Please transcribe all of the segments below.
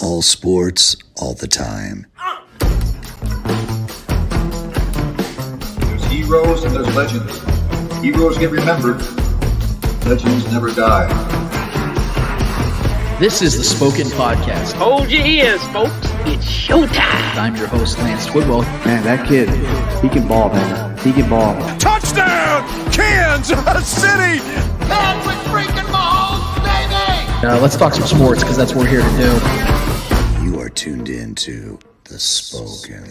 All sports, all the time. There's heroes and there's legends. Heroes get remembered. Legends never die. This is the Spoken Podcast. Hold your ears, folks. It's showtime. I'm your host, Lance Twidwell. Man, that kid, he can ball, man. He can ball. Touchdown, Kansas City! Patrick freaking Mahomes, baby! Let's talk some sports because that's what we're here to do. You are tuned in to The Spoken.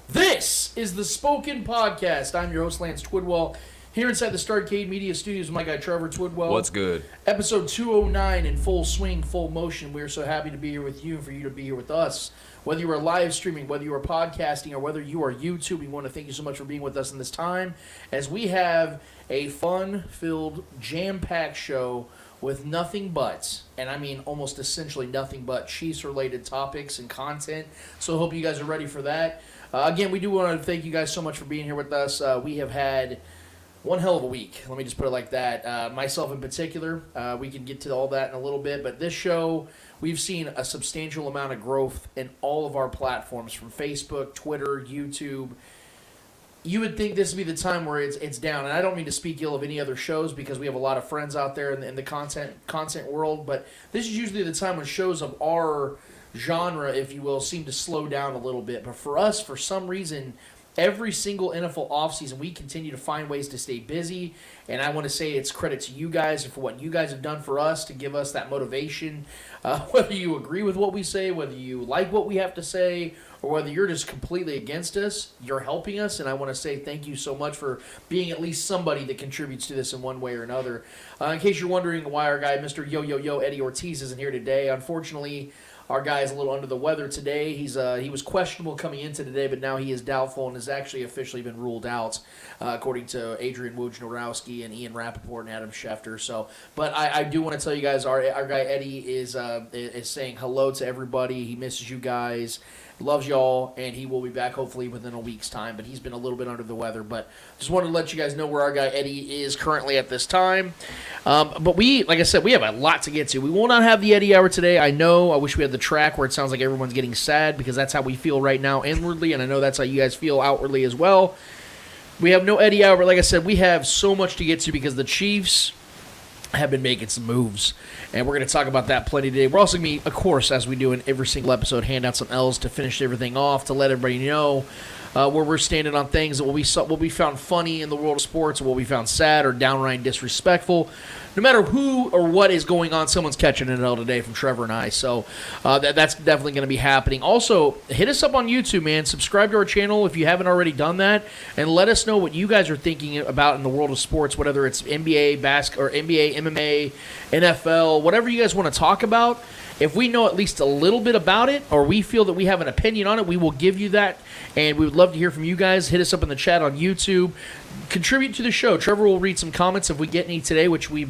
This is the Spoken Podcast. I'm your host, Lance Twidwell, here inside the Starcade Media Studios with my guy, Trevor Twidwell. What's good? Episode 209 in full swing, full motion. We are so happy to be here with you and for you to be here with us. Whether you are live streaming, whether you are podcasting, or whether you are YouTube, we want to thank you so much for being with us in this time as we have a fun-filled, jam-packed show with nothing but, and I mean almost essentially nothing but, Chiefs-related topics and content. So I hope you guys are ready for that. Again, we do want to thank you guys so much for being here with us. We have had one hell of a week. Let me just put it like that. Myself in particular, we can get to all that in a little bit. But this show, we've seen a substantial amount of growth in all of our platforms, from Facebook, Twitter, YouTube. You would think this would be the time where it's down. And I don't mean to speak ill of any other shows because we have a lot of friends out there in the content world. But this is usually the time when shows of our genre, if you will, seem to slow down a little bit. But for us, for some reason, every single NFL offseason, we continue to find ways to stay busy. And I want to say it's credit to you guys for what you guys have done for us to give us that motivation. Whether you agree with what we say, whether you like what we have to say, or whether you're just completely against us, you're helping us. And I want to say thank you so much for being at least somebody that contributes to this in one way or another. In case you're wondering why our guy, Mr. Yo Eddie Ortiz, isn't here today, unfortunately, our guy is a little under the weather today. He was questionable coming into today, but now he is doubtful and has actually officially been ruled out, according to Adrian Wojnarowski and Ian Rappaport and Adam Schefter. So, but I do want to tell you guys, our guy Eddie is saying hello to everybody. He misses you guys, loves y'all, and he will be back hopefully within a week's time. But he's been a little bit under the weather. But just wanted to let you guys know where our guy Eddie is currently at this time. But we, like I said, we have a lot to get to. We will not have the Eddie Hour today. I know. I wish we had the track where it sounds like everyone's getting sad, because that's how we feel right now inwardly, and I know that's how you guys feel outwardly as well. We have no Eddie Hour, but like I said, we have so much to get to because the Chiefs have been making some moves, and we're going to talk about that plenty today. We're also going to be, of course, as we do in every single episode, hand out some L's to finish everything off, to let everybody know where we're standing on things that will be found funny in the world of sports, or will be found sad or downright disrespectful. No matter who or what is going on, someone's catching an L today from Trevor and I. So that's definitely going to be happening. Also, hit us up on YouTube, man. Subscribe to our channel if you haven't already done that, and let us know what you guys are thinking about in the world of sports, whether it's NBA, or NBA, MMA, NFL, whatever you guys want to talk about. If we know at least a little bit about it, or we feel that we have an opinion on it, we will give you that, and we would love to hear from you guys. Hit us up in the chat on YouTube. Contribute to the show. Trevor will read some comments if we get any today, which we've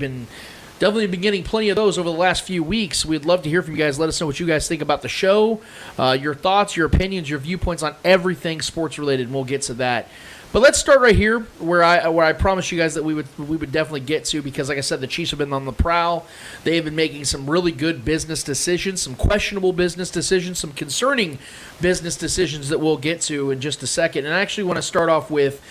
definitely been getting plenty of those over the last few weeks. We'd love to hear from you guys. Let us know what you guys think about the show, your thoughts, your opinions, your viewpoints on everything sports related, and we'll get to that. But let's start right here, where I promised you guys that we would definitely get to, because like I said, the Chiefs have been on the prowl. They have been making some really good business decisions, some questionable business decisions, some concerning business decisions that we'll get to in just a second. And I actually want to start off with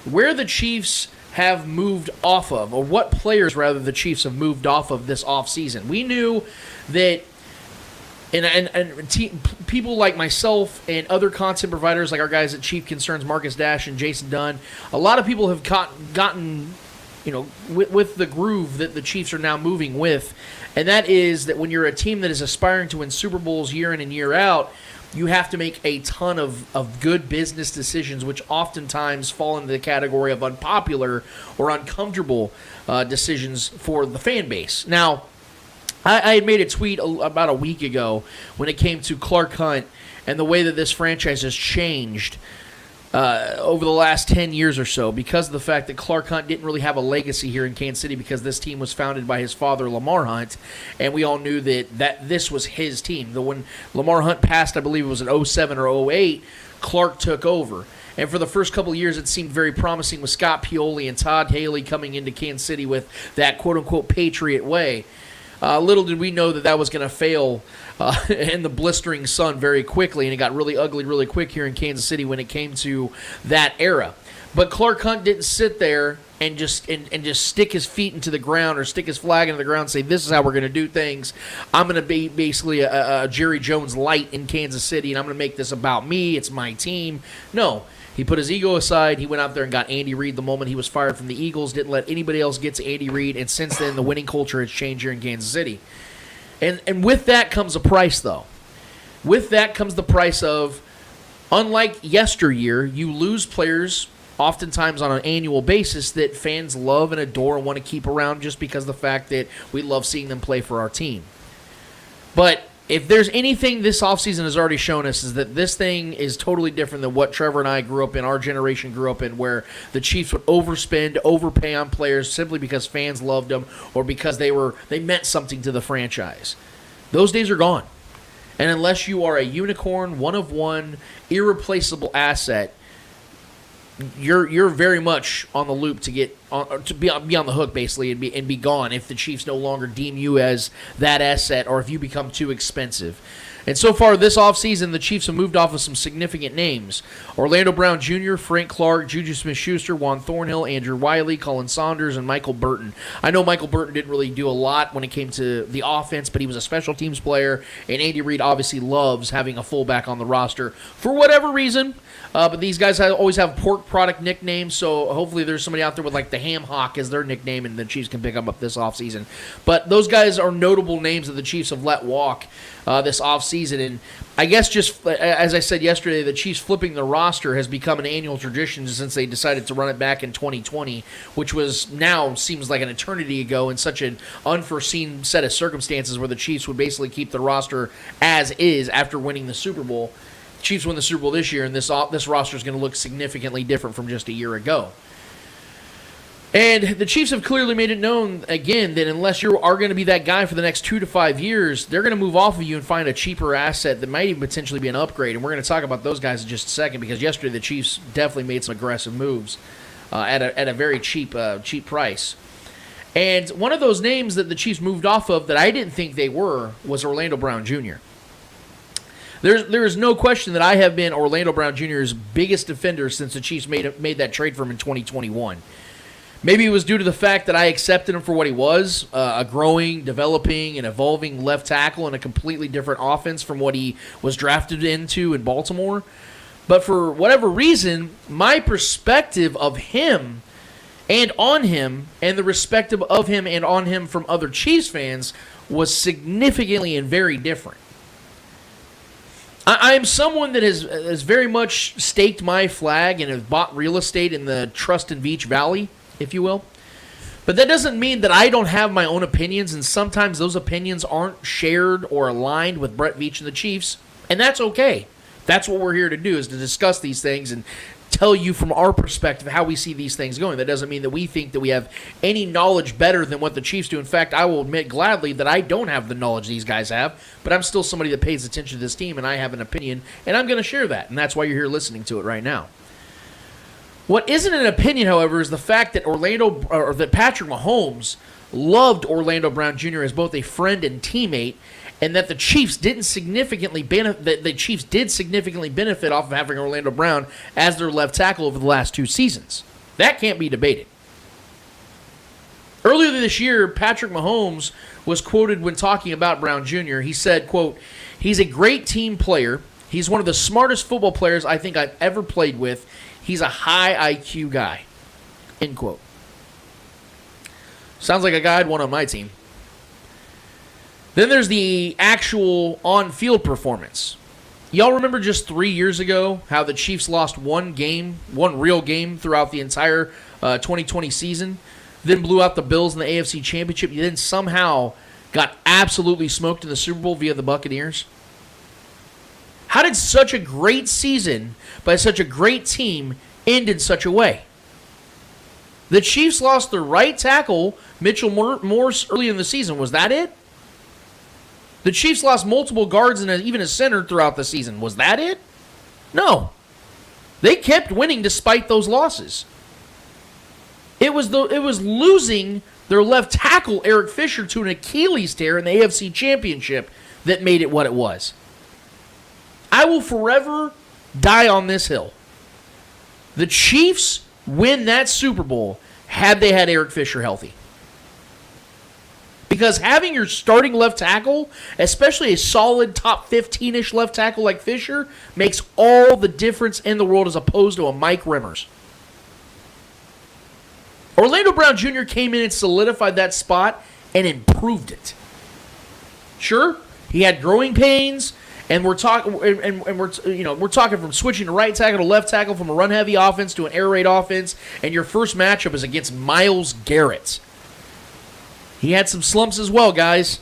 where the Chiefs have moved off of, or what players, rather, the Chiefs have moved off of this offseason. We knew that people like myself and other content providers, like our guys at Chief Concerns, Marcus Dash and Jason Dunn, a lot of people have gotten with the groove that the Chiefs are now moving with, and that is that when you're a team that is aspiring to win Super Bowls year in and year out, you have to make a ton of good business decisions, which oftentimes fall into the category of unpopular or uncomfortable decisions for the fan base. Now, I had made a tweet about a week ago when it came to Clark Hunt and the way that this franchise has changed over the last 10 years or so, because of the fact that Clark Hunt didn't really have a legacy here in Kansas City, because this team was founded by his father, Lamar Hunt, and we all knew that this was his team. When Lamar Hunt passed, I believe it was in 07 or 08, Clark took over. And for the first couple of years, it seemed very promising with Scott Pioli and Todd Haley coming into Kansas City with that quote-unquote Patriot way. Little did we know that was going to fail in the blistering sun very quickly, and it got really ugly really quick here in Kansas City when it came to that era. But Clark Hunt didn't sit there and just stick his feet into the ground or stick his flag into the ground and say, this is how we're going to do things. I'm going to be basically a Jerry Jones light in Kansas City, and I'm going to make this about me. It's my team. No. He put his ego aside. He went out there and got Andy Reid the moment he was fired from the Eagles, didn't let anybody else get to Andy Reid, and since then the winning culture has changed here in Kansas City. And with that comes a price, though. With that comes the price of, unlike yesteryear, you lose players oftentimes on an annual basis that fans love and adore and want to keep around just because of the fact that we love seeing them play for our team. But if there's anything this offseason has already shown us, is that this thing is totally different than what Trevor and I grew up in, our generation grew up in, where the Chiefs would overspend, overpay on players simply because fans loved them or because they meant something to the franchise. Those days are gone. And unless you are a unicorn, one-of-one, irreplaceable asset, you're very much on the loop to get to be on the hook basically and be gone if the Chiefs no longer deem you as that asset or if you become too expensive. And so far this offseason, the Chiefs have moved off of some significant names. Orlando Brown Jr., Frank Clark, Juju Smith-Schuster, Juan Thornhill, Andrew Wiley, Colin Saunders, and Michael Burton. I know Michael Burton didn't really do a lot when it came to the offense, but he was a special teams player, and Andy Reid obviously loves having a fullback on the roster for whatever reason. But these guys always have pork product nicknames, so hopefully there's somebody out there with like the Ham Hock as their nickname, and the Chiefs can pick them up this offseason. But those guys are notable names that the Chiefs have let walk this offseason. And I guess just as I said yesterday, the Chiefs flipping the roster has become an annual tradition since they decided to run it back in 2020, which was now seems like an eternity ago in such an unforeseen set of circumstances where the Chiefs would basically keep the roster as is after winning the Super Bowl. Chiefs win the Super Bowl this year, and this roster is going to look significantly different from just a year ago. And the Chiefs have clearly made it known, again, that unless you are going to be that guy for the next 2 to 5 years, they're going to move off of you and find a cheaper asset that might even potentially be an upgrade. And we're going to talk about those guys in just a second, because yesterday the Chiefs definitely made some aggressive moves at a very cheap price. And one of those names that the Chiefs moved off of that I didn't think they were was Orlando Brown Jr. There is no question that I have been Orlando Brown Jr.'s biggest defender since the Chiefs made that trade for him in 2021. Maybe it was due to the fact that I accepted him for what he was, a growing, developing, and evolving left tackle in a completely different offense from what he was drafted into in Baltimore. But for whatever reason, my perspective of him and on him, and the perspective of him and on him from other Chiefs fans, was significantly and very different. I am someone that has very much staked my flag and has bought real estate in the Trust and Beach Valley, if you will. But that doesn't mean that I don't have my own opinions, and sometimes those opinions aren't shared or aligned with Brett Veach and the Chiefs, and that's okay. That's what we're here to do, is to discuss these things and tell you from our perspective how we see these things going. That doesn't mean that we think that we have any knowledge better than what the Chiefs do. In fact, I will admit gladly that I don't have the knowledge these guys have, but I'm still somebody that pays attention to this team, and I have an opinion, and I'm going to share that, and that's why you're here listening to it right now. What isn't an opinion, however, is the fact that that Patrick Mahomes loved Orlando Brown Jr. as both a friend and teammate, and that the Chiefs did significantly benefit off of having Orlando Brown as their left tackle over the last 2 seasons. That can't be debated. Earlier this year, Patrick Mahomes was quoted when talking about Brown Jr. He said, quote, "He's a great team player. He's one of the smartest football players I think I've ever played with. He's a high IQ guy." End quote. Sounds like a guy I'd want on my team. Then there's the actual on-field performance. Y'all remember just 3 years ago how the Chiefs lost one real game throughout the entire 2020 season, then blew out the Bills in the AFC Championship, then somehow got absolutely smoked in the Super Bowl via the Buccaneers? How did such a great season by such a great team end in such a way? The Chiefs lost their right tackle, Mitchell Morse, early in the season. Was that it? The Chiefs lost multiple guards and even a center throughout the season. Was that it? No. They kept winning despite those losses. It was losing their left tackle, Eric Fisher, to an Achilles tear in the AFC Championship that made it what it was. I will forever die on this hill. The Chiefs win that Super Bowl had they had Eric Fisher healthy. Because having your starting left tackle, especially a solid top 15-ish left tackle like Fisher, makes all the difference in the world as opposed to a Mike Rimmers. Orlando Brown Jr. came in and solidified that spot and improved it. Sure, he had growing pains, and we're talking from switching to right tackle to left tackle from a run-heavy offense to an air raid offense, and your first matchup is against Myles Garrett. He had some slumps as well, guys.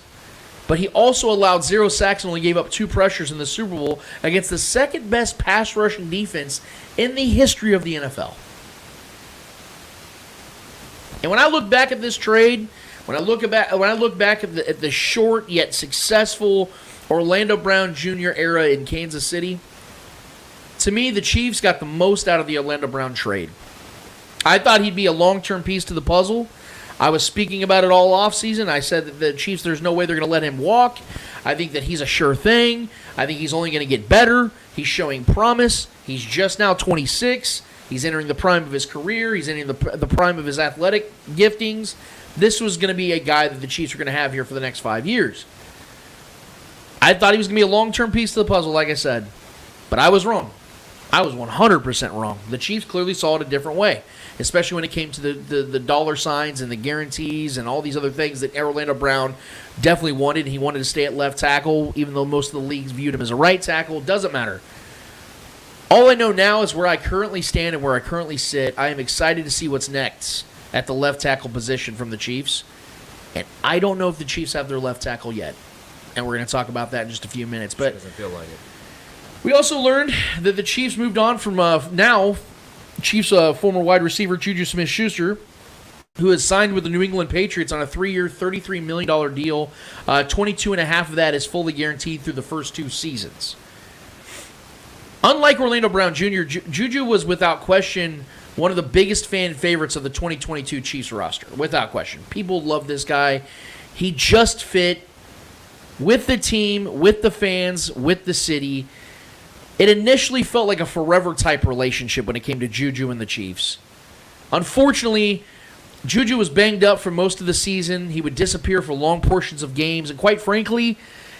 But he also allowed 0 sacks and only gave up 2 pressures in the Super Bowl against the second-best pass rushing defense in the history of the NFL. And when I look back at this trade, when I look back at the short yet successful Orlando Brown Jr. era in Kansas City, to me, the Chiefs got the most out of the Orlando Brown trade. I thought he'd be a long-term piece to the puzzle. I was speaking about it all offseason. I said that the Chiefs, there's no way they're going to let him walk. I think that he's a sure thing. I think he's only going to get better. He's showing promise. He's just now 26. He's entering the prime of his career. He's entering the prime of his athletic giftings. This was going to be a guy that the Chiefs are going to have here for the next 5 years. I thought he was going to be a long-term piece to the puzzle, like I said. But I was wrong. I was 100% wrong. The Chiefs clearly saw it a different way, especially when it came to the dollar signs and the guarantees and all these other things that Orlando Brown definitely wanted. He wanted to stay at left tackle, even though most of the leagues viewed him as a right tackle. Doesn't matter. All I know now is where I currently stand and where I currently sit. I am excited to see what's next at the left tackle position from the Chiefs. And I don't know if the Chiefs have their left tackle yet. And we're going to talk about that in just a few minutes. But doesn't feel like it. We also learned that the Chiefs moved on from Chiefs former wide receiver Juju Smith-Schuster, who has signed with the New England Patriots on a 3-year, $33 million deal. 22.5 of that is fully guaranteed through the first 2 seasons. Unlike Orlando Brown Jr., Juju was without question one of the biggest fan favorites of the 2022 Chiefs roster. Without question. People love this guy. He just fit with the team, with the fans, with the city. It initially felt like a forever-type relationship when it came to Juju and the Chiefs. Unfortunately, Juju was banged up for most of the season. He would disappear for long portions of games. And quite frankly,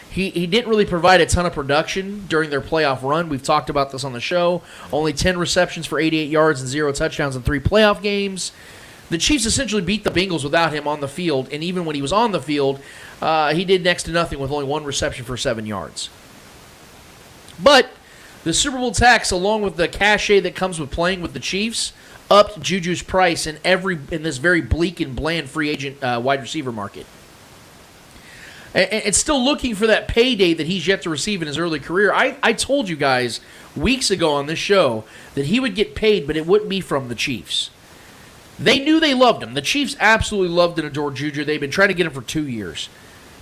he didn't really provide a ton of production during their playoff run. We've talked about this on the show. Only 10 receptions for 88 yards and 0 touchdowns in 3 playoff games. The Chiefs essentially beat the Bengals without him on the field. And even when he was on the field, he did next to nothing with only 1 reception for 7 yards. But the Super Bowl tax, along with the cachet that comes with playing with the Chiefs, upped Juju's price in this very bleak and bland free agent wide receiver market. And it's still looking for that payday that he's yet to receive in his early career. I told you guys weeks ago on this show that he would get paid, but it wouldn't be from the Chiefs. They knew they loved him. The Chiefs absolutely loved and adored Juju. They've been trying to get him for 2 years.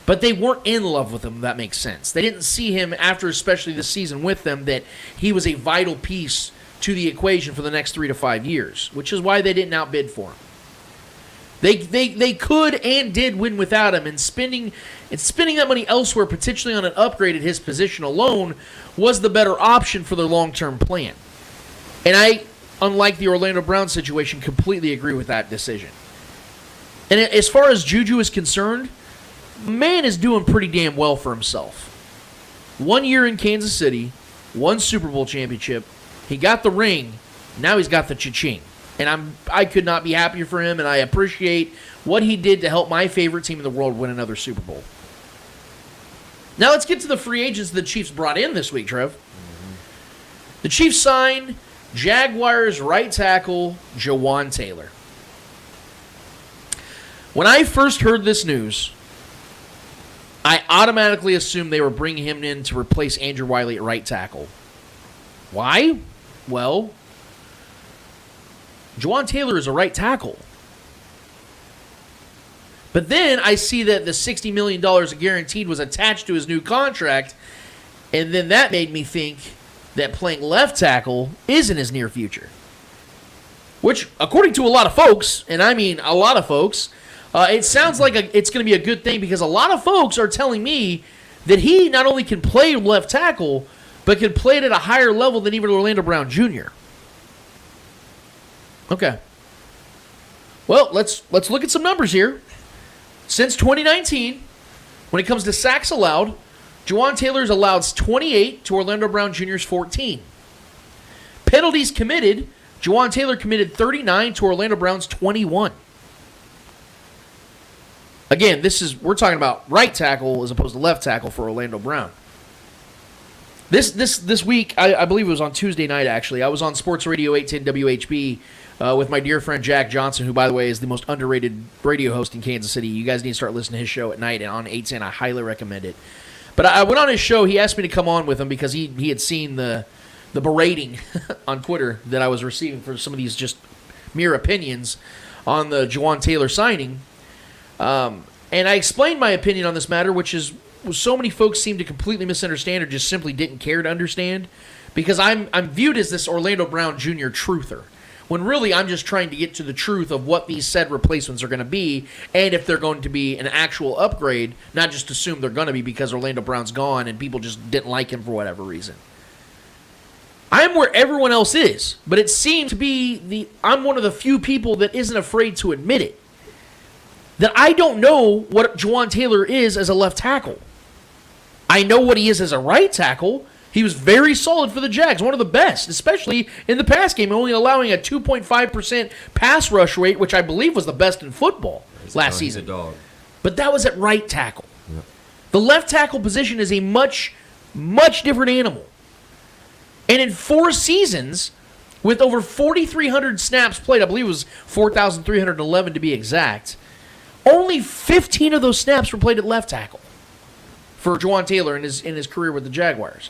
But they weren't in love with him, if that makes sense. They didn't see him, after especially this season with them, that he was a vital piece to the equation for the next 3 to 5 years, which is why they didn't outbid for him. They could and did win without him, and spending that money elsewhere, potentially on an upgrade at his position alone, was the better option for their long-term plan. And I, unlike the Orlando Brown situation, completely agree with that decision. And as far as Juju is concerned, man is doing pretty damn well for himself. 1 year in Kansas City, 1 Super Bowl championship. He got the ring. Now he's got the cha-ching. And I could not be happier for him, and I appreciate what he did to help my favorite team in the world win another Super Bowl. Now let's get to the free agents the Chiefs brought in this week, Trev. The Chiefs signed Jaguars right tackle Jawaan Taylor. When I first heard this news, I automatically assumed they were bringing him in to replace Andrew Wiley at right tackle. Why? Well, Jawaan Taylor is a right tackle. But then I see that the $60 million guaranteed was attached to his new contract, and then that made me think that playing left tackle is in his near future. Which, according to a lot of folks, and I mean a lot of folks, it sounds like it's going to be a good thing because a lot of folks are telling me that he not only can play left tackle, but can play it at a higher level than even Orlando Brown Jr. Okay. Well, let's look at some numbers here. Since 2019, when it comes to sacks allowed, Jawaan Taylor's allowed 28 to Orlando Brown Jr.'s 14. Penalties committed, Jawaan Taylor committed 39 to Orlando Brown's 21. Again, we're talking about right tackle as opposed to left tackle for Orlando Brown. This week, I believe it was on Tuesday night, actually, I was on Sports Radio 810 WHB with my dear friend Jack Johnson, who, by the way, is the most underrated radio host in Kansas City. You guys need to start listening to his show at night and on 810. I highly recommend it. But I went on his show. He asked me to come on with him because he had seen the berating on Twitter that I was receiving for some of these just mere opinions on the Jawaan Taylor signing. And I explained my opinion on this matter, which is so many folks seem to completely misunderstand or just simply didn't care to understand, because I'm viewed as this Orlando Brown Jr. truther, when really I'm just trying to get to the truth of what these said replacements are going to be and if they're going to be an actual upgrade, not just assume they're going to be because Orlando Brown's gone and people just didn't like him for whatever reason. I'm where everyone else is, but it seems to be I'm one of the few people that isn't afraid to admit it, that I don't know what Jawaan Taylor is as a left tackle. I know what he is as a right tackle. He was very solid for the Jags, one of the best, especially in the pass game, only allowing a 2.5% pass rush rate, which I believe was the best in football last season. But that was at right tackle. Yeah. The left tackle position is a much, much different animal. And in 4 seasons, with over 4,300 snaps played, I believe it was 4,311 to be exact, only 15 of those snaps were played at left tackle for Jawaan Taylor in his career with the Jaguars.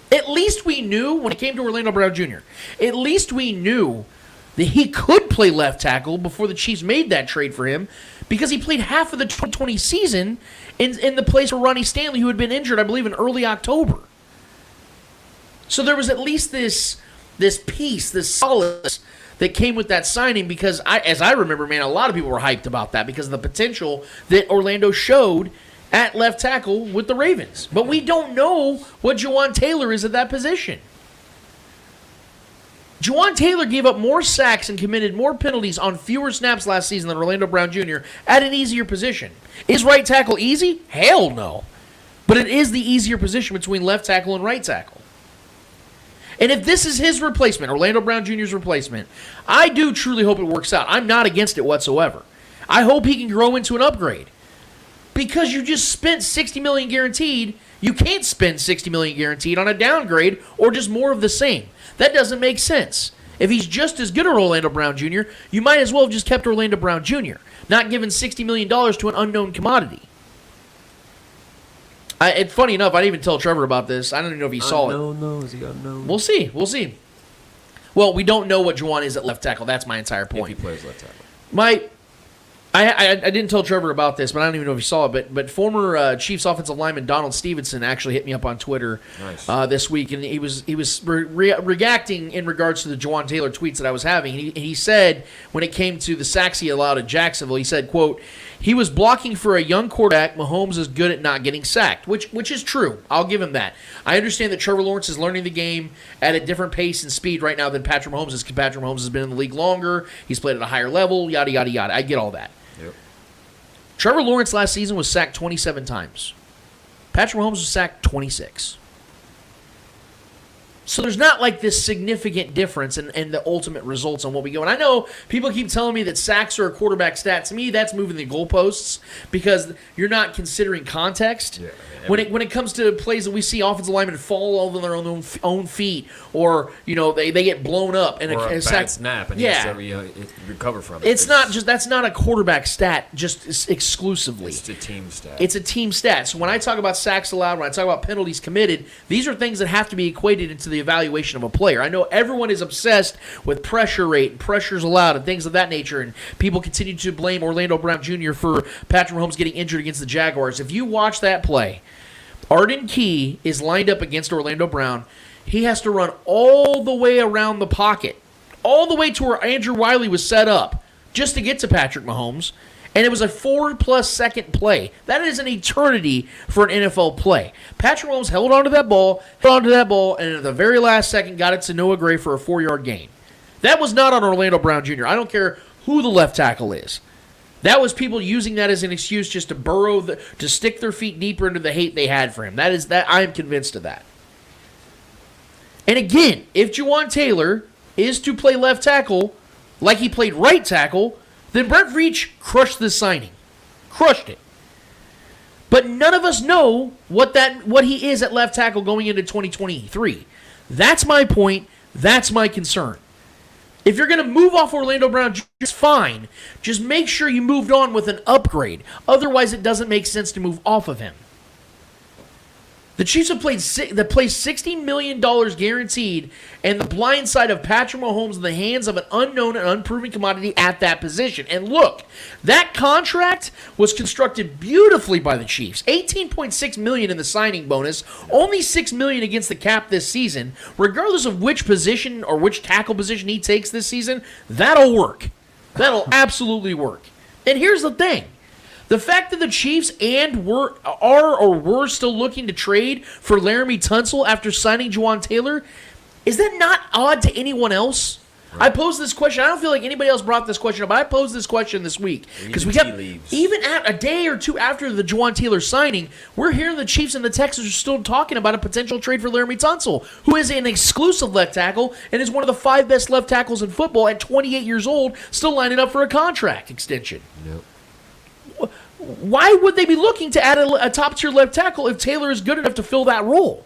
At least we knew, when it came to Orlando Brown Jr., at least we knew that he could play left tackle before the Chiefs made that trade for him, because he played half of the 2020 season in the place for Ronnie Stanley, who had been injured, I believe, in early October. So there was at least this piece, this solace that came with that signing, because as I remember, man, a lot of people were hyped about that because of the potential that Orlando showed at left tackle with the Ravens. But we don't know what Jawaan Taylor is at that position. Jawaan Taylor gave up more sacks and committed more penalties on fewer snaps last season than Orlando Brown Jr. at an easier position. Is right tackle easy? Hell no. But it is the easier position between left tackle and right tackle. And if this is his replacement, Orlando Brown Jr.'s replacement, I do truly hope it works out. I'm not against it whatsoever. I hope he can grow into an upgrade. Because you just spent $60 million guaranteed, you can't spend $60 million guaranteed on a downgrade or just more of the same. That doesn't make sense. If he's just as good as Orlando Brown Jr., you might as well have just kept Orlando Brown Jr., not given $60 million to an unknown commodity. It's funny enough, I didn't even tell Trevor about this. I don't even know if he saw it. No, is he unknown? We'll see. Well, we don't know what Jawaan is at left tackle. That's my entire point. If he plays left tackle. I didn't tell Trevor about this, but I don't even know if he saw it. But former Chiefs offensive lineman Donald Stevenson actually hit me up on Twitter this week, and he was reacting in regards to the Jawaan Taylor tweets that I was having. He said when it came to the sacks he allowed at Jacksonville, he said, quote, "He was blocking for a young quarterback. Mahomes is good at not getting sacked," which is true. I'll give him that. I understand that Trevor Lawrence is learning the game at a different pace and speed right now than Patrick Mahomes is, because Patrick Mahomes has been in the league longer. He's played at a higher level, yada, yada, yada. I get all that. Yep. Trevor Lawrence last season was sacked 27 times. Patrick Mahomes was sacked 26. So there's not like this significant difference in the ultimate results on what we go. And I know people keep telling me that sacks are a quarterback stat. To me, that's moving the goalposts because you're not considering context. Yeah, when it comes to plays that we see offensive linemen fall over their own feet, or they get blown up and or a bad snap and you recover from it. That's not a quarterback stat just exclusively. It's a team stat. It's a team stat. So when I talk about sacks allowed, when I talk about penalties committed, these are things that have to be equated into the evaluation of a player. I know everyone is obsessed with pressure rate and pressures allowed and things of that nature, and people continue to blame Orlando Brown Jr. for Patrick Mahomes getting injured against the Jaguars. If you watch that play, Arden Key is lined up against Orlando Brown. He has to run all the way around the pocket, all the way to where Andrew Wiley was set up just to get to Patrick Mahomes. And it was a 4+ second play. That is an eternity for an NFL play. Patrick Mahomes held onto that ball, and at the very last second got it to Noah Gray for a 4-yard gain. That was not on Orlando Brown Jr. I don't care who the left tackle is. That was people using that as an excuse just to to stick their feet deeper into the hate they had for him. I am convinced of that. And again, if Jawaan Taylor is to play left tackle like he played right tackle, then Brett Veach crushed this signing. Crushed it. But none of us know what he is at left tackle going into 2023. That's my point. That's my concern. If you're going to move off Orlando Brown, just fine. Just make sure you moved on with an upgrade. Otherwise, it doesn't make sense to move off of him. The Chiefs have placed $60 million guaranteed, and the blind side of Patrick Mahomes in the hands of an unknown and unproven commodity at that position. And look, that contract was constructed beautifully by the Chiefs. $18.6 million in the signing bonus, only $6 million against the cap this season. Regardless of which position or which tackle position he takes this season, that'll work. That'll absolutely work. And here's the thing. The fact that the Chiefs were still looking to trade for Laremy Tunsil after signing Jawaan Taylor, is that not odd to anyone else? Right. I posed this question. I don't feel like anybody else brought this question up, but I posed this question this week. Because even at a day or two after the Jawaan Taylor signing, we're hearing the Chiefs and the Texans are still talking about a potential trade for Laremy Tunsil, who is an exclusive left tackle and is one of the 5 best left tackles in football at 28 years old, still lining up for a contract extension. Nope. Why would they be looking to add a top-tier left tackle if Taylor is good enough to fill that role?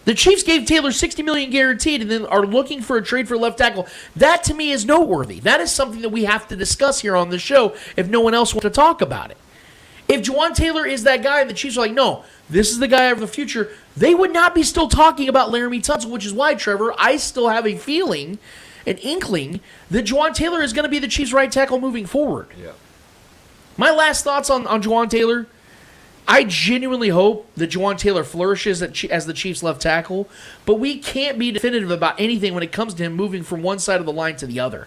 The Chiefs gave Taylor $60 million guaranteed and then are looking for a trade for left tackle. That, to me, is noteworthy. That is something that we have to discuss here on the show if no one else wants to talk about it. If Jawaan Taylor is that guy and the Chiefs are like, no, this is the guy of the future, they would not be still talking about Laremy Tunsil, which is why, Trevor, I still have a feeling, an inkling, that Jawaan Taylor is going to be the Chiefs' right tackle moving forward. Yeah. My last thoughts on Jawaan Taylor, I genuinely hope that Jawaan Taylor flourishes as the Chiefs' left tackle, but we can't be definitive about anything when it comes to him moving from one side of the line to the other.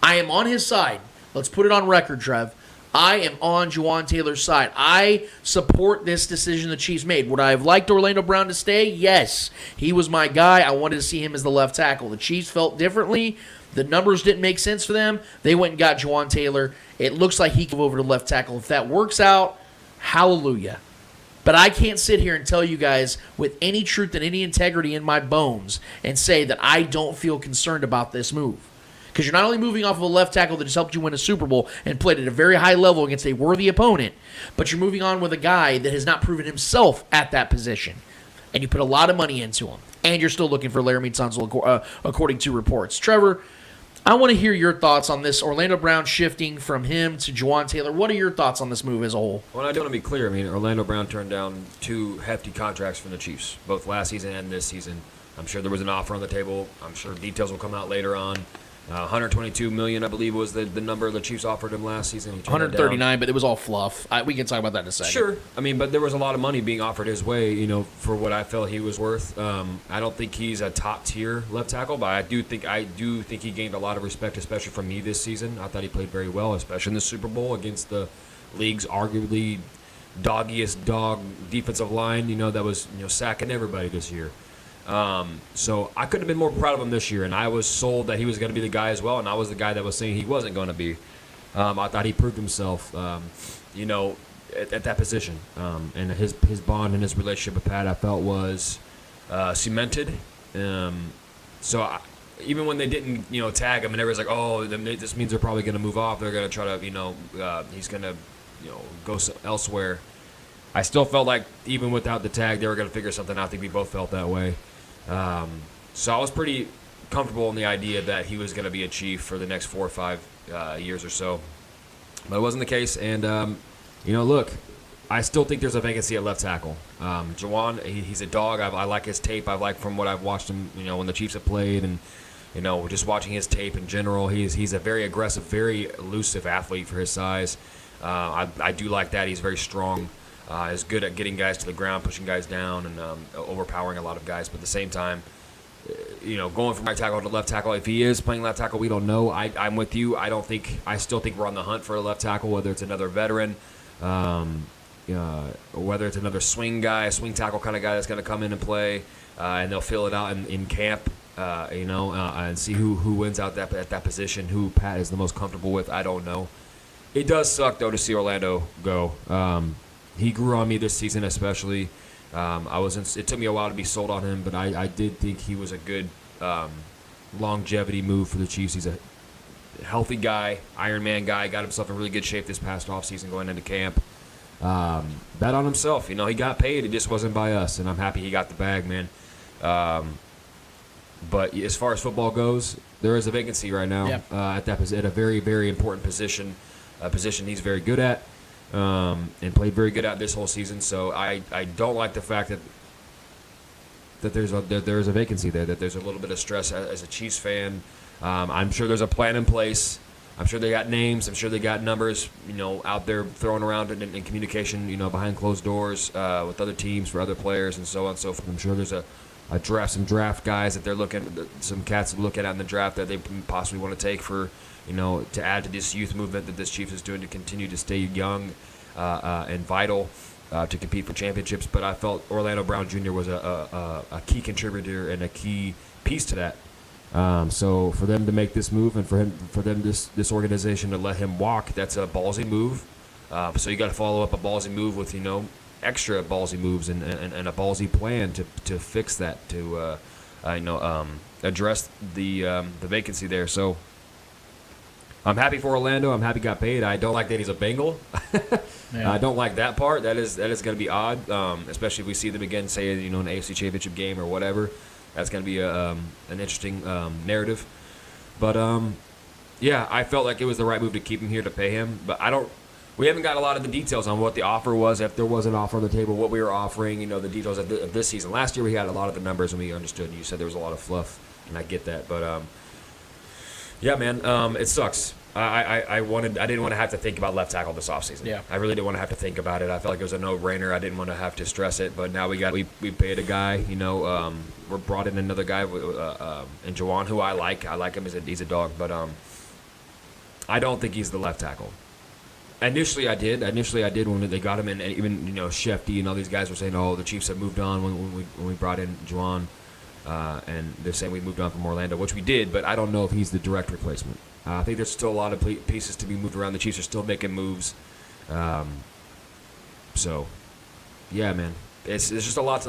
I am on his side. Let's put it on record, Trev. I am on Jawaan Taylor's side. I support this decision the Chiefs made. Would I have liked Orlando Brown to stay? Yes. He was my guy. I wanted to see him as the left tackle. The Chiefs felt differently. The numbers didn't make sense for them. They went and got Jawaan Taylor. It looks like he can move over to left tackle. If that works out, hallelujah. But I can't sit here and tell you guys with any truth and any integrity in my bones and say that I don't feel concerned about this move. Because you're not only moving off of a left tackle that just helped you win a Super Bowl and played at a very high level against a worthy opponent, but you're moving on with a guy that has not proven himself at that position. And you put a lot of money into him. And you're still looking for Laremy Tunsil, according to reports. Trevor, I want to hear your thoughts on this Orlando Brown shifting from him to Jawaan Taylor. What are your thoughts on this move as a whole? Well, I do want to be clear. I mean, Orlando Brown turned down 2 hefty contracts from the Chiefs, both last season and this season. I'm sure there was an offer on the table. I'm sure details will come out later on. $122 million, I believe, was the number the Chiefs offered him last season. 139, but it was all fluff. We can talk about that in a second. Sure. I mean, but there was a lot of money being offered his way, for what I felt he was worth. I don't think he's a top-tier left tackle, but I do think he gained a lot of respect, especially from me this season. I thought he played very well, especially in the Super Bowl against the league's arguably doggiest dog defensive line, that was sacking everybody this year. So I couldn't have been more proud of him this year, and I was sold that he was going to be the guy as well, and I was the guy that was saying he wasn't going to be. I thought he proved himself, at that position. And his bond and his relationship with Pat, I felt, was cemented. Even when they didn't, tag him, and everyone's like, "Oh, this means they're probably going to move off. They're going to try to, he's going to, go elsewhere." I still felt like even without the tag, they were going to figure something out. I think we both felt that way. So I was pretty comfortable in the idea that he was going to be a Chief for the next 4 or 5 years or so, but it wasn't the case. And look, I still think there's a vacancy at left tackle. Jawaan, he's a dog. I like his tape. I've liked from what I've watched him, when the Chiefs have played, and just watching his tape in general. He's a very aggressive, very elusive athlete for his size. I do like that. He's very strong. Is good at getting guys to the ground, pushing guys down, and overpowering a lot of guys. But at the same time, going from right tackle to left tackle, if he is playing left tackle, we don't know. I'm with you. I still think we're on the hunt for a left tackle, whether it's another veteran, whether it's another swing tackle kind of guy that's going to come in and play, and they'll fill it out in camp, and see who wins out at that position, who Pat is the most comfortable with. I don't know. It does suck, though, to see Orlando go. He grew on me this season, especially. It took me a while to be sold on him, but I did think he was a good longevity move for the Chiefs. He's a healthy guy, Iron Man guy, got himself in really good shape this past offseason going into camp. Bet on himself. He got paid. It just wasn't by us, and I'm happy he got the bag, man. But as far as football goes, there is a vacancy right now at a very, very important position, a position he's very good at. And played very good at this whole season. So I don't like the fact that there's a vacancy there, that there's a little bit of stress as a Chiefs fan. I'm sure there's a plan in place. I'm sure they got names. I'm sure they got numbers, out there thrown around in communication, behind closed doors with other teams for other players and so on and so forth. I'm sure there's some draft guys that they're some cats looking at in the draft that they possibly want to take for, to add to this youth movement that this Chiefs is doing to continue to stay young and vital to compete for championships. But I felt Orlando Brown Jr. was a key contributor and a key piece to that. So for them to make this move and for them this organization to let him walk, that's a ballsy move. So you got to follow up a ballsy move with extra ballsy moves and a ballsy plan to fix that, to address the vacancy there. So I'm happy for Orlando. I'm happy he got paid. I don't like that he's a Bengal. I don't like that part. That is going to be odd, especially if we see them again, say in an AFC Championship game or whatever. That's going to be an interesting narrative. But I felt like it was the right move to keep him here, to pay him. But we haven't got a lot of the details on what the offer was, if there was an offer on the table, what we were offering, the details of this season. Last year we had a lot of the numbers and we understood. You said there was a lot of fluff, and I get that. But it sucks. I didn't want to have to think about left tackle this offseason. Yeah. I really didn't want to have to think about it. I felt like it was a no-brainer. I didn't want to have to stress it. But now we paid a guy. We brought in another guy, in Jawaan, who I like. I like him. He's a dog. But I don't think he's the left tackle. Initially, I did when they got him in, and even Shefty and all these guys were saying, "Oh, the Chiefs have moved on when we brought in Jawaan," and they're saying we moved on from Orlando, which we did. But I don't know if he's the direct replacement. I think there's still a lot of pieces to be moved around. The Chiefs are still making moves. So, yeah, man, it's just a lot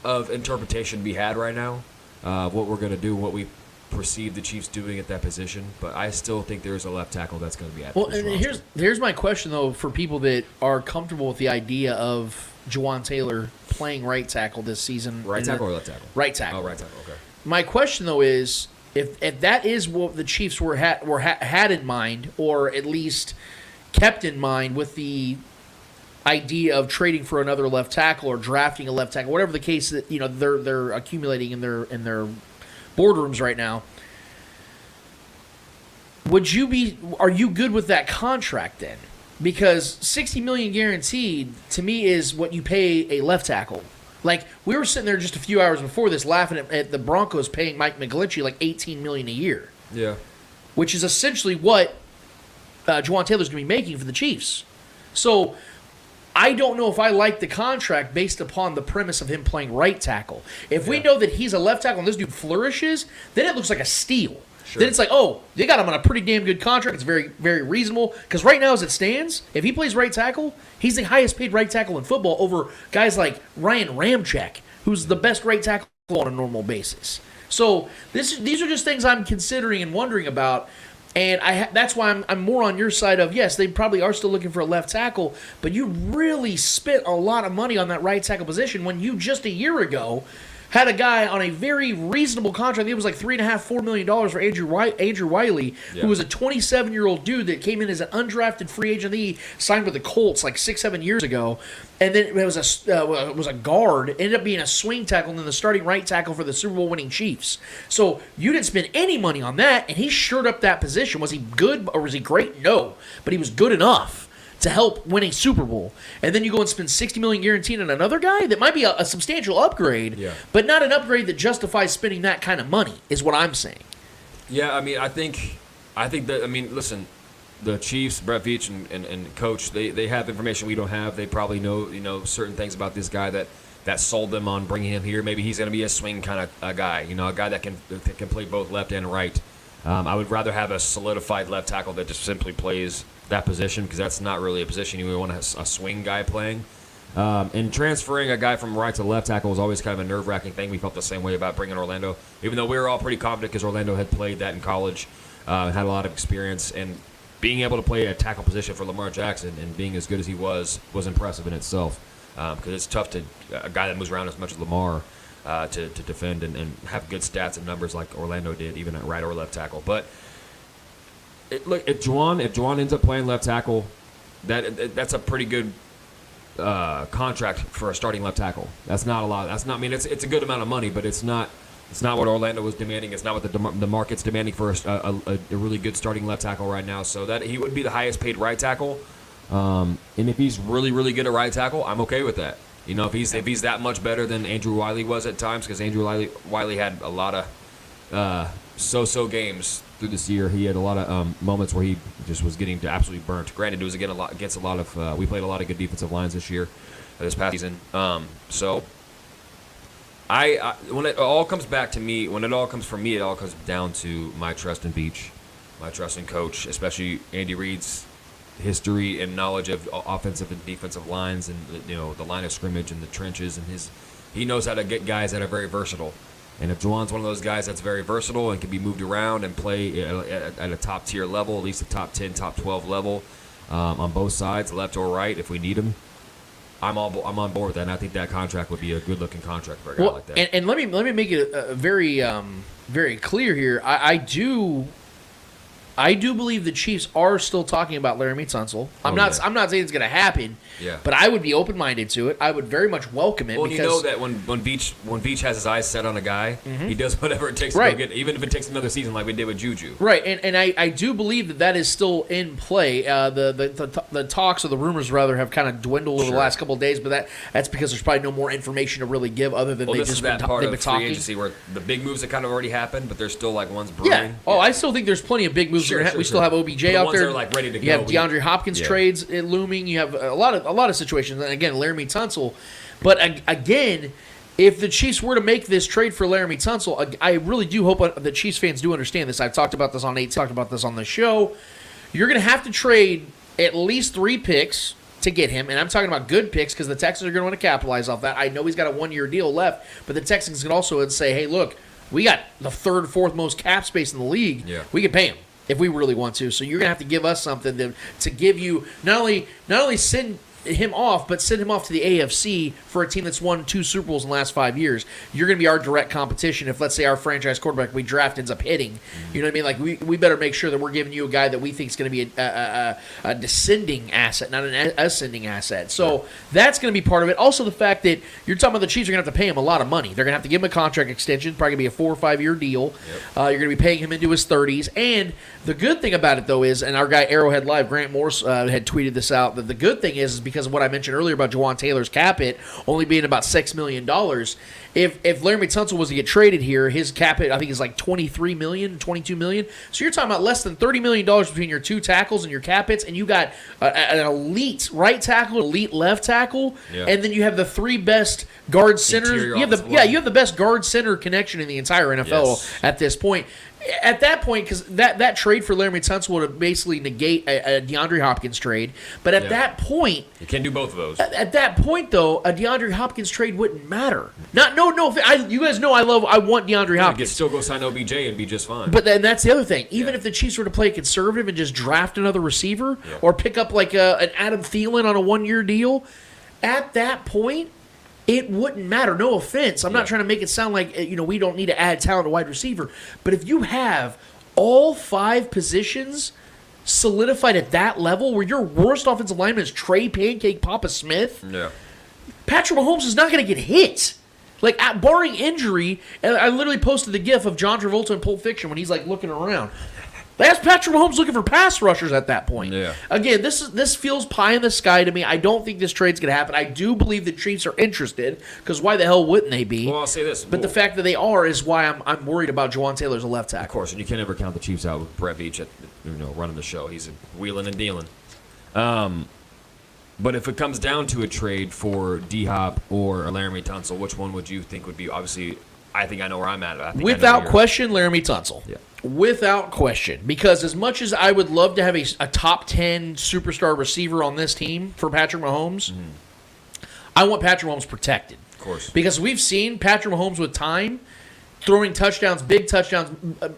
of interpretation to be had right now. What we're gonna do, what we perceive the Chiefs doing at that position, but I still think there's a left tackle that's going to be added. Well, and here's my question though, for people that are comfortable with the idea of Jawaan Taylor playing right tackle this season. Right tackle or left tackle? Right tackle. Oh, right tackle. Okay. My question though is, if that is what the Chiefs had in mind, or at least kept in mind with the idea of trading for another left tackle or drafting a left tackle, whatever the case that they're accumulating in their boardrooms right now, are you good with that contract then? Because $60 million guaranteed to me is what you pay a left tackle. Like, we were sitting there just a few hours before this laughing at the Broncos paying Mike McGlinchey like $18 million a year. Yeah. Which is essentially what Jawaan Taylor's going to be making for the Chiefs. So I don't know if I like the contract based upon the premise of him playing right tackle. If we know that he's a left tackle and this dude flourishes, then it looks like a steal. Sure. Then it's like, oh, they got him on a pretty damn good contract. It's very, very reasonable. Because right now, as it stands, if he plays right tackle, he's the highest paid right tackle in football over guys like Ryan Ramczyk, who's the best right tackle on a normal basis. So these are just things I'm considering and wondering about. And that's why I'm more on your side of, yes, they probably are still looking for a left tackle, but you really spent a lot of money on that right tackle position when you just a year ago had a guy on a very reasonable contract. I think it was like $3.5–4 million for Andrew Wiley, who was a 27-year-old dude that came in as an undrafted free agent. He signed with the Colts like 6-7 years ago, and then it was a guard. It ended up being a swing tackle, and then the starting right tackle for the Super Bowl winning Chiefs. So you didn't spend any money on that, and he shored up that position. Was he good or was he great? No, but he was good enough to help win a Super Bowl. And then you go and spend $60 million guaranteed on another guy that might be a substantial upgrade, but not an upgrade that justifies spending that kind of money, is what I'm saying. Yeah, I mean, I think that, I mean, listen, the Chiefs, Brett Veach and Coach, they have information we don't have. They probably know certain things about this guy that sold them on bringing him here. Maybe he's going to be a swing kind of a guy, a guy that can play both left and right. I would rather have a solidified left tackle that just simply plays that position, because that's not really a position you want a swing guy playing. And transferring a guy from right to left tackle was always kind of a nerve-wracking thing. We felt the same way about bringing Orlando, even though we were all pretty confident because Orlando had played that in college, had a lot of experience, and being able to play a tackle position for Lamar Jackson and being as good as he was impressive in itself, because it's tough to a guy that moves around as much as Lamar to defend and have good stats and numbers like Orlando did, even at right or left tackle. But look, if Jawaan ends up playing left tackle, that's a pretty good contract for a starting left tackle. That's not a lot. That's not. I mean, it's a good amount of money, but it's not what Orlando was demanding. It's not what the market's demanding for a really good starting left tackle right now. So that he would be the highest paid right tackle. And if he's really, really good at right tackle, I'm okay with that. If he's that much better than Andrew Wiley was at times, because Andrew Wiley had a lot of so-so games through this year. He had a lot of moments where he just was getting absolutely burnt. Granted, it was against a lot of we played a lot of good defensive lines this past season. So when it all comes back to me, when it all comes from me, it all comes down to my trust in Beach, my trust in Coach, especially Andy Reid's history and knowledge of offensive and defensive lines, and the line of scrimmage and the trenches, and he knows how to get guys that are very versatile. And if Jawaan's one of those guys that's very versatile and can be moved around and play at a top tier level, at least a top 10, top 12 level, on both sides, left or right, if we need him, I'm on board with that. And I think that contract would be a good looking contract for a guy like that. And let me make it very very clear here. I do believe the Chiefs are still talking about Laremy Tunsil. I'm not saying it's going to happen, but I would be open-minded to it. I would very much welcome it. Well, because that when Veach has his eyes set on a guy, he does whatever it takes to go get, even if it takes another season like we did with Juju. Right, and I do believe that is still in play. The talks or the rumors rather have kind of dwindled over the last couple of days, but that's because there's probably no more information to really give other than they've just been talking. Free agency where the big moves have kind of already happened, but there's still like ones brewing. Yeah. Oh, I still think there's plenty of big moves. We still have OBJ out there. Are like ready to go. You have DeAndre Hopkins trades looming. You have a lot of situations. And again, Laremy Tunsil. But again, if the Chiefs were to make this trade for Laremy Tunsil, I really do hope the Chiefs fans do understand this. I've talked about this on the show. You're going to have to trade at least 3 picks to get him, and I'm talking about good picks because the Texans are going to want to capitalize off that. I know he's got a 1-year deal left, but the Texans can also say, hey, look, we got the 3rd, 4th most cap space in the league. Yeah. We can pay him if we really want to. So you're going to have to give us something to give you not only send him off, but send him off to the AFC for a team that's won 2 Super Bowls in the last 5 years. You're going to be our direct competition if, let's say, our franchise quarterback we draft ends up hitting. You know what I mean? Like, we better make sure that we're giving you a guy that we think is going to be a descending asset, not an ascending asset. So that's going to be part of it. Also, the fact that you're talking about the Chiefs are going to have to pay him a lot of money. They're going to have to give him a contract extension, probably going to be a 4 or 5 year deal. Yep. You're going to be paying him into his 30s. And the good thing about it, though, is, and our guy Arrowhead Live, Grant Morse, had tweeted this out, that the good thing is because of what I mentioned earlier about Jawaan Taylor's cap hit only being about $6 million. If Laremy Tunsil was to get traded here, his cap hit I think is like $23 million, $22 million. So you're talking about less than $30 million between your 2 tackles and your cap hits, and you got an elite right tackle, elite left tackle, and then you have the 3 best guard centers. You have the best guard center connection in the entire NFL at this point. at that point, because that trade for Laremy Tunsil would have basically negate a DeAndre Hopkins trade. But at that point, you can't do both of those. At that point, though, a DeAndre Hopkins trade wouldn't matter. You guys know I want DeAndre Hopkins. You could still go sign OBJ and be just fine. But then that's the other thing. Even if the Chiefs were to play conservative and just draft another receiver or pick up like an Adam Thielen on a 1-year deal, at that point, it wouldn't matter. No offense. I'm not trying to make it sound like we don't need to add talent to wide receiver. But if you have all 5 positions solidified at that level where your worst offensive lineman is Trey Pancake Papa Smith, Patrick Mahomes is not going to get hit. Like, barring injury, and I literally posted the gif of John Travolta in Pulp Fiction when he's like looking around. That's Patrick Mahomes looking for pass rushers at that point. Yeah. Again, this feels pie in the sky to me. I don't think this trade's going to happen. I do believe the Chiefs are interested, because why the hell wouldn't they be? Well, I'll say this. But the fact that they are is why I'm worried about Jawaan Taylor as a left tackle. Of course, and you can't ever count the Chiefs out with Brett Veach running the show. He's wheeling and dealing. But if it comes down to a trade for D-Hop or Laremy Tunsil, which one would you think would be? Obviously, I think I know where I'm at. Without question, Laremy Tunsil. Yeah. Without question. Because as much as I would love to have a top 10 superstar receiver on this team for Patrick Mahomes, I want Patrick Mahomes protected. Of course. Because we've seen Patrick Mahomes with time throwing touchdowns, big touchdowns,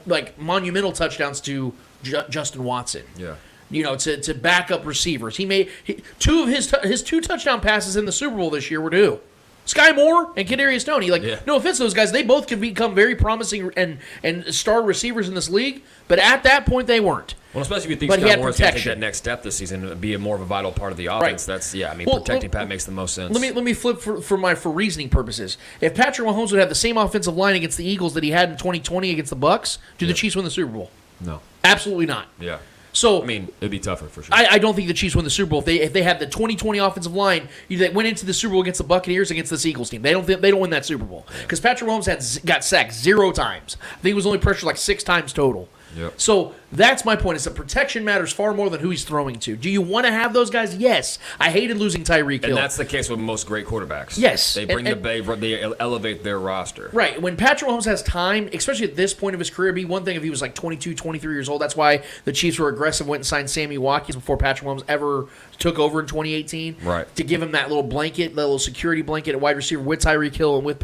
like monumental touchdowns to Justin Watson. Yeah. To backup receivers. He made two of his 2 touchdown passes in the Super Bowl this year were to who? Sky Moore and Kadarius Toney. No offense to those guys, they both could become very promising and star receivers in this league, but at that point they weren't. Well, especially if you think Sky Moore's going to take that next step this season and be more of a vital part of the offense. Right. Protecting Pat makes the most sense. Let me flip for reasoning purposes. If Patrick Mahomes would have the same offensive line against the Eagles that he had in 2020 against the Bucs, do the Chiefs win the Super Bowl? No. Absolutely not. Yeah. So it'd be tougher for sure. I don't think the Chiefs win the Super Bowl if they had the 2020 offensive line that went into the Super Bowl against the Buccaneers against this Eagles team. They don't win that Super Bowl because Patrick Mahomes got sacked 0 times. I think he was only pressured like 6 times total. Yep. So that's my point. Is that protection matters far more than who he's throwing to. Do you want to have those guys? Yes. I hated losing Tyreek Hill. And that's the case with most great quarterbacks. Yes. They they elevate their roster. Right. When Patrick Mahomes has time, especially at this point of his career, it'd be one thing if he was like 22, 23 years old. That's why the Chiefs were aggressive, went and signed Sammy Watkins before Patrick Mahomes ever took over in 2018. Right. To give him that little blanket, that little security blanket at wide receiver with Tyreek Hill and with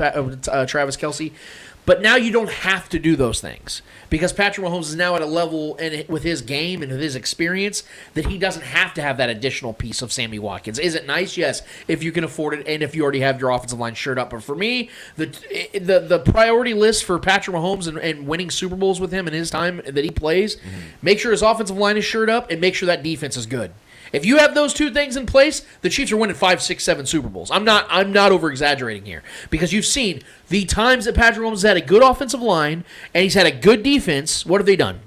Travis Kelce. But now you don't have to do those things because Patrick Mahomes is now at a level and with his game and with his experience that he doesn't have to have that additional piece of Sammy Watkins. Is it nice? Yes, if you can afford it and if you already have your offensive line shored up. But for me, the priority list for Patrick Mahomes and winning Super Bowls with him in his time that he plays, make sure his offensive line is shored up and make sure that defense is good. If you have those 2 things in place, the Chiefs are winning 5, 6, 7 Super Bowls. I'm not over exaggerating here because you've seen the times that Patrick Mahomes has had a good offensive line and he's had a good defense. What have they done?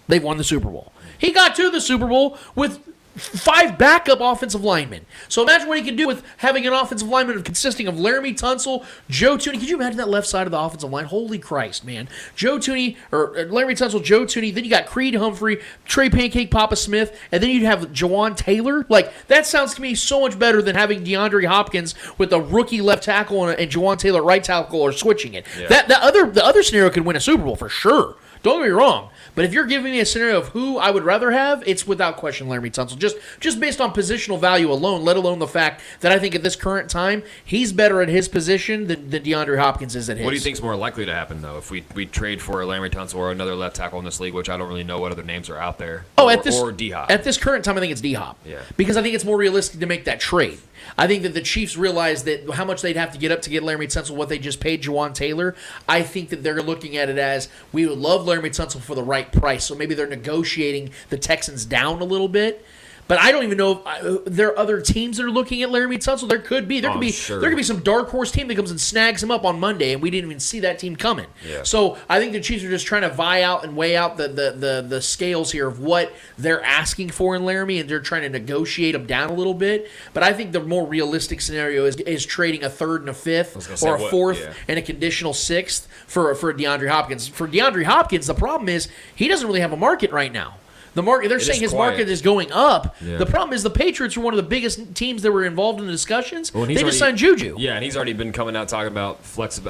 They've won the Super Bowl. He got to the Super Bowl with 5 backup offensive linemen. So imagine what he can do with having an offensive lineman consisting of Laremy Tunsil, Joe Thuney. Could you imagine that left side of the offensive line? Holy Christ, man. Joe Thuney, or Laremy Tunsil, Joe Thuney. Then you got Creed Humphrey, Trey Pancake Papa Smith, and then you'd have Jawaan Taylor. Like, that sounds to me so much better than having DeAndre Hopkins with a rookie left tackle and Jawaan Taylor right tackle or switching it. Yeah. The other scenario could win a Super Bowl for sure. Don't get me wrong. But if you're giving me a scenario of who I would rather have, it's without question Laremy Tunsil. Just based on positional value alone, let alone the fact that I think at this current time, he's better at his position than DeAndre Hopkins is at his. What do you think is more likely to happen, though, if we trade for Laremy Tunsil or another left tackle in this league, which I don't really know what other names are out there, or D-Hop? At this current time, I think it's D-Hop. Yeah. Because I think it's more realistic to make that trade. I think that the Chiefs realize that how much they'd have to get up to get Laremy Tunsil, what they just paid Jawaan Taylor. I think that they're looking at it as we would love Laremy Tunsil for the right price. So maybe they're negotiating the Texans down a little bit. But I don't even know if there are other teams that are looking at Laremy Tunsil. There could be. There could be some dark horse team that comes and snags him up on Monday, and we didn't even see that team coming. Yeah. So I think the Chiefs are just trying to weigh out the scales here of what they're asking for in Laremy, and they're trying to negotiate him down a little bit. But I think the more realistic scenario is trading a 3rd and a 5th or a 4th and a conditional 6th for DeAndre Hopkins. For DeAndre Hopkins, the problem is he doesn't really have a market right now. The market, they're It saying is his quiet. market is going up. Yeah. The problem is the Patriots were one of the biggest teams that were involved in the discussions. Well, and They he's just already- signed Juju. Yeah, and he's already been coming out talking about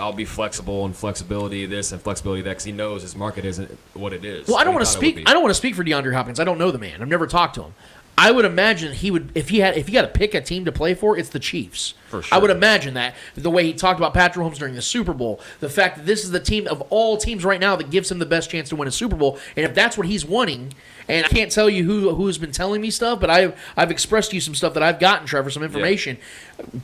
I'll be flexible and flexibility this and flexibility that because he knows his market isn't what it is. Well, I don't What want he to thought it would speak. be. I don't want to speak for DeAndre Hopkins. I don't know the man. I've never talked to him. I would imagine he would if he got to pick a team to play for, it's the Chiefs. For sure. I would imagine that the way he talked about Patrick Mahomes during the Super Bowl, the fact that this is the team of all teams right now that gives him the best chance to win a Super Bowl, and if that's what he's wanting, and I can't tell you who's been telling me stuff, but I've expressed to you some stuff that I've gotten, Trevor, some information.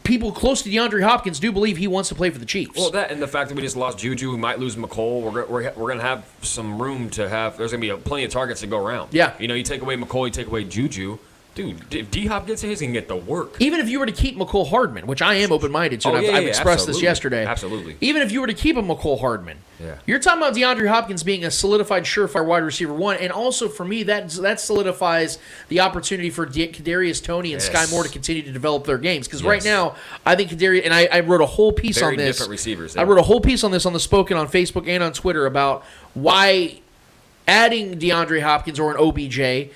People close to DeAndre Hopkins do believe he wants to play for the Chiefs. Well, that and the fact that we just lost Juju, we might lose McColl. We're going to have some room to have. There's going to be plenty of targets to go around. Yeah. You take away McColl, you take away Juju. Dude, if D-Hop gets in, he's going to get the work. Even if you were to keep McCole Hardman, which I am open-minded to, and I've expressed this absolutely. yesterday. Absolutely. Even if you were to keep a McCole Hardman, Yeah. you're talking about DeAndre Hopkins being a solidified, surefire wide receiver one, and also for me, that solidifies the opportunity for Kadarius Toney and Sky Moore to continue to develop their games. Because right now, I think Kadarius, and I wrote a whole piece Very on this. different receivers. I wrote a whole piece on this on the Spoken on Facebook and on Twitter about why adding DeAndre Hopkins or an OBJ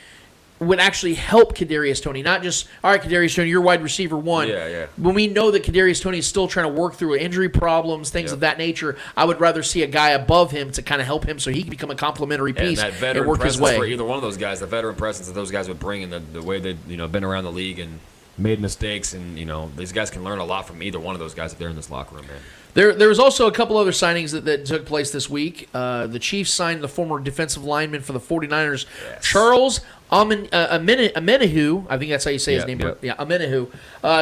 would actually help Kadarius Toney, not just, all right, Kadarius Toney, you're wide receiver one. Yeah. When we know that Kadarius Toney is still trying to work through injury problems, things of that nature, I would rather see a guy above him to kind of help him so he can become a complementary piece and that veteran work his presence for way. either one of those guys, the veteran presence that those guys would bring, and the way they've been around the league and made mistakes, and these guys can learn a lot from either one of those guys if they're in this locker room, man. There was also a couple other signings that took place this week. The Chiefs signed the former defensive lineman for the 49ers, Charles Omenihu, I think that's how you say his name. Yep. Yeah, Omenihu,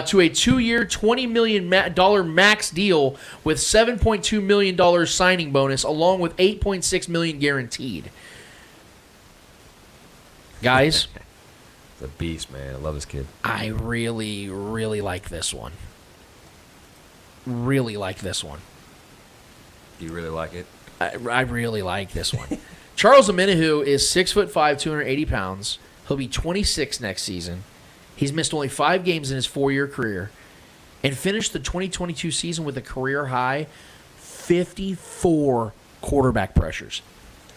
to a 2-year, $20 million max deal with $7.2 million signing bonus, along with $8.6 million guaranteed. Guys, It's a beast, man. I love this kid. I really, really like this one. Really like this one. Do you really like it? I really like this one. Charles Omenihu is 6'5", 280 pounds. He'll be 26 next season. He's missed only 5 games in his 4-year career and finished the 2022 season with a career high 54 quarterback pressures.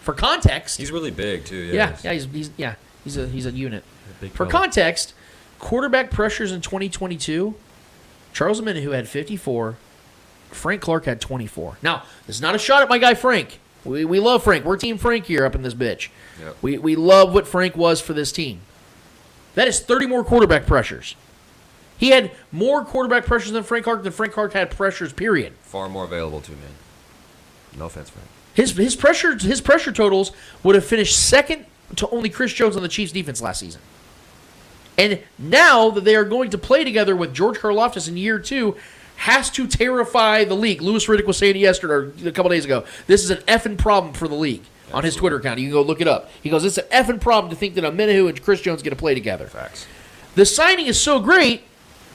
For context, He's really big too. he's a unit. Big For fella. context, quarterback pressures in 2022, Charles Omenihu had 54. Frank Clark had 24. Now, this is not a shot at my guy Frank. We love Frank. We're Team Frank here up in this bitch. Yep. We love what Frank was for this team. That is 30 more quarterback pressures. He had more quarterback pressures than Frank Clark had pressures, period. Far more available too, man. No offense, Frank. His pressure totals would have finished second to only Chris Jones on the Chiefs defense last season. And now that they are going to play together with George Karlaftis in year 2, has to terrify the league. Louis Riddick was saying yesterday, or a couple days ago, this is an effing problem for the league. On his Twitter account, you can go look it up. He goes, it's an effing problem to think that Omenihu and Chris Jones get to play together. Facts. The signing is so great,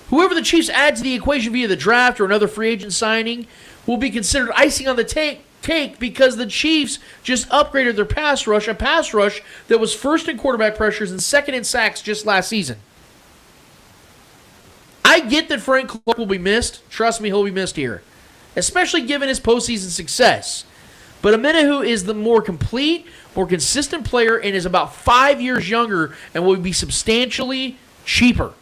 whoever the Chiefs add to the equation via the draft or another free agent signing will be considered icing on the cake because the Chiefs just upgraded their pass rush, a pass rush that was first in quarterback pressures and second in sacks just last season. I get that Frank Clark will be missed. Trust me, he'll be missed here, especially given his postseason success. But Omenihu is the more complete, more consistent player and is about 5 years younger and will be substantially cheaper.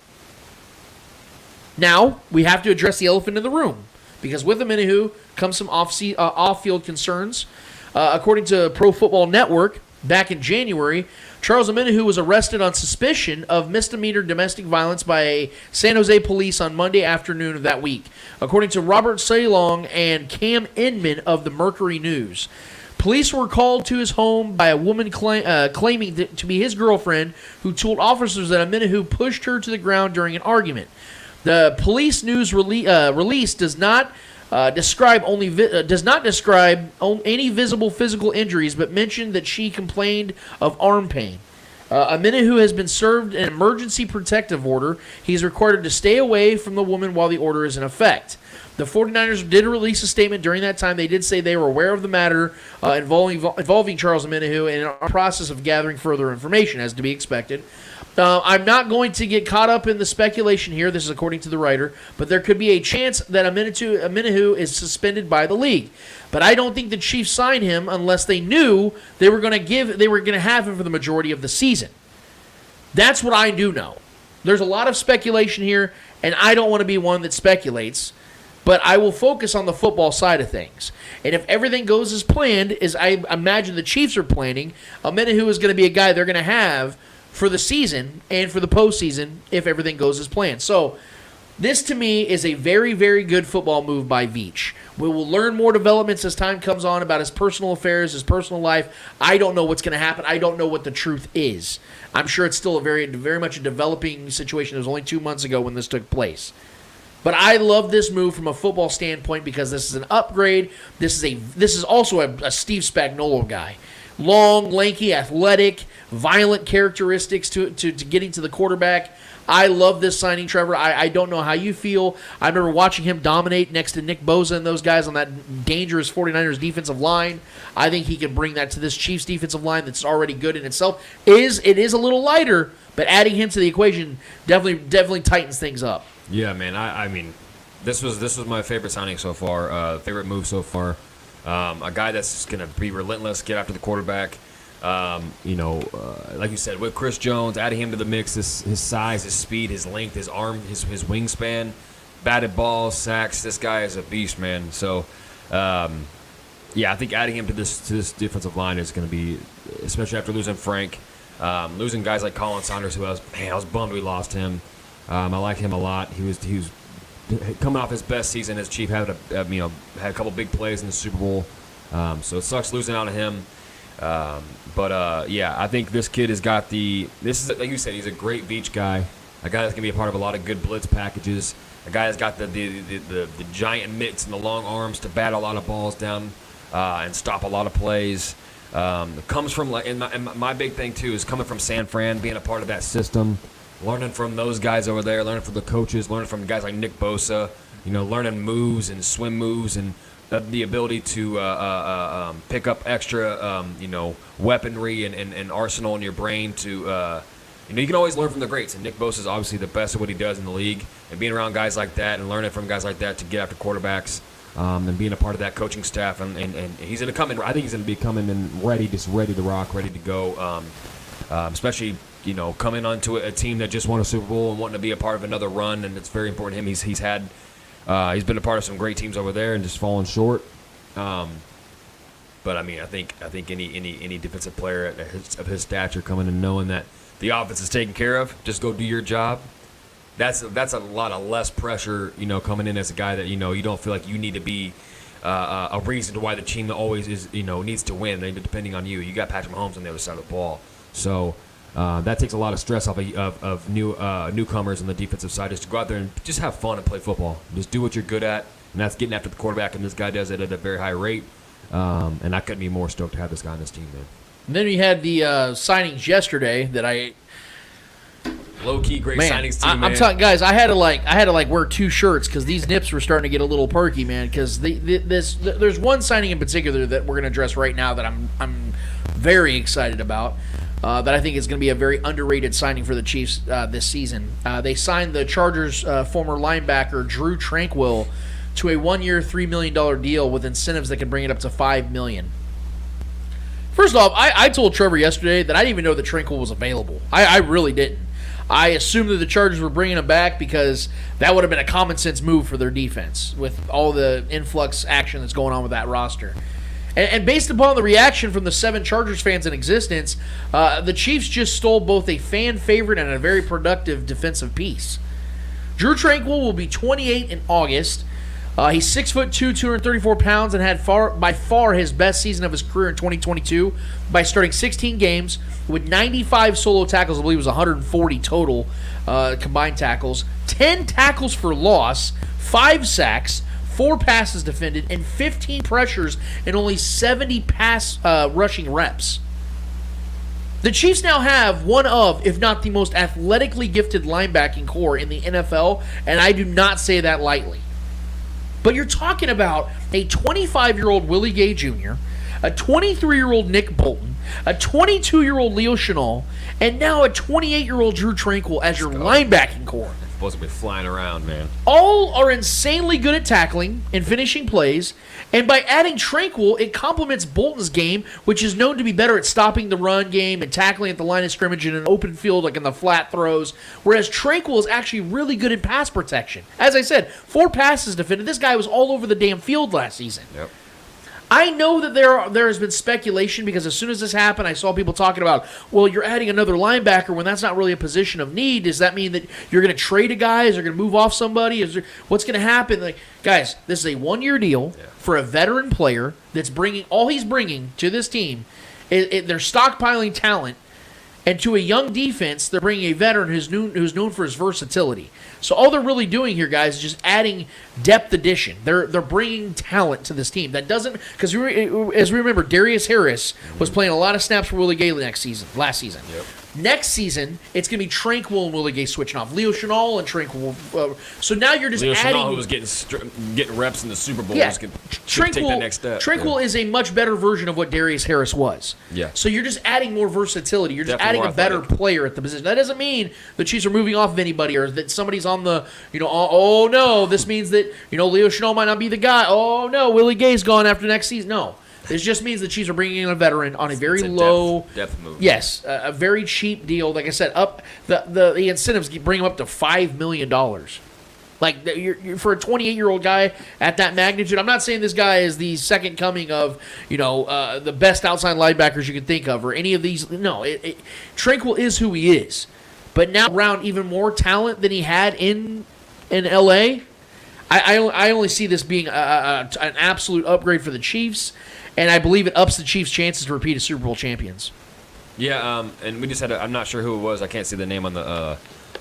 Now, we have to address the elephant in the room because with Omenihu comes some off-field concerns. According to Pro Football Network, back in January, Charles Omenihu was arrested on suspicion of misdemeanor domestic violence by San Jose police on Monday afternoon of that week, according to Robert Salong and Cam Inman of the Mercury News. Police were called to his home by a woman claiming to be his girlfriend, who told officers that Omenihu pushed her to the ground during an argument. The police news release does not describe any visible physical injuries, but mentioned that she complained of arm pain. Omenihu has been served an emergency protective order. He's required to stay away from the woman while the order is in effect. The 49ers did release a statement during that time. They did say they were aware of the matter involving Charles Omenihu and are in the process of gathering further information, as to be expected. I'm not going to get caught up in the speculation here. This is according to the writer, but there could be a chance that Omenihu is suspended by the league. But I don't think the Chiefs signed him unless they knew they were going to have him for the majority of the season. That's what I do know. There's a lot of speculation here, and I don't want to be one that speculates, but I will focus on the football side of things. And if everything goes as planned, as I imagine the Chiefs are planning, Omenihu is going to be a guy they're going to have for the season and for the postseason if everything goes as planned. So this, to me, is a very, very good football move by Veach. We will learn more developments as time comes on about his personal affairs, his personal life. I don't know what's going to happen. I don't know what the truth is. I'm sure it's still a very, very much a developing situation. It was only 2 months ago when this took place. But I love this move from a football standpoint because this is an upgrade. This is also a Steve Spagnuolo guy. Long, lanky, athletic, violent characteristics to getting to the quarterback. I love this signing, Trevor. I don't know how you feel. I remember watching him dominate next to Nick Bosa and those guys on that dangerous 49ers defensive line. I think he can bring that to this Chiefs defensive line that's already good in itself. It is a little lighter, but adding him to the equation definitely tightens things up. Yeah, man. I mean, this was my favorite signing so far, favorite move so far. A guy that's going to be relentless, get after the quarterback. Like you said, with Chris Jones, adding him to the mix, his size, his speed, his length, his arm, his wingspan, batted balls, sacks. This guy is a beast, man. So, I think adding him to this defensive line is going to be, especially after losing Frank, losing guys like Colin Saunders, who I was bummed we lost him. I like him a lot. He was coming off his best season as Chief, had a couple big plays in the Super Bowl. So it sucks losing out on him. I think this kid has got this is, like you said, he's a great Veach guy, a guy that's going to be a part of a lot of good blitz packages, a guy that's got the giant mitts and the long arms to bat a lot of balls down and stop a lot of plays. Comes from, and my big thing too is coming from San Fran, being a part of that system, learning from those guys over there, learning from the coaches, learning from guys like Nick Bosa, learning moves and swim moves and the ability to pick up extra, weaponry and arsenal in your brain to, you can always learn from the greats. And Nick Bosa is obviously the best at what he does in the league. And being around guys like that and learning from guys like that to get after quarterbacks and being a part of that coaching staff. And he's going to come in. I think he's going to be coming in ready to rock, ready to go, especially, coming onto a team that just won a Super Bowl and wanting to be a part of another run. And it's very important to him. He's been a part of some great teams over there and just fallen short. But I mean, I think any defensive player of his stature coming and knowing that the offense is taken care of, just go do your job. That's a lot of less pressure, coming in as a guy that you don't feel like you need to be a reason to why the team always is needs to win. Depending on you, you got Patrick Mahomes on the other side of the ball, so. That takes a lot of stress off of newcomers on the defensive side, just to go out there and just have fun and play football. Just do what you're good at, and that's getting after the quarterback, and this guy does it at a very high rate. And I couldn't be more stoked to have this guy on this team, man. And then we had the signings yesterday that low-key great signings team, man. I'm telling guys, I had to wear two shirts because these nips were starting to get a little perky, man. Because there's one signing in particular that we're going to address right now that I'm very excited about. That I think is going to be a very underrated signing for the Chiefs this season. They signed the Chargers' former linebacker Drew Tranquill to a 1-year, $3 million deal with incentives that can bring it up to $5 million. First off, I told Trevor yesterday that I didn't even know that Tranquill was available. I really didn't. I assumed that the Chargers were bringing him back because that would have been a common sense move for their defense with all the influx action that's going on with that roster. And based upon the reaction from the 7 Chargers fans in existence, the Chiefs just stole both a fan favorite and a very productive defensive piece. Drew Tranquill will be 28 in August. He's 6'2", 234 pounds, and had by far his best season of his career in 2022 by starting 16 games with 95 solo tackles. I believe it was 140 total combined tackles, 10 tackles for loss, 5 sacks, 4 passes defended, and 15 pressures and only 70 pass rushing reps. The Chiefs now have one of, if not the most athletically gifted linebacking core in the NFL, and I do not say that lightly. But you're talking about a 25-year-old Willie Gay Jr., a 23-year-old Nick Bolton, a 22-year-old Leo Chenal, and now a 28-year-old Drew Tranquill as your linebacking core. supposed to be flying around, man. All are insanely good at tackling and finishing plays, and by adding Tranquil, it complements Bolton's game, which is known to be better at stopping the run game and tackling at the line of scrimmage in an open field, like in the flat throws, whereas Tranquil is actually really good at pass protection. As I said, 4 passes defended. This guy was all over the damn field last season. Yep. I know that there has been speculation because as soon as this happened, I saw people talking about, well, you're adding another linebacker when that's not really a position of need. Does that mean that you're going to trade a guy? Is there going to move off somebody? What's going to happen? Like, guys, this is a 1-year deal for a veteran player that's bringing all he's bringing to this team. They're stockpiling talent, and to a young defense, they're bringing a veteran who's known for his versatility. So all they're really doing here, guys, is just adding depth addition. They're bringing talent to this team. That doesn't because as we remember, Darius Harris was playing a lot of snaps for Willie Gay last season. Yep. Next season, it's going to be Tranquil and Willie Gay switching off. Leo Chenal and Tranquil. So now you're just adding. Leo Chenal, who was getting reps in the Super Bowl, yeah. take the next step. Tranquil is a much better version of what Darius Harris was. Yeah. So you're just adding more versatility. You're just adding a better player at the position. That doesn't mean the Chiefs are moving off of anybody or that somebody's on the, oh no, this means that, Leo Chenal might not be the guy. Oh no, Willie Gay's gone after next season. No. This just means the Chiefs are bringing in a veteran on a very low depth move. Yes, a very cheap deal. Like I said, up the incentives bring him up to $5 million. Like you're, for a 28-year-old guy at that magnitude, I'm not saying this guy is the second coming of the best outside linebackers you can think of or any of these. No, Tranquil is who he is, but now around even more talent than he had in L.A. I only see this being an absolute upgrade for the Chiefs. And I believe it ups the Chiefs' chances to repeat as Super Bowl champions. Yeah, and we just had I'm not sure who it was. I can't see the name on the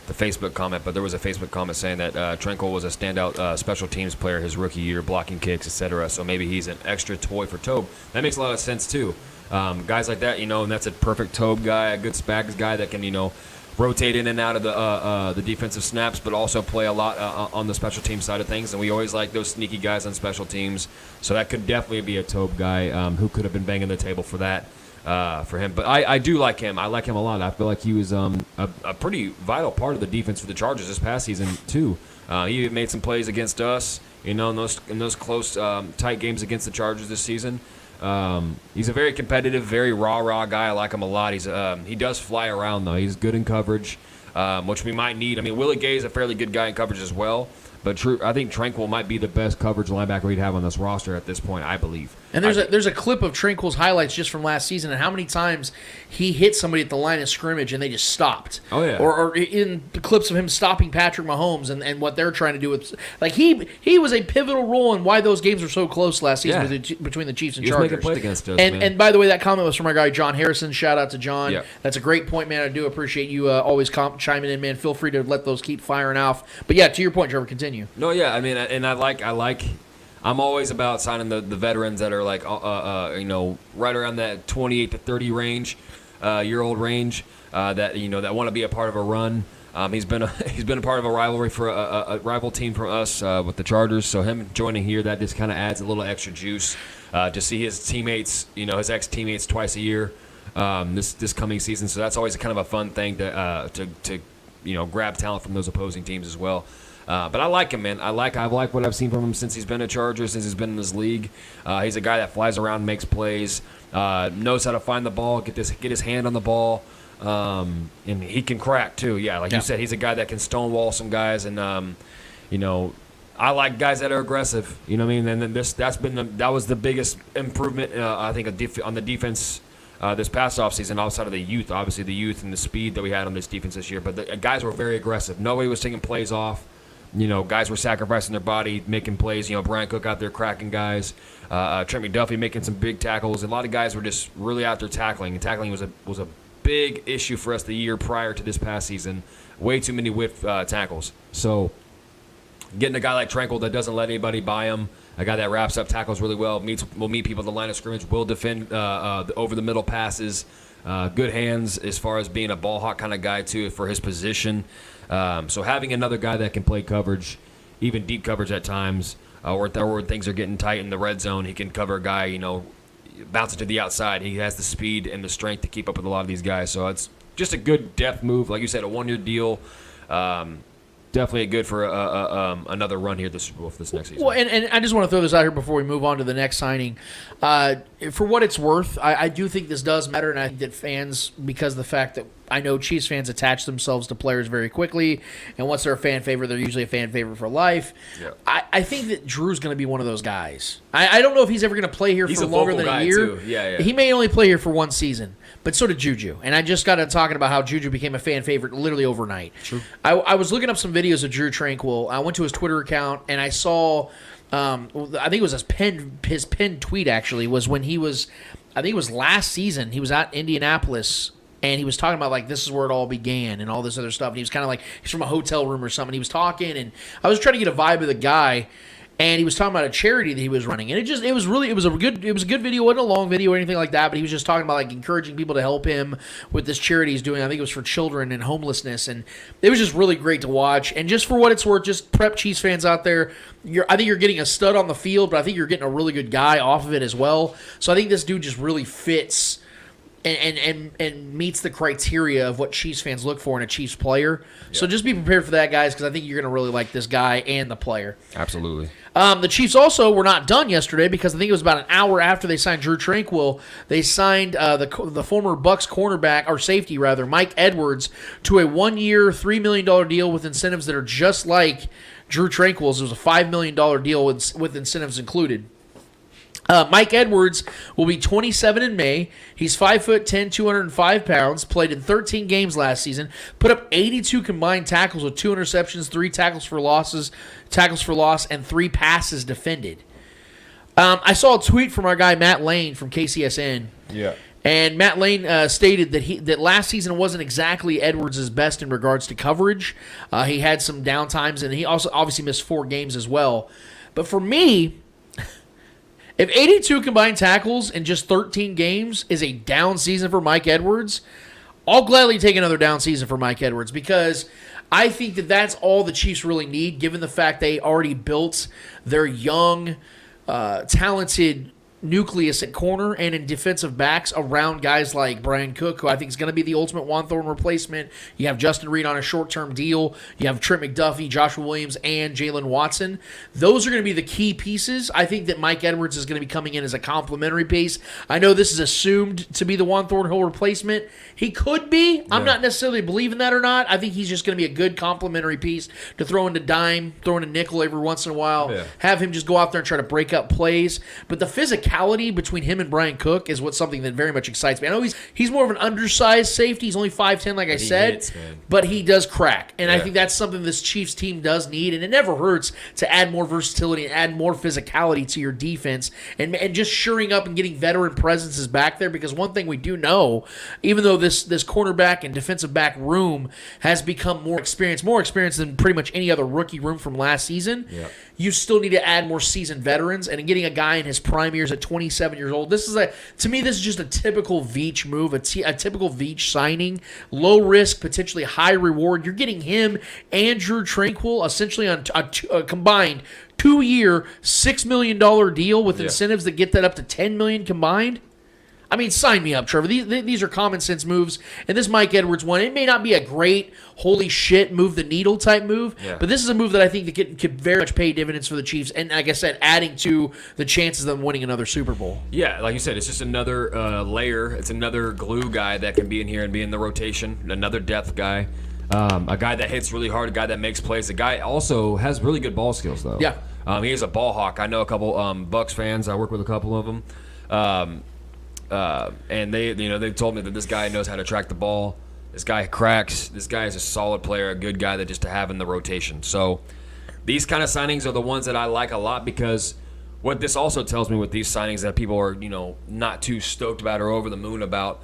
Facebook comment, but there was a Facebook comment saying that Tranquil was a standout special teams player his rookie year, blocking kicks, etc. So maybe he's an extra toy for Tobe. That makes a lot of sense, too. Guys like that, and that's a perfect Tobe guy, a good Spags guy that can, rotate in and out of the defensive snaps, but also play a lot on the special team side of things. And we always like those sneaky guys on special teams. So that could definitely be a Tobe guy who could have been banging the table for that for him. But I do like him. I like him a lot. I feel like he was a pretty vital part of the defense for the Chargers this past season too. He made some plays against us, in those close, tight games against the Chargers this season. He's a very competitive, very rah guy. I like him a lot. He does fly around though. He's good in coverage, which we might need. I mean, Willie Gay is a fairly good guy in coverage as well. But I think Tranquil might be the best coverage linebacker we'd have on this roster at this point, I believe. And there's a clip of Tranquil's highlights just from last season and how many times he hit somebody at the line of scrimmage and they just stopped. Oh, yeah. Or in the clips of him stopping Patrick Mahomes and what they're trying to do with – like he was a pivotal role in why those games were so close last season between the Chiefs and Chargers. He was making plays against us, and by the way, that comment was from our guy John Harrison. Shout out to John. Yeah. That's a great point, man. I do appreciate you always chiming in, man. Feel free to let those keep firing off. But, yeah, to your point, Trevor, continue. No, yeah, I mean, and I like I'm always about signing the veterans that are like right around that 28 to 30 range, year-old range, that want to be a part of a run. He's been a part of a rivalry for a rival team from us with the Chargers. So him joining here, that just kind of adds a little extra juice to see his teammates, his ex-teammates twice a year this coming season. So that's always kind of a fun thing to grab talent from those opposing teams as well. But I like him, man. I like what I've seen from him since he's been a Charger, since he's been in this league. He's a guy that flies around, makes plays, knows how to find the ball, get his hand on the ball, and he can crack too. Yeah, like you said, he's a guy that can stonewall some guys, and I like guys that are aggressive. You know what I mean? And then that was the biggest improvement I think on the defense. This past offseason, outside of the youth, obviously the youth and the speed that we had on this defense this year, but the guys were very aggressive. Nobody was taking plays off. Guys were sacrificing their body, making plays. Brian Cook out there cracking guys. Trent McDuffie making some big tackles. A lot of guys were just really out there tackling. And tackling was a big issue for us the year prior to this past season. Way too many whiff tackles. So getting a guy like Tranquil that doesn't let anybody by him, a guy that wraps up tackles really well, will meet people at the line of scrimmage, will defend the over-the-middle passes, good hands as far as being a ball hawk kind of guy, too, for his position. So having another guy that can play coverage, even deep coverage at times, or things are getting tight in the red zone, he can cover a guy, bouncing to the outside. He has the speed and the strength to keep up with a lot of these guys. So it's just a good depth move. Like you said, a one-year deal. definitely good for another run here this next season. Well, and I just want to throw this out here before we move on to the next signing. For what it's worth, I do think this does matter, and I think that fans, because of the fact that I know Chiefs fans attach themselves to players very quickly, and once they're a fan favorite, they're usually a fan favorite for life. Yeah. I think that Drew's going to be one of those guys. I don't know if he's ever going to play here for longer than a year. Too. Yeah. He may only play here for one season, but so did Juju. And I just got to talking about how Juju became a fan favorite literally overnight. True. I was looking up some videos of Drew Tranquil. I went to his Twitter account, and I saw, I think it was his pinned tweet, actually, was when he was, I think it was last season, he was at Indianapolis, and he was talking about, like, this is where it all began and all this other stuff. And he was kind of like, he's from a hotel room or something. He was talking, and I was trying to get a vibe of the guy, and he was talking about a charity that he was running. And it was a good video. It wasn't a long video or anything like that, but he was just talking about, like, encouraging people to help him with this charity he's doing. I think it was for children and homelessness, and it was just really great to watch. And just for what it's worth, just prep Chiefs fans out there, I think you're getting a stud on the field, but I think you're getting a really good guy off of it as well. So I think this dude just really fits and meets the criteria of what Chiefs fans look for in a Chiefs player. Yeah. So just be prepared for that, guys, because I think you're going to really like this guy and the player. Absolutely. The Chiefs also were not done yesterday, because I think it was about an hour after they signed Drew Tranquil. They signed the former Bucs cornerback, or safety rather, Mike Edwards, to a 1-year, $3 million deal with incentives that are just like Drew Tranquil's. It was a $5 million deal with incentives included. Mike Edwards will be 27 in May. He's 5'10", 205 pounds, played in 13 games last season, put up 82 combined tackles with 2 interceptions, 3 tackles for loss, and 3 passes defended. I saw a tweet from our guy Matt Lane from KCSN. Yeah. And Matt Lane stated that last season wasn't exactly Edwards' best in regards to coverage. He had some downtimes, and he also obviously missed 4 games as well. But for me, if 82 combined tackles in just 13 games is a down season for Mike Edwards, I'll gladly take another down season for Mike Edwards, because I think that that's all the Chiefs really need, given the fact they already built their young, talented nucleus at corner and in defensive backs around guys like Brian Cook, who I think is going to be the ultimate Juan Thornton replacement. You have Justin Reed on a short-term deal. You have Trent McDuffie, Joshua Williams, and Jalen Watson. Those are going to be the key pieces. I think that Mike Edwards is going to be coming in as a complimentary piece. I know this is assumed to be the Juan Thornhill replacement. He could be. I'm not necessarily believing that or not. I think he's just going to be a good complimentary piece to throw into dime, throw in a nickel every once in a while, have him just go out there and try to break up plays. But the physicality between him and Brian Cook is what's something that very much excites me. I know he's more of an undersized safety. He's only 5'10", like I said, but he does crack. And I think that's something this Chiefs team does need, and it never hurts to add more versatility and add more physicality to your defense, and just shoring up and getting veteran presences back there, because one thing we do know, even though this cornerback and defensive back room has become more experienced than pretty much any other rookie room from last season, you still need to add more seasoned veterans, and getting a guy in his prime years at 27 years old, to me, this is just a typical Veach move, a typical Veach signing. Low risk, potentially high reward. You're getting him and Drew Tranquil essentially on a combined 2-year, $6 million deal with incentives that get that up to $10 million combined. I mean, sign me up, Trevor. These are common sense moves, and this Mike Edwards one, it may not be a great, holy shit, move the needle type move, but this is a move that I think that could very much pay dividends for the Chiefs, and like I said, adding to the chances of them winning another Super Bowl. Yeah, like you said, it's just another layer. It's another glue guy that can be in here and be in the rotation, another depth guy. A guy that hits really hard, a guy that makes plays. A guy also has really good ball skills, though. Yeah. He is a ball hawk. I know a couple Bucs fans. I work with a couple of them. And they told me that this guy knows how to track the ball. This guy cracks. This guy is a solid player, a good guy that just to have in the rotation. So these kind of signings are the ones that I like a lot, because what this also tells me with these signings that people are, not too stoked about or over the moon about,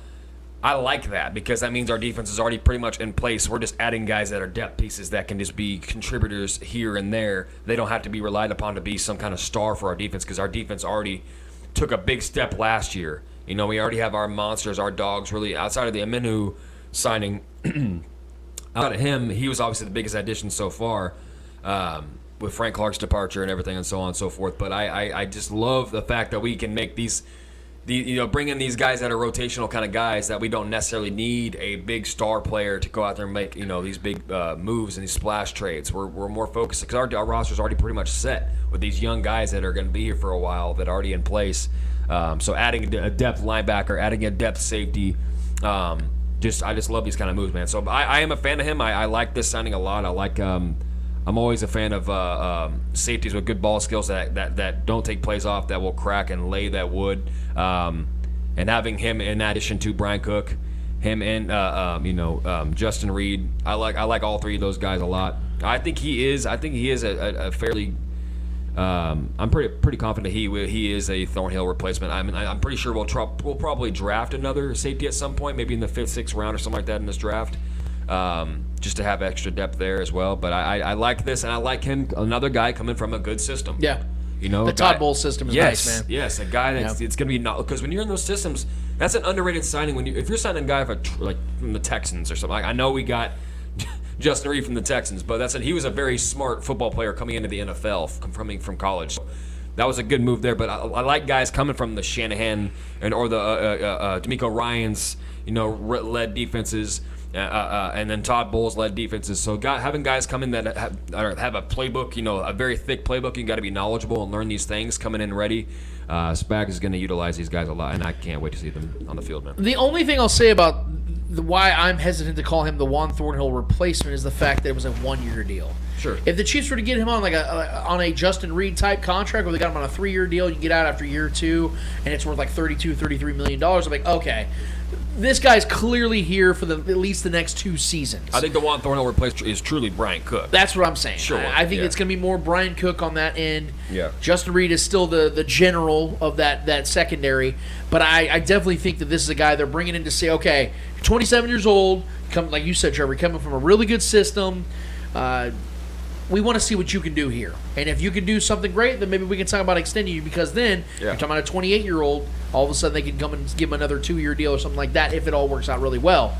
I like that, because that means our defense is already pretty much in place. We're just adding guys that are depth pieces that can just be contributors here and there. They don't have to be relied upon to be some kind of star for our defense, because our defense already took a big step last year. We already have our monsters, our dogs, really, outside of the Aminu signing. Out of him, he was obviously the biggest addition so far, with Frank Clark's departure and everything and so on and so forth. But I just love the fact that we can make these bring in these guys that are rotational kind of guys that we don't necessarily need a big star player to go out there and make these big moves and these splash trades. We're more focused because our roster's already pretty much set with these young guys that are going to be here for a while that are already in place. So adding a depth linebacker, adding a depth safety, I just love these kind of moves, man. So I am a fan of him. I like this signing a lot. I like. I'm always a fan of safeties with good ball skills that don't take plays off, that will crack and lay that wood. And having him in addition to Brian Cook, him and Justin Reed, I like all three of those guys a lot. I think he is a fairly. I'm pretty confident he is a Thornhill replacement. I'm pretty sure we'll probably draft another safety at some point, maybe in the 5th, 6th round or something like that in this draft. Just to have extra depth there as well. But I like this, and I like him, another guy coming from a good system. Yeah. The Todd Bowles system is nice, man. Yes, a guy that's it's going to be not, because when you're in those systems, that's an underrated signing. If you're signing a guy from the Texans or something, I know we got Justin Reed from the Texans, but he was a very smart football player coming into the NFL coming from college. So that was a good move there. But I like guys coming from the Shanahan or the D'Amico Ryans, led defenses. And then Todd Bowles led defenses. So having guys come in that have a playbook, a very thick playbook, you got to be knowledgeable and learn these things coming in ready. Spags is going to utilize these guys a lot, and I can't wait to see them on the field, man. The only thing I'll say about why I'm hesitant to call him the Juan Thornhill replacement is the fact that it was a 1-year deal. Sure. If the Chiefs were to get him on on a Justin Reed type contract, where they got him on a 3-year deal, you can get out after year 2, and it's worth like $33 million. I'm like, okay, this guy's clearly here for at least the next 2 seasons. I think the Juan Thornhill replacement is truly Brian Cook. That's what I'm saying. Sure. I think it's going to be more Brian Cook on that end. Yeah. Justin Reed is still the general of that secondary, but I definitely think that this is a guy they're bringing in to say, okay, 27 years old, like you said, Trevor, coming from a really good system. We want to see what you can do here. And if you can do something great, then maybe we can talk about extending you, because then you're talking about a 28-year-old, all of a sudden they can come and give him another 2-year deal or something like that if it all works out really well.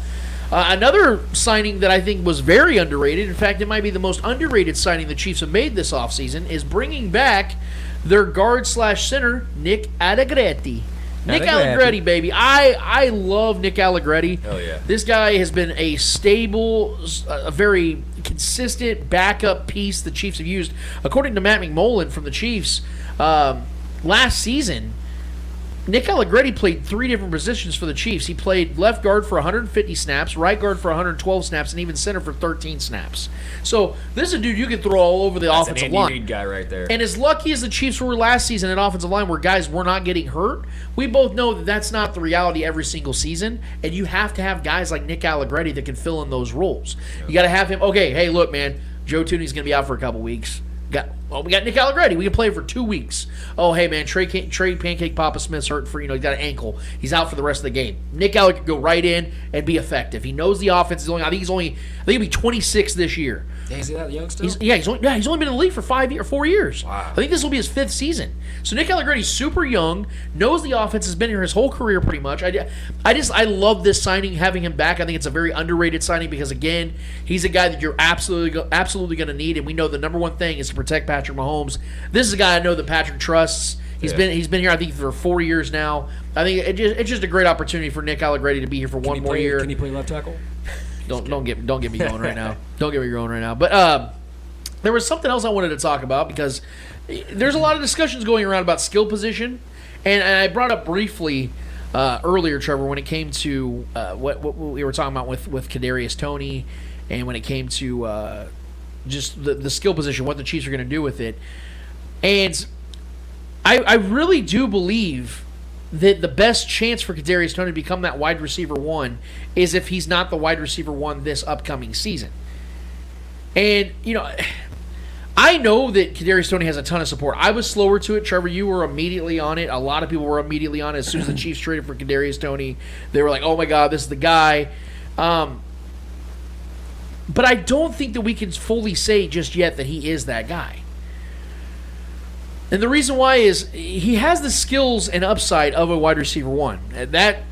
Another signing that I think was very underrated, in fact, it might be the most underrated signing the Chiefs have made this offseason, is bringing back their guard/center, Nick Allegretti. Nick Allegretti, baby. I love Nick Allegretti. Hell yeah. This guy has been a stable, a very consistent backup piece the Chiefs have used. According to Matt McMullen from the Chiefs, last season, Nick Allegretti played 3 different positions for the Chiefs. He played left guard for 150 snaps, right guard for 112 snaps, and even center for 13 snaps. So this is a dude you can throw all over the offensive line. That's an Andy Reid guy right there. And as lucky as the Chiefs were last season at offensive line where guys were not getting hurt, we both know that that's not the reality every single season, and you have to have guys like Nick Allegretti that can fill in those roles. You got to have him, okay, hey, look, man, Joe Tooney's going to be out for a couple weeks. We got Nick Allegretti. We can play him for 2 weeks. Oh, hey, man, Trey Pancake Papa Smith's hurt for, he got an ankle. He's out for the rest of the game. Nick Allegretti can go right in and be effective. He knows the offense. I think he'll be 26 this year. Yeah, is he that young still? He's only been in the league for 4 years. Wow. I think this will be his 5th season. So Nick Allegretti's super young, knows the offense, has been here his whole career pretty much. I love this signing, having him back. I think it's a very underrated signing because, again, he's a guy that you're absolutely going to need, and we know the number one thing is to protect Patrick Mahomes. This is a guy I know that Patrick trusts. He's been here, I think, for 4 years now. I think it's just a great opportunity for Nick Allegretti to be here for one more year. Can he play left tackle? Don't get me going right now. Don't get me going right now. But there was something else I wanted to talk about because there's a lot of discussions going around about skill position, and I brought up briefly earlier, Trevor, when it came to what we were talking about with Kadarius Toney, and when it came to just the skill position, what the Chiefs are going to do with it, and I really do believe that the best chance for Kadarius Toney to become that wide receiver 1 is if he's not the wide receiver 1 this upcoming season. And, I know that Kadarius Toney has a ton of support. I was slower to it. Trevor, you were immediately on it. A lot of people were immediately on it. As soon as the Chiefs traded for Kadarius Toney, they were like, oh my God, this is the guy. But I don't think that we can fully say just yet that he is that guy. And the reason why is he has the skills and upside of a wide receiver 1. That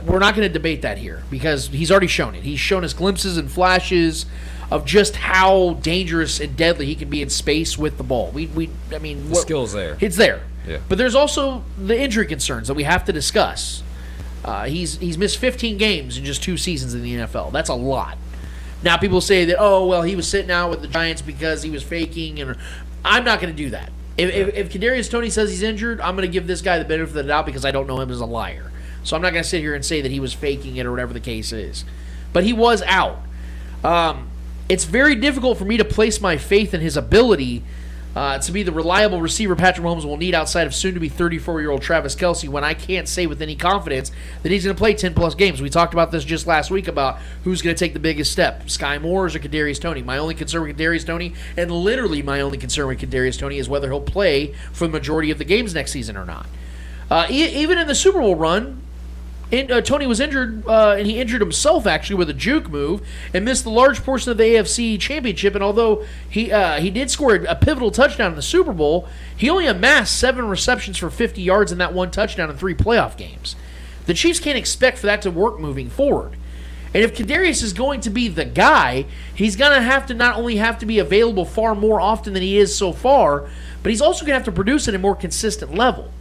we're not going to debate that here because he's already shown it. He's shown us glimpses and flashes of just how dangerous and deadly he can be in space with the ball. The skill's there. It's there. Yeah. But there's also the injury concerns that we have to discuss. He's missed 15 games in just 2 seasons in the NFL. That's a lot. Now people say that, oh, well, he was sitting out with the Giants because he was faking, and I'm not going to do that. If Kadarius Toney says he's injured, I'm going to give this guy the benefit of the doubt because I don't know him as a liar. So I'm not going to sit here and say that he was faking it or whatever the case is. But he was out. It's very difficult for me to place my faith in his ability to be the reliable receiver Patrick Mahomes will need outside of soon-to-be 34-year-old Travis Kelce when I can't say with any confidence that he's going to play 10-plus games. We talked about this just last week about who's going to take the biggest step, Sky Moore or Kadarius Toney. My only concern with Kadarius Toney, and literally my only concern with Kadarius Toney, is whether he'll play for the majority of the games next season or not. Even in the Super Bowl run, Toney was injured, and he injured himself actually with a juke move and missed the large portion of the AFC Championship. And although he did score a pivotal touchdown in the Super Bowl, he only amassed 7 receptions for 50 yards in that 1 touchdown in 3 playoff games. The Chiefs can't expect for that to work moving forward. And if Kadarius is going to be the guy, he's going to have to not only have to be available far more often than he is so far, but he's also going to have to produce at a more consistent level.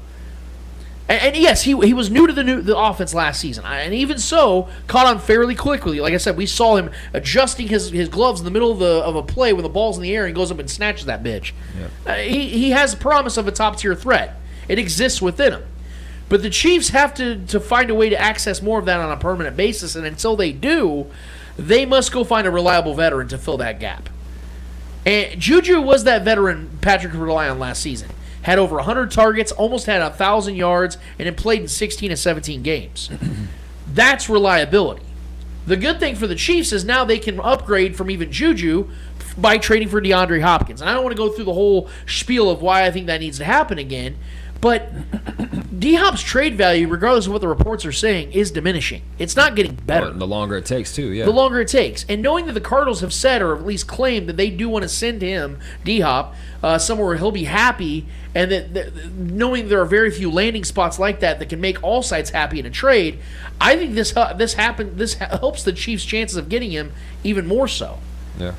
And yes, he was new to the offense last season, and even so, caught on fairly quickly. Like I said, we saw him adjusting his gloves in the middle of a play when the ball's in the air, and he goes up and snatches that bitch. Yeah. He has a promise of a top-tier threat. It exists within him. But the Chiefs have to find a way to access more of that on a permanent basis, and until they do, they must go find a reliable veteran to fill that gap. And Juju was that veteran Patrick could rely on last season. Had over 100 targets, almost had 1,000 yards, and had played in 16 of 17 games. That's reliability. The good thing for the Chiefs is now they can upgrade from even Juju by trading for DeAndre Hopkins. And I don't want to go through the whole spiel of why I think that needs to happen again, but D-Hop's trade value, regardless of what the reports are saying, is diminishing. It's not getting better. The longer it takes, too, yeah. The longer it takes. And knowing that the Cardinals have said, or at least claimed, that they do want to send him, D-Hop, somewhere where he'll be happy, and that knowing there are very few landing spots like that can make all sides happy in a trade, I think this helps the Chiefs' chances of getting him even more so. Yeah.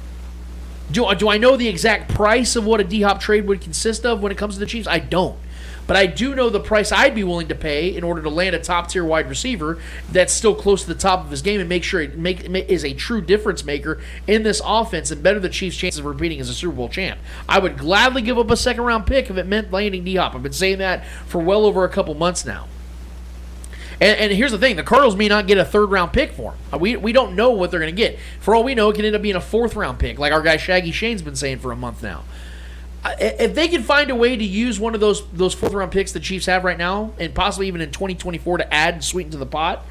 Do I know the exact price of what a D-Hop trade would consist of when it comes to the Chiefs? I don't. But I do know the price I'd be willing to pay in order to land a top-tier wide receiver that's still close to the top of his game and make sure it is a true difference maker in this offense and better the Chiefs' chances of repeating as a Super Bowl champ. I would gladly give up a second-round pick if it meant landing D-Hop. I've been saying that for well over a couple months now. And here's the thing. The Cardinals may not get a third-round pick for him. We don't know what they're going to get. For all we know, it can end up being a fourth-round pick, like our guy Shaggy Shane's been saying for a month now. If they can find a way to use one of those fourth-round picks the Chiefs have right now, and possibly even in 2024 to add and sweeten to the pot,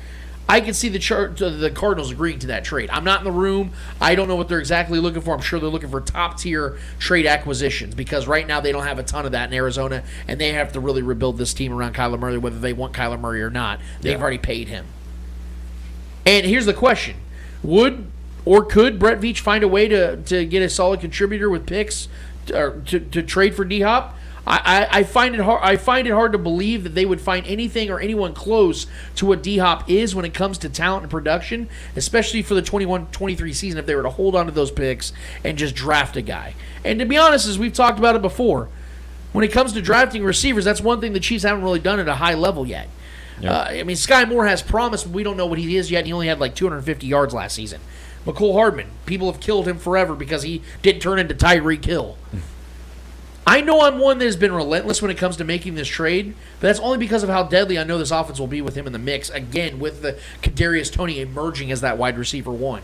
I can see the Cardinals agreeing to that trade. I'm not in the room. I don't know what they're exactly looking for. I'm sure they're looking for top-tier trade acquisitions because right now they don't have a ton of that in Arizona, and they have to really rebuild this team around Kyler Murray, whether they want Kyler Murray or not. They've already paid him. And here's the question. Would or could Brett Veach find a way to get a solid contributor with picks to trade for D-Hop? I find it hard to believe that they would find anything or anyone close to what D-Hop is when it comes to talent and production, especially for the 21-23 season if they were to hold on to those picks and just draft a guy. And to be honest, as we've talked about it before, when it comes to drafting receivers, that's one thing the Chiefs haven't really done at a high level yet. Yep. Sky Moore has promise, but we don't know what he is yet. He only had like 250 yards last season. McCole Hardman, people have killed him forever because he didn't turn into Tyreek Hill. I know I'm one that has been relentless when it comes to making this trade, but that's only because of how deadly I know this offense will be with him in the mix, again, with the Kadarius Toney emerging as that wide receiver one.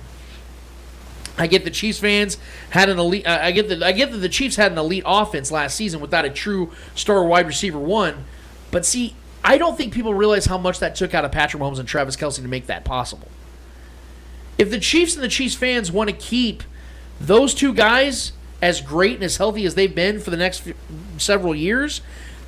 I get the Chiefs fans had an elite. I get that the Chiefs had an elite offense last season without a true star wide receiver one, but see, I don't think people realize how much that took out of Patrick Mahomes and Travis Kelce to make that possible. If the Chiefs and the Chiefs fans want to keep those two guys as great and as healthy as they've been for the next several years,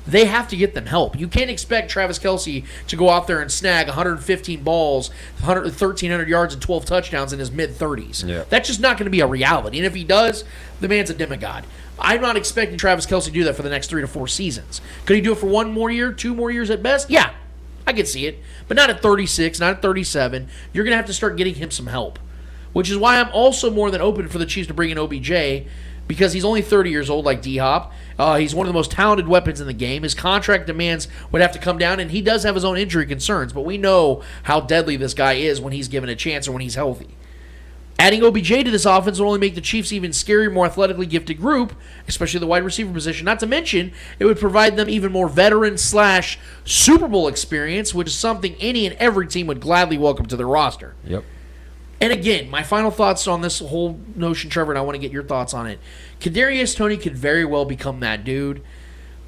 they have to get them help. You can't expect Travis Kelce to go out there and snag 115 balls, 1,300 yards, and 12 touchdowns in his mid-30s. Yeah. That's just not going to be a reality. And if he does, the man's a demigod. I'm not expecting Travis Kelce to do that for the next 3 to 4 seasons. Could he do it for 1 more year, 2 more years at best? Yeah, I could see it. But not at 36, not at 37. You're going to have to start getting him some help, which is why I'm also more than open for the Chiefs to bring in OBJ because he's only 30 years old like D-Hop. He's one of the most talented weapons in the game. His contract demands would have to come down, and he does have his own injury concerns, but we know how deadly this guy is when he's given a chance or when he's healthy. Adding OBJ to this offense will only make the Chiefs even scarier, more athletically gifted group, especially the wide receiver position. Not to mention, it would provide them even more veteran/Super Bowl experience, which is something any and every team would gladly welcome to their roster. Yep. And again, my final thoughts on this whole notion, Trevor, and I want to get your thoughts on it. Kadarius Toney could very well become that dude,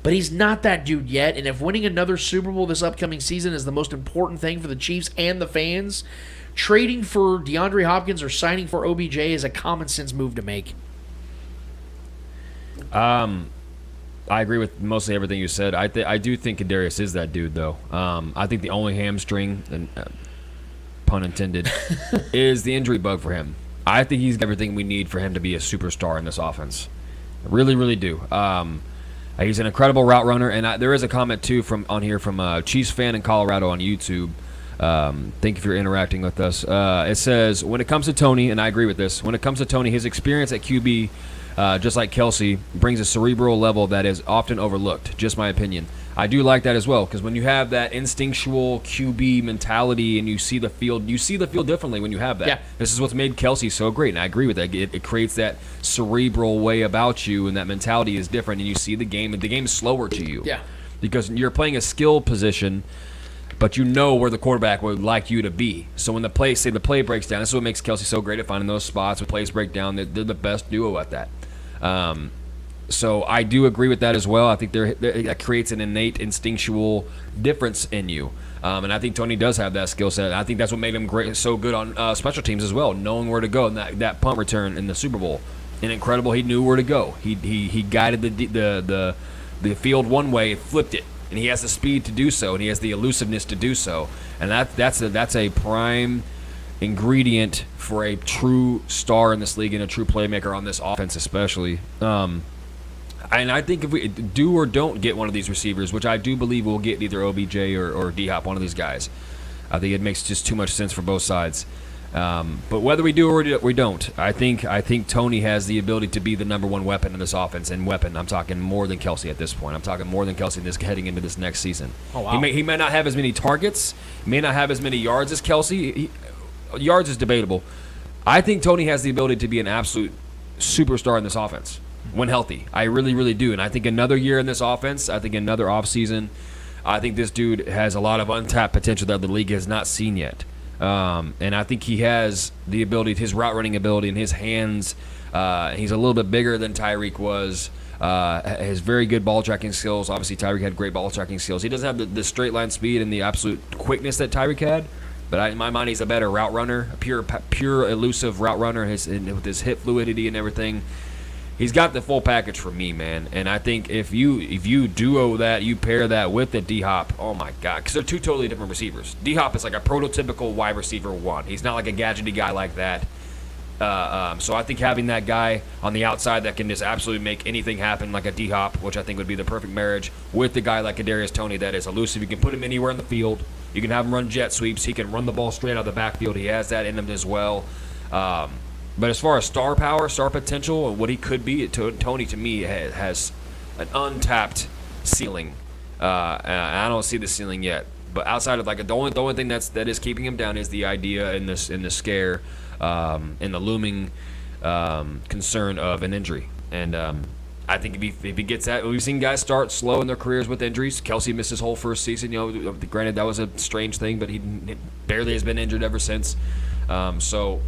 but he's not that dude yet. And if winning another Super Bowl this upcoming season is the most important thing for the Chiefs and the fans, trading for DeAndre Hopkins or signing for OBJ is a common sense move to make. I agree with mostly everything you said. I do think Kadarius is that dude, though. I think the only hamstring, and pun intended, is the injury bug for him. I think he's got everything we need for him to be a superstar in this offense. I really, really do. He's an incredible route runner, and there is a comment too from Chiefs fan in Colorado on YouTube. Thank you for interacting with us. It says, when it comes to Toney, and I agree with this, when it comes to Toney, his experience at QB, just like Kelsey, brings a cerebral level that is often overlooked. Just my opinion. I do like that as well, because when you have that instinctual QB mentality and you see the field differently when you have that. Yeah. This is what's made Kelsey so great, and I agree with that. It creates that cerebral way about you, and that mentality is different, and you see the game, and the game is slower to you. Yeah. Because you're playing a skill position, but you know where the quarterback would like you to be. So when the play breaks down, this is what makes Kelsey so great at finding those spots when plays break down. They're the best duo at that. So I do agree with that as well. I think that creates an innate instinctual difference in you. And I think Toney does have that skill set. I think that's what made him so good on special teams as well, knowing where to go. And that punt return in the Super Bowl, incredible. He knew where to go. He guided the field one way, flipped it. And he has the speed to do so, and he has the elusiveness to do so, and that's a prime ingredient for a true star in this league and a true playmaker on this offense, especially. And I think if we do or don't get one of these receivers, which I do believe we'll get either OBJ or D-Hop, one of these guys, I think it makes just too much sense for both sides. But whether we do or we don't, I think Toney has the ability to be the number one weapon in this offense. And weapon, I'm talking more than Kelsey at this point. I'm talking more than Kelsey heading into this next season. Oh, wow. He may not have as many targets, may not have as many yards as Kelsey. Yards is debatable. I think Toney has the ability to be an absolute superstar in this offense when healthy. I really, really do. And I think another year in this offense, I think another offseason, I think this dude has a lot of untapped potential that the league has not seen yet. And I think he has the ability, his route running ability and his hands. He's a little bit bigger than Tyreek was. Has very good ball tracking skills. Obviously, Tyreek had great ball tracking skills. He doesn't have the straight line speed and the absolute quickness that Tyreek had. But in my mind, he's a better route runner, a pure elusive route runner. With his hip fluidity and everything, he's got the full package for me, man. And I think if you duo that, you pair that with the D-Hop, oh my God, because they're two totally different receivers. D-Hop is like a prototypical wide receiver one. He's not like a gadgety guy like that. So I think having that guy on the outside that can just absolutely make anything happen, like a D-Hop, which I think would be the perfect marriage, with the guy like Kadarius Toney that is elusive. You can put him anywhere in the field. You can have him run jet sweeps. He can run the ball straight out of the backfield. He has that in him as well. But as far as star power, star potential, and what he could be, Toney to me has an untapped ceiling. And I don't see the ceiling yet. But outside of the only thing that is keeping him down is the idea in the scare, and the looming concern of an injury. And I think if he gets that, we've seen guys start slow in their careers with injuries. Kelsey missed his whole first season. Granted that was a strange thing, but he barely has been injured ever since. So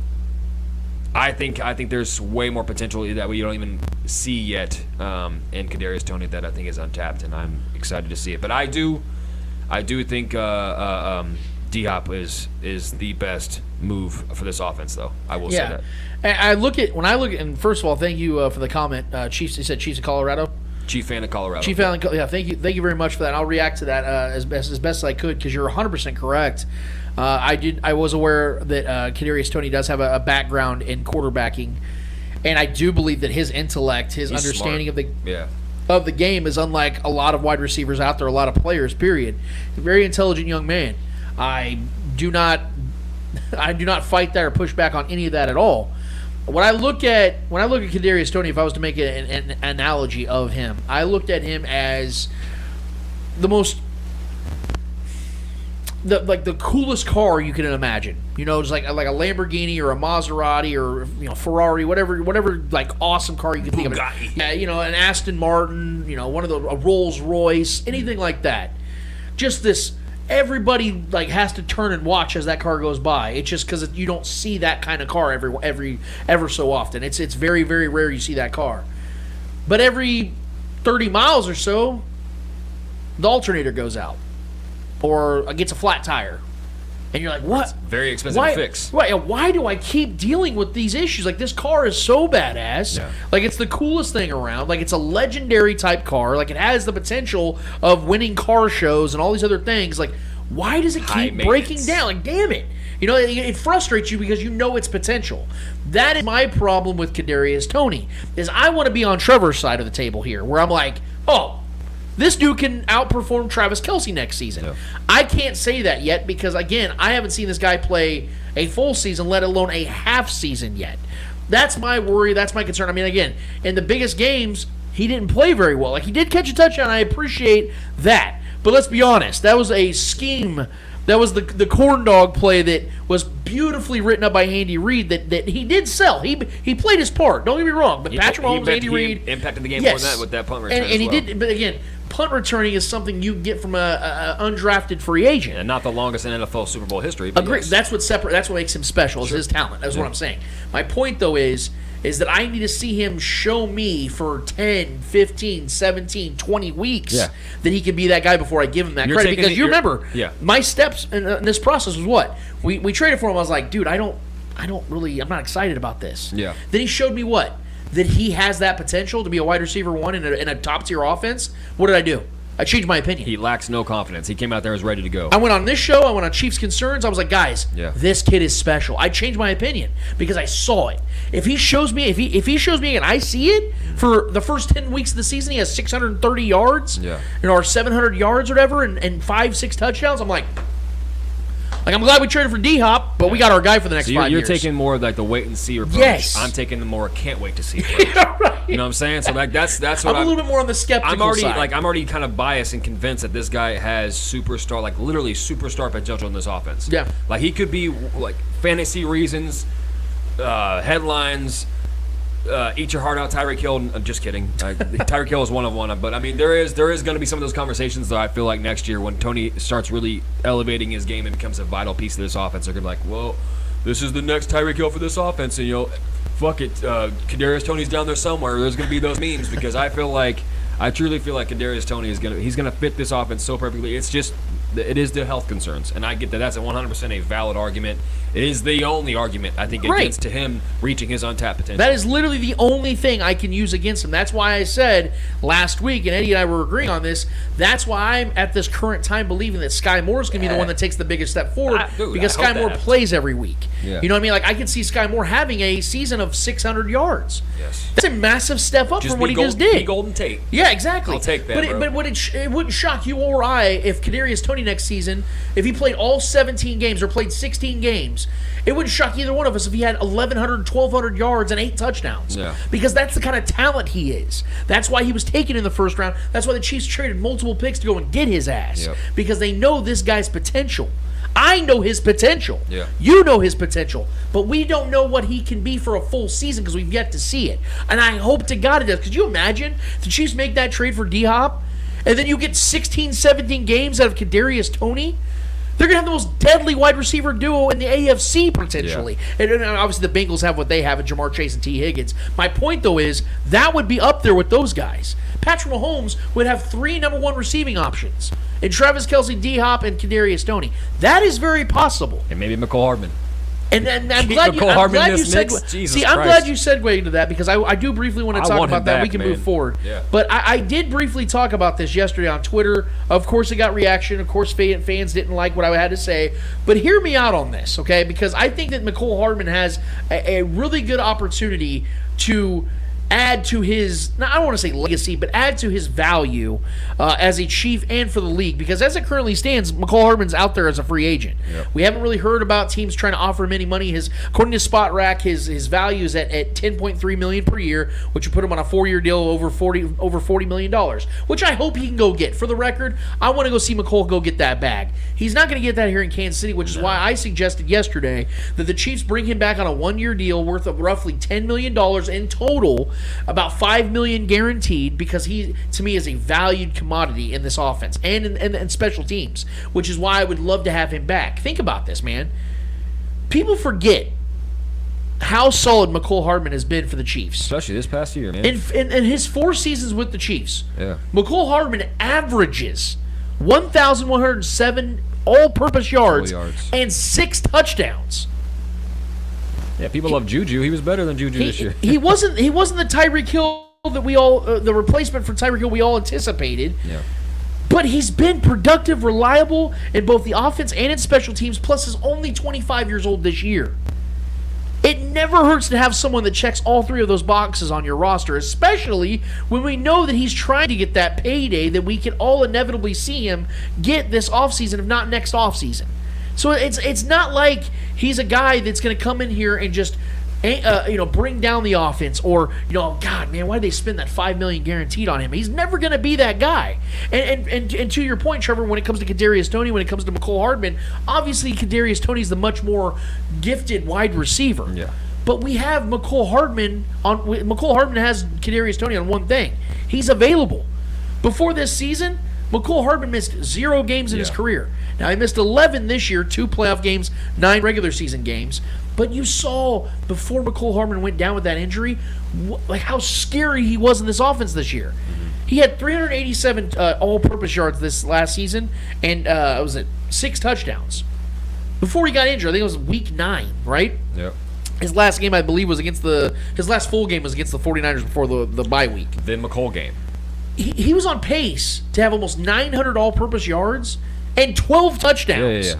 I think there's way more potential that we don't even see yet in Kadarius Toney that I think is untapped, and I'm excited to see it. But I do think D-Hop is the best move for this offense, though. I will say that. And first of all, thank you for the comment. Chiefs, you said Chiefs of Colorado. Chief fan of Colorado. Chief fan, yeah. Thank you very much for that. I'll react to that as best as I could, because you're 100% correct. I was aware that Kadarius Toney does have a background in quarterbacking, and I do believe that his intellect, his understanding of the game is unlike a lot of wide receivers out there, a lot of players. Period. He's a very intelligent young man. I do not fight that or push back on any of that at all. when I look at Kadarius Toney, if I was to make an analogy of him, I looked at him as the coolest car you can imagine. Just like a Lamborghini or a Maserati or Ferrari, whatever like awesome car you can think of. Yeah, an Aston Martin, one of a Rolls Royce, anything like that. Just this. Everybody has to turn and watch as that car goes by. It's just because you don't see that kind of car ever so often. It's very, very rare you see that car. But every 30 miles or so, the alternator goes out or gets a flat tire, and you're like, "What?" It's very expensive to fix. Right? Why do I keep dealing with these issues? Like, this car is so badass. Yeah. Like, it's the coolest thing around. Like, it's a legendary type car. Like, it has the potential of winning car shows and all these other things. Like, why does it keep breaking down? Like, damn it. It frustrates you because you know its potential. That is my problem with Kadarius Toney, is I want to be on Trevor's side of the table here, where I'm like, oh, this dude can outperform Travis Kelce next season. Yeah. I can't say that yet because, again, I haven't seen this guy play a full season, let alone a half season yet. That's my worry. That's my concern. I mean, again, in the biggest games, he didn't play very well. Like, he did catch a touchdown. I appreciate that. But let's be honest. That was a scheme. That was the corn dog play that was beautifully written up by Andy Reid that he did sell. He played his part. Don't get me wrong. But Patrick Mahomes, Andy Reid impacted the game more than that with that punt return. And he did. But again, punt returning is something you get from a undrafted free agent. And not the longest in NFL Super Bowl history. But Agreed. Yes. That's what makes him special. Is his talent. That's what I'm saying. My point though is that I need to see him show me for 10, 15, 17, 20 weeks that he can be that guy before I give him that credit. Because you remember, my steps in this process was what? We traded for him. I was like, dude, I'm not excited about this. Yeah. Then he showed me what? That he has that potential to be a wide receiver one in a top-tier offense. What did I do? I changed my opinion. He lacks no confidence. He came out there and was ready to go. I went on this show. I went on Chiefs Concerns. I was like, guys, this kid is special. I changed my opinion because I saw it. If he shows me, if he shows me and I see it for the first 10 weeks of the season, he has 630 yards, or 700 yards or whatever, and 5-6 touchdowns. I'm like, I'm glad we traded for D-Hop, but we got our guy for the next 5 years. You're taking more of like the wait and see approach. Yes. I'm taking the more can't wait to see approach. Right. You know what I'm saying? So like that's what I'm a little bit more on the skeptical side. I'm already kind of biased and convinced that this guy has superstar, like literally superstar potential in this offense. Yeah. Like he could be like fantasy reasons, headlines. Eat your heart out, Tyreek Hill. I'm just kidding. Tyreek Hill is one of one, but I mean there is going to be some of those conversations that I feel like next year when Toney starts really elevating his game and becomes a vital piece of this offense, they're going to be like, well, this is the next Tyreek Hill for this offense, and fuck it, Kadarius Toney's down there somewhere. There's going to be those memes because I truly feel like Kadarius Toney is going to fit this offense so perfectly. It's just it is the health concerns, and I get that. That's a 100% a valid argument. It is the only argument, I think, against to him reaching his untapped potential. That is literally the only thing I can use against him. That's why I said last week, and Eddie and I were agreeing on this, that's why I'm at this current time believing that Sky Moore is going to be the one that takes the biggest step forward because Sky Moore plays every week. Yeah. You know what I mean? Like, I can see Sky Moore having a season of 600 yards. Yes. That's a massive step up from what he just did. Be Golden Tate. Yeah, exactly. I'll take that, but it wouldn't shock you or I if Kadarius Toney next season, if he played all 17 games or played 16 games, it wouldn't shock either one of us if he had 1,100, 1,200 yards and 8 touchdowns. Yeah. Because that's the kind of talent he is. That's why he was taken in the first round. That's why the Chiefs traded multiple picks to go and get his ass. Yep. Because they know this guy's potential. I know his potential. Yeah. You know his potential. But we don't know what he can be for a full season because we've yet to see it. And I hope to God it does. Could you imagine the Chiefs make that trade for D-Hop and then you get 16, 17 games out of Kadarius Toney? They're going to have the most deadly wide receiver duo in the AFC, potentially. Yeah. And obviously the Bengals have what they have in Jamar Chase and T. Higgins. My point, though, is that would be up there with those guys. Patrick Mahomes would have 3 number 1 receiving options in Travis Kelce, D-Hop, and Kadarius Toney. That is very possible. And maybe McCole Hardman. And I'm glad you segued. See, I'm glad you segued into that because I do briefly want to talk about that. We can move forward. Yeah. But I did briefly talk about this yesterday on Twitter. Of course, it got reaction. Of course, fans didn't like what I had to say. But hear me out on this, okay? Because I think that McCole Hardman has a really good opportunity to add to his, I don't want to say legacy, but add to his value as a Chief and for the league. Because as it currently stands, McCole Hardman's out there as a free agent. Yep. We haven't really heard about teams trying to offer him any money. According to Spot Rack, his value is at $10.3 million per year, which would put him on a 4-year deal over $40 million, which I hope he can go get. For the record, I want to go see McCole go get that bag. He's not going to get that here in Kansas City, which is why I suggested yesterday that the Chiefs bring him back on a 1-year deal worth of roughly $10 million in total, about $5 million guaranteed, because he, to me, is a valued commodity in this offense and in special teams, which is why I would love to have him back. Think about this, man. People forget how solid McCole Hardman has been for the Chiefs. Especially this past year, man. In his 4 seasons with the Chiefs, yeah. McCole Hardman averages 1,107 all-purpose yards and 6 touchdowns. Yeah, people love Juju. He was better than Juju this year. he wasn't the Tyreek Hill that we all the replacement for Tyreek Hill we all anticipated. Yeah. But he's been productive, reliable in both the offense and in special teams, plus is only 25 years old this year. It never hurts to have someone that checks all 3 of those boxes on your roster, especially when we know that he's trying to get that payday that we can all inevitably see him get this offseason, if not next offseason. So it's not like he's a guy that's going to come in here and just bring down the offense, or God, man, why did they spend that $5 million guaranteed on him? He's never going to be that guy. And to your point, Trevor, when it comes to Kadarius Toney, when it comes to McCole Hardman, obviously Kadarius Toney's the much more gifted wide receiver. Yeah. But we have McCole Hardman on. McCole Hardman has Kadarius Toney on one thing: he's available. Before this season, McCole Hardman missed 0 games in his career. Now, he missed 11 this year, 2 playoff games, 9 regular season games. But you saw, before McCole Hardman went down with that injury, how scary he was in this offense this year. He had 387 all-purpose yards this last season, and 6 touchdowns. Before he got injured, I think it was week 9, right? Yep. His last game, I believe, was his last full game was against the 49ers before the bye week. The McCole game. He was on pace to have almost 900 all-purpose yards and 12 touchdowns. Yeah.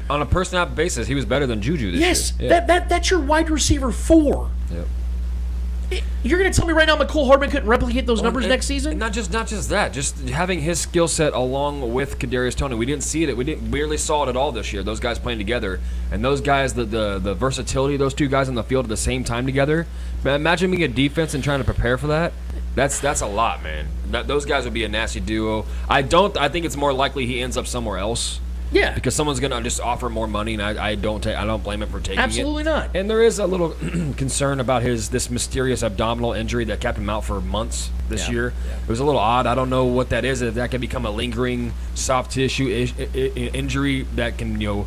On a per-snap basis, he was better than Juju this year. Yes, that's your wide receiver 4. Yep. You're going to tell me right now McCole Hardman couldn't replicate those numbers next season? And not just that, just having his skill set along with Kadarius Toney. We didn't see it. We barely saw it at all this year. Those guys playing together, and those guys, the versatility of those 2 guys on the field at the same time together. Imagine being a defense and trying to prepare for that. That's a lot, man. Those guys would be a nasty duo. I think it's more likely he ends up somewhere else. Yeah, because someone's gonna just offer more money, and I don't blame him for taking it. Absolutely not. And there is a little concern about this mysterious abdominal injury that kept him out for months this year. Yeah. It was a little odd. I don't know what that is. If that can become a lingering soft tissue injury that can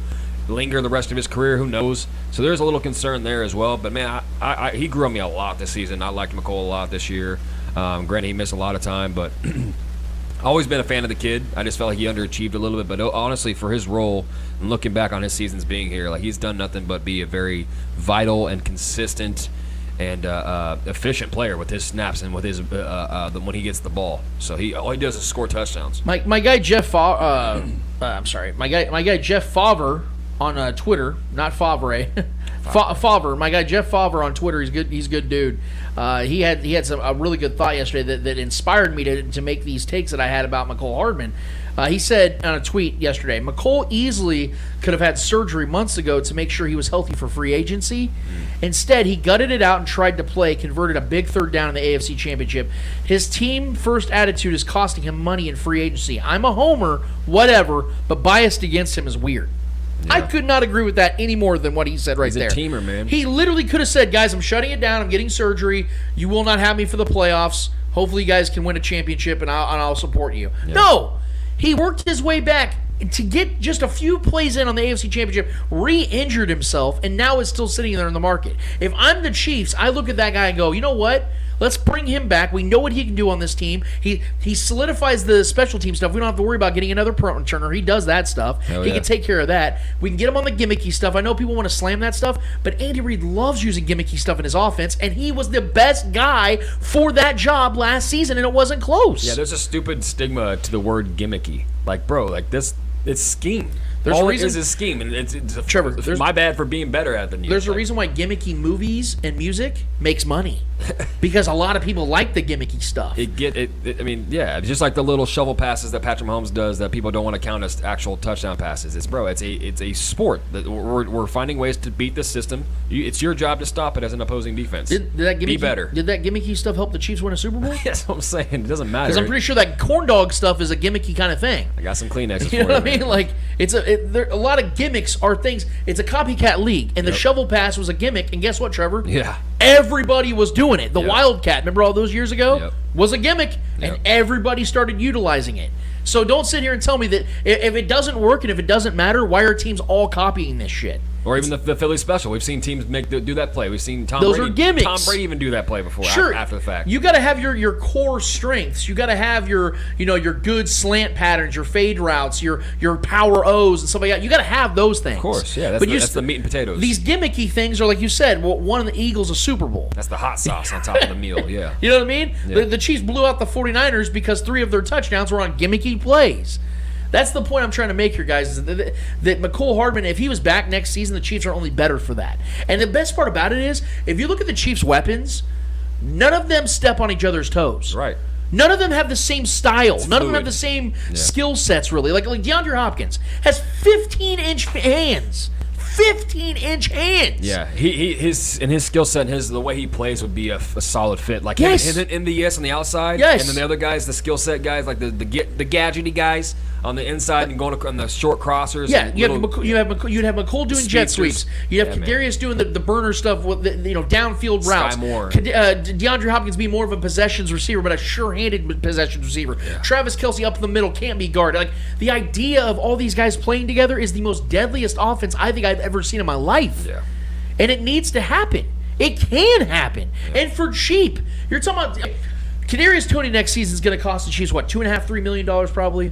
linger the rest of his career, who knows? So there's a little concern there as well. But man, he grew on me a lot this season. I liked McCole a lot this year. Granted, he missed a lot of time, but always been a fan of the kid. I just felt like he underachieved a little bit. But honestly, for his role, and looking back on his seasons being here, he's done nothing but be a very vital and consistent and efficient player with his snaps and with his when he gets the ball. So all he does is score touchdowns. My guy Jeff Favre on Twitter, not Favre. Favre, my guy Jeff Favre on Twitter, he's a good dude. He had a really good thought yesterday that inspired me to make these takes that I had about McCole Hardman. He said on a tweet yesterday, McCole easily could have had surgery months ago to make sure he was healthy for free agency. Instead, he gutted it out and tried to play, converted a big 3rd down in the AFC Championship. His team-first attitude is costing him money in free agency. I'm a homer, whatever, but biased against him is weird. Yeah. I could not agree with that any more than what he said right there. He's a teamer, man. He literally could have said, guys, I'm shutting it down. I'm getting surgery. You will not have me for the playoffs. Hopefully you guys can win a championship, and I'll support you. Yeah. No! He worked his way back to get just a few plays in on the AFC Championship, re-injured himself, and now is still sitting there in the market. If I'm the Chiefs, I look at that guy and go, you know what? Let's bring him back. We know what he can do on this team. He solidifies the special team stuff. We don't have to worry about getting another punt returner. He does that stuff. He can take care of that. We can get him on the gimmicky stuff. I know people want to slam that stuff, but Andy Reid loves using gimmicky stuff in his offense, and he was the best guy for that job last season, and it wasn't close. Yeah, there's a stupid stigma to the word gimmicky. Bro, this, it's scheme. There's all a reason, it is scheme, and it's Trevor, it's my bad for being better at than you. There's a reason why gimmicky movies and music makes money, because a lot of people like the gimmicky stuff. I mean, yeah, it's just like the little shovel passes that Patrick Mahomes does that people don't want to count as actual touchdown passes. It's a sport that we're finding ways to beat the system. It's your job to stop it as an opposing defense. Be better. Did that gimmicky stuff help the Chiefs win a Super Bowl? That's what I'm saying. It doesn't matter. Because I'm pretty sure that corn dog stuff is a gimmicky kind of thing. I got some Kleenexes for You know what I man. mean? Like, a lot of gimmicks are things. It's a copycat league, and the shovel pass was a gimmick. And guess what, Trevor? Yeah. Everybody was doing it. The Wildcat, remember all those years ago? Yep. Was a gimmick, and everybody started utilizing it. So don't sit here and tell me that if it doesn't work and if it doesn't matter, why are teams all copying this shit? Or even the Philly special. We've seen teams do that play. We've seen Tom Those Brady. are gimmicks. Tom Brady even do that play before. Sure. After the fact. You got to have your core strengths. You got to have your good slant patterns, your fade routes, your power O's and stuff like that. You got to have those things. Of course, yeah. That's the meat and potatoes. These gimmicky things are, like you said, won the Eagles a Super Bowl. That's the hot sauce on top of the meal. Yeah. You know what I mean? Yeah. The Chiefs blew out the 49ers because 3 of their touchdowns were on gimmicky plays. That's the point I'm trying to make here, guys, is that McCole Hardman, if he was back next season, the Chiefs are only better for that. And the best part about it is, if you look at the Chiefs' weapons, none of them step on each other's toes. Right. None of them have the same style. It's None of them fluid. Yeah. have the same skill sets, really. Like DeAndre Hopkins has 15-inch hands. 15-inch hands. Yeah, his skill set and the way he plays would be a solid fit. Like Yes. in the on the outside, Yes. and then the other guys, the skill set guys, like the gadgety guys on the inside and going on the short crossers. Yeah, and you'd have McCole doing jet speedsters. sweeps. You'd have Yeah, man. Kadarius doing the burner stuff with downfield routes. Moore. DeAndre Hopkins being more of a possessions receiver, but a sure-handed possessions receiver. Yeah. Travis Kelce up in the middle can't be guarded. Like, the idea of all these guys playing together is the most deadliest offense I think I've ever seen in my life. Yeah. And it needs to happen. It can happen. And for cheap. You're talking about Kadarius Toney next season is going to cost the Chiefs, what, $2.5, $3 million probably?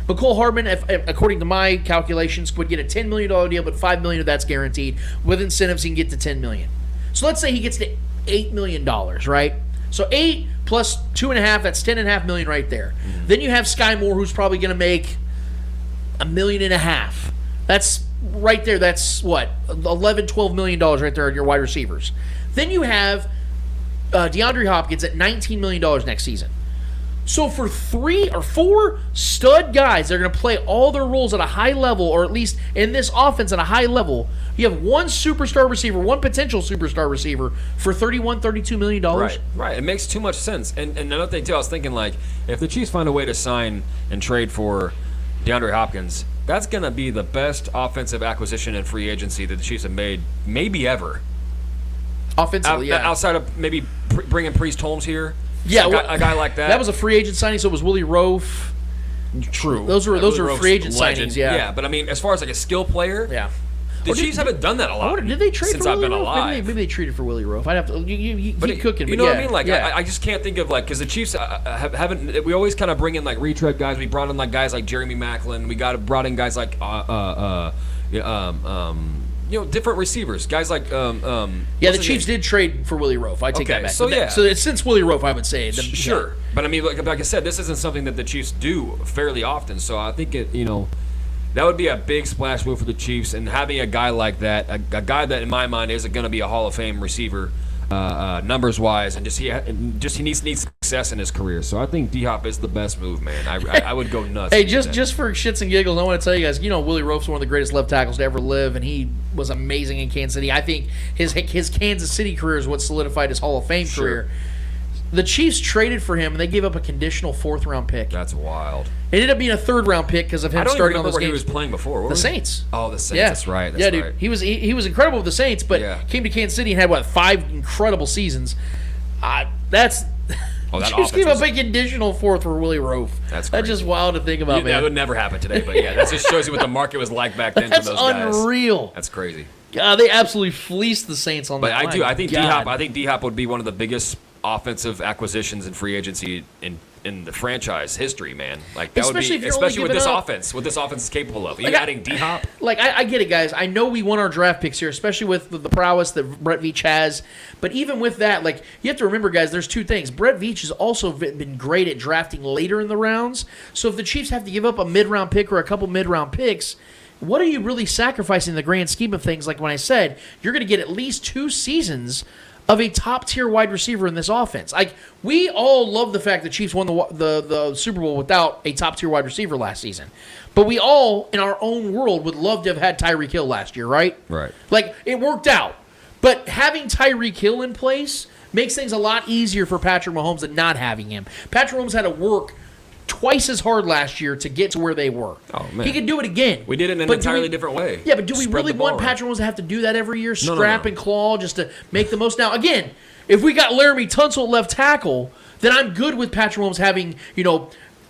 McCole Hardman, according to my calculations, would get a $10 million deal, but $5 million of that's guaranteed. With incentives, he can get to $10 million. So let's say he gets to $8 million, right? So 8 plus 2.5, that's $10.5 million right there. Mm-hmm. Then you have Sky Moore, who's probably going to make $1.5 million. That's right there. That's what, $11, $12 million right there on your wide receivers. Then you have DeAndre Hopkins at $19 million next season. So for 3 or 4 stud guys that are going to play all their roles at a high level, or at least in this offense at a high level, you have one superstar receiver, one potential superstar receiver for $31, $32 million. Right. It makes too much sense. And another thing, too, I was thinking, like, if the Chiefs find a way to sign and trade for DeAndre Hopkins, that's going to be the best offensive acquisition in free agency that the Chiefs have made, maybe ever. Offensively, yeah. Outside of maybe bringing Priest Holmes here. Yeah, a guy like that. That was a free agent signing, so it was Willie Rofe. True. Those were Rowe's free agent legend. signings, yeah. Yeah, but I mean, as far as like a skill player, Yeah. the Chiefs haven't done that a lot. Did they trade since for I've Willie been Rofe? alive? Maybe they traded for Willie Rofe. I'd have to. You keep cooking. You but know yeah, what I mean? Like, yeah. I just can't think of, like, because the Chiefs haven't. We always kind of bring in like retread guys. We brought in like guys like Jeremy Maclin. We brought in guys like different receivers. Guys like the Chiefs did trade for Willie Rofe. I take that back. So So it's since Willie Rofe, I would say. Sure, but I mean, like I said, this isn't something that the Chiefs do fairly often. So I think that would be a big splash move for the Chiefs, and having a guy like that, a guy that in my mind is going to be a Hall of Fame receiver, numbers wise, and he needs success in his career. So I think D-Hop is the best move, man. I would go nuts. Hey, just for shits and giggles, I want to tell you guys, Willie Rope's one of the greatest left tackles to ever live, and he was amazing in Kansas City. I think his Kansas City career is what solidified his Hall of Fame career. The Chiefs traded for him, and they gave up a conditional 4th-round pick. That's wild. It ended up being a 3rd-round pick because of him starting on those where games. he was playing before. What The was Saints. Oh, the Saints. Yeah. That's right. That's dude. right. He was incredible with the Saints, but came to Kansas City and had 5 incredible seasons. That's Oh, that Chiefs gave offense up a conditional 4th for Willie Rofe. That's That's just wild to think about, man. That would never happen today, but yeah, that just shows you what the market was like back then That's for those guys. unreal. That's crazy. God, they absolutely fleeced the Saints on But that. I think D-Hop would be one of the biggest offensive acquisitions in free agency in the franchise history, man. Like that Especially would be, if you're only especially with giving this up- offense, what this offense is capable of. Are you Like, adding D-Hop? Like, I get it, guys. I know we won our draft picks here, especially with the prowess that Brett Veach has. But even with that, like, you have to remember, guys, there's 2 things. Brett Veach has also been great at drafting later in the rounds. So if the Chiefs have to give up a mid-round pick or a couple mid-round picks, what are you really sacrificing in the grand scheme of things? Like when I said, you're going to get at least 2 seasons of a top-tier wide receiver in this offense. Like, we all love the fact that Chiefs won the Super Bowl without a top-tier wide receiver last season. But we all, in our own world, would love to have had Tyreek Hill last year, right? Right. Like, it worked out. But having Tyreek Hill in place makes things a lot easier for Patrick Mahomes than not having him. Patrick Mahomes had to work twice as hard last year to get to where they were. Oh, man. He could do it again. We did it in an entirely different way. Yeah, but do we Spread really the ball want around. Patrick Mahomes to have to do that every year? No. Scrap and claw just to make the most? Now, again, if we got Laremy Tunsil at left tackle, then I'm good with Patrick Mahomes having,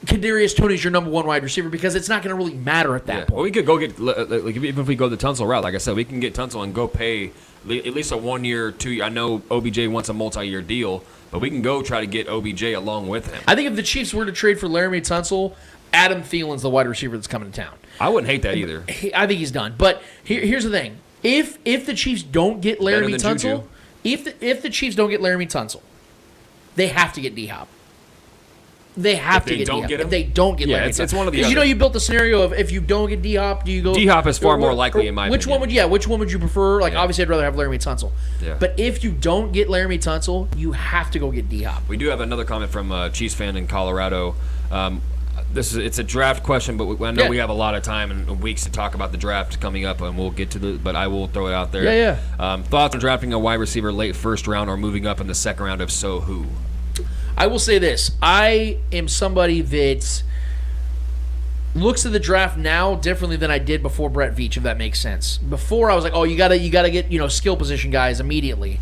Kadarius Toney's your number 1 wide receiver because it's not going to really matter at that point. Well, we could go get, like, even if we go the Tunsil route, like I said, we can get Tunsil and go pay at least a 1 year, 2 year. I know OBJ wants a multi-year deal, but we can go try to get OBJ along with him. I think if the Chiefs were to trade for Laremy Tunsil, Adam Thielen's the wide receiver that's coming to town. I wouldn't hate that either. I think he's done. But here's the thing: if the Chiefs don't get Laremy Better than Tunsil, Juju. if the Chiefs don't get Laremy Tunsil, they have to get D-Hop. They have to get D-Hop. If they don't get Laremy Tunsil, it's one of the because other. You built the scenario of if you don't get D-Hop, do you go? D-Hop is far more likely in my Which opinion. which one would you prefer? Like Yeah. obviously, I'd rather have Laremy Tunsil. Yeah. But if you don't get Laremy Tunsil, you have to go get D-Hop. We do have another comment from a Chiefs fan in Colorado. It's a draft question, but I know we have a lot of time and weeks to talk about the draft coming up, and we'll get to but I will throw it out there. Yeah. Thoughts on drafting a wide receiver late first round or moving up in the second round? If so, who? I will say this. I am somebody that looks at the draft now differently than I did before Brett Veach, if that makes sense. Before, I was like, oh, you gotta get, skill position guys immediately.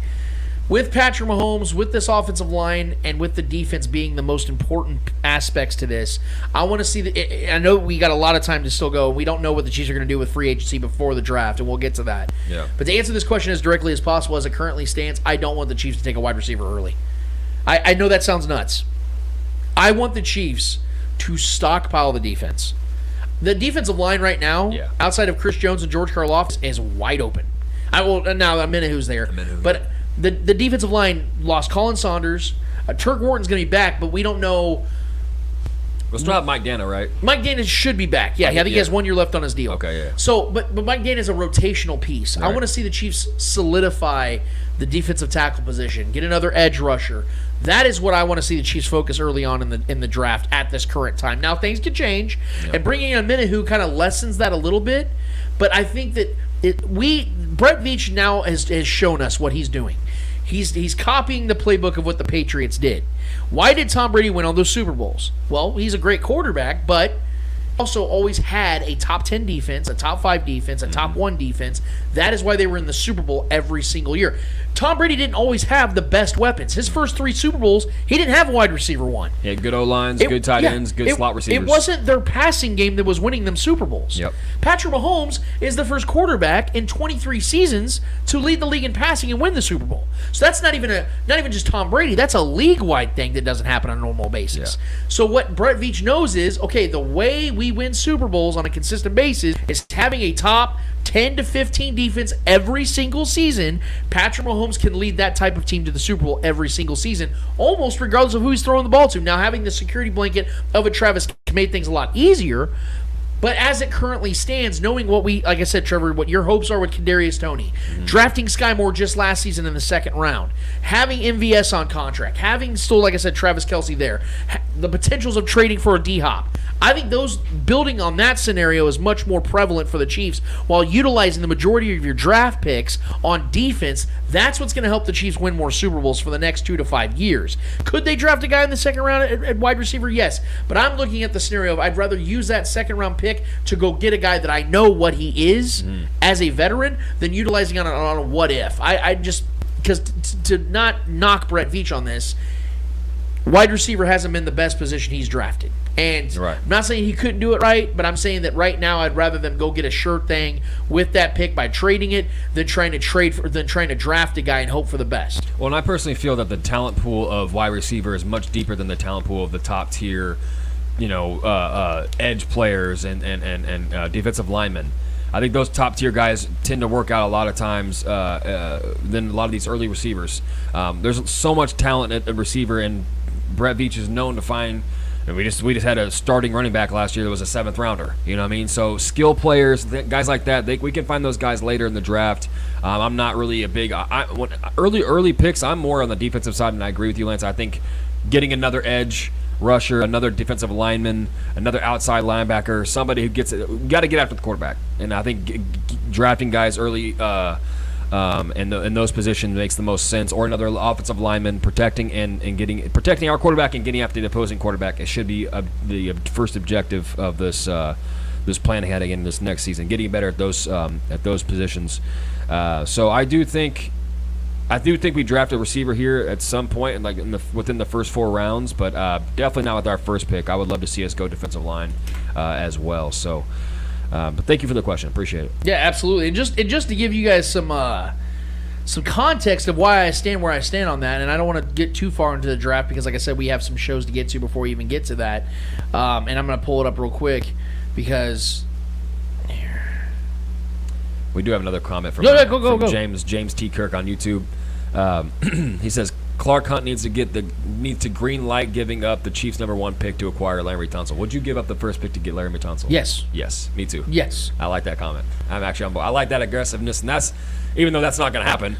With Patrick Mahomes, with this offensive line, and with the defense being the most important aspects to this, I want to see I know we got a lot of time to still go. We don't know what the Chiefs are going to do with free agency before the draft, and we'll get to that. Yeah. But to answer this question as directly as possible, as it currently stands, I don't want the Chiefs to take a wide receiver early. I know that sounds nuts. I want the Chiefs to stockpile the defense. The defensive line right now, outside of Chris Jones and George Karlaftis, is wide open. Now a minute who's there, but the defensive line lost Colin Saunders. Turk Wharton's going to be back, but we don't know. We'll still have Mike Dana, right? Mike Dana should be back. Yeah, I think he has 1 year left on his deal. Okay, yeah. So, but Mike Dana is a rotational piece. Right. I want to see the Chiefs solidify the defensive tackle position, get another edge rusher. That is what I want to see the Chiefs focus early on in the draft at this current time. Now things could change, and bringing in a minute who kind of lessens that a little bit. But I think that Brett Veach now has shown us what he's doing. He's copying the playbook of what the Patriots did. Why did Tom Brady win all those Super Bowls? Well, he's a great quarterback, but also always had a top 10 defense, a top 5 defense, a top 1 defense. That is why they were in the Super Bowl every single year. Tom Brady didn't always have the best weapons. His first 3 Super Bowls, he didn't have a wide receiver one. He had good O-lines, good tight ends, good slot receivers. It wasn't their passing game that was winning them Super Bowls. Yep. Patrick Mahomes is the first quarterback in 23 seasons to lead the league in passing and win the Super Bowl. So that's not even just Tom Brady. That's a league-wide thing that doesn't happen on a normal basis. Yeah. So what Brett Veach knows is, okay, the way we win Super Bowls on a consistent basis is having a top 10 to 15 defense every single season. Patrick Mahomes can lead that type of team to the Super Bowl every single season, almost regardless of who he's throwing the ball to. Now, having the security blanket of a Travis made things a lot easier, but as it currently stands, knowing like I said, Trevor, what your hopes are with Kadarius Toney, drafting Sky Moore just last season in the second round, having MVS on contract, having still, like I said, Travis Kelce there, the potentials of trading for a D-Hop. I think building on that scenario is much more prevalent for the Chiefs while utilizing the majority of your draft picks on defense. That's what's going to help the Chiefs win more Super Bowls for the next 2 to 5 years. Could they draft a guy in the second round at wide receiver? Yes. But I'm looking at the scenario of I'd rather use that second round pick to go get a guy that I know what he is as a veteran than utilizing on a what if. I just, because to not knock Brett Veach on this, wide receiver hasn't been the best position he's drafted. And I'm not saying he couldn't do it right, but I'm saying that right now I'd rather them go get a sure thing with that pick by trading it than trying to draft a guy and hope for the best. Well, and I personally feel that the talent pool of wide receiver is much deeper than the talent pool of the top tier, edge players and defensive linemen. I think those top tier guys tend to work out a lot of times than a lot of these early receivers. There's so much talent at the receiver, and Brett Veach is known to find And we just had a starting running back last year that was a 7th rounder. You know what I mean? So skill players, guys like that, we can find those guys later in the draft. I'm not really a big early picks. I'm more on the defensive side, and I agree with you, Lance. I think getting another edge rusher, another defensive lineman, another outside linebacker, somebody who gets it. You got to get after the quarterback, and I think drafting guys early. In those positions makes the most sense, or another offensive lineman protecting our quarterback and getting after the opposing quarterback. It should be the first objective of this plan ahead again this next season, getting better at those positions. So I do think we draft a receiver here at some point, and within the first 4 rounds, but definitely not with our first pick. I would love to see us go defensive line as well. So. But thank you for the question. Appreciate it. Yeah, absolutely. And just to give you guys some context of why I stand where I stand on that, and I don't want to get too far into the draft because, like I said, we have some shows to get to before we even get to that. And I'm going to pull it up real quick because we do have another comment from go. James T. Kirk on YouTube. He says Clark Hunt needs to green light giving up the Chiefs' #1 pick to acquire Laremy Tunsil. Would you give up the first pick to get Laremy Tunsil? Yes, me too. Yes, I like that comment. I'm actually on board. I like that aggressiveness, and that's even though that's not going to happen.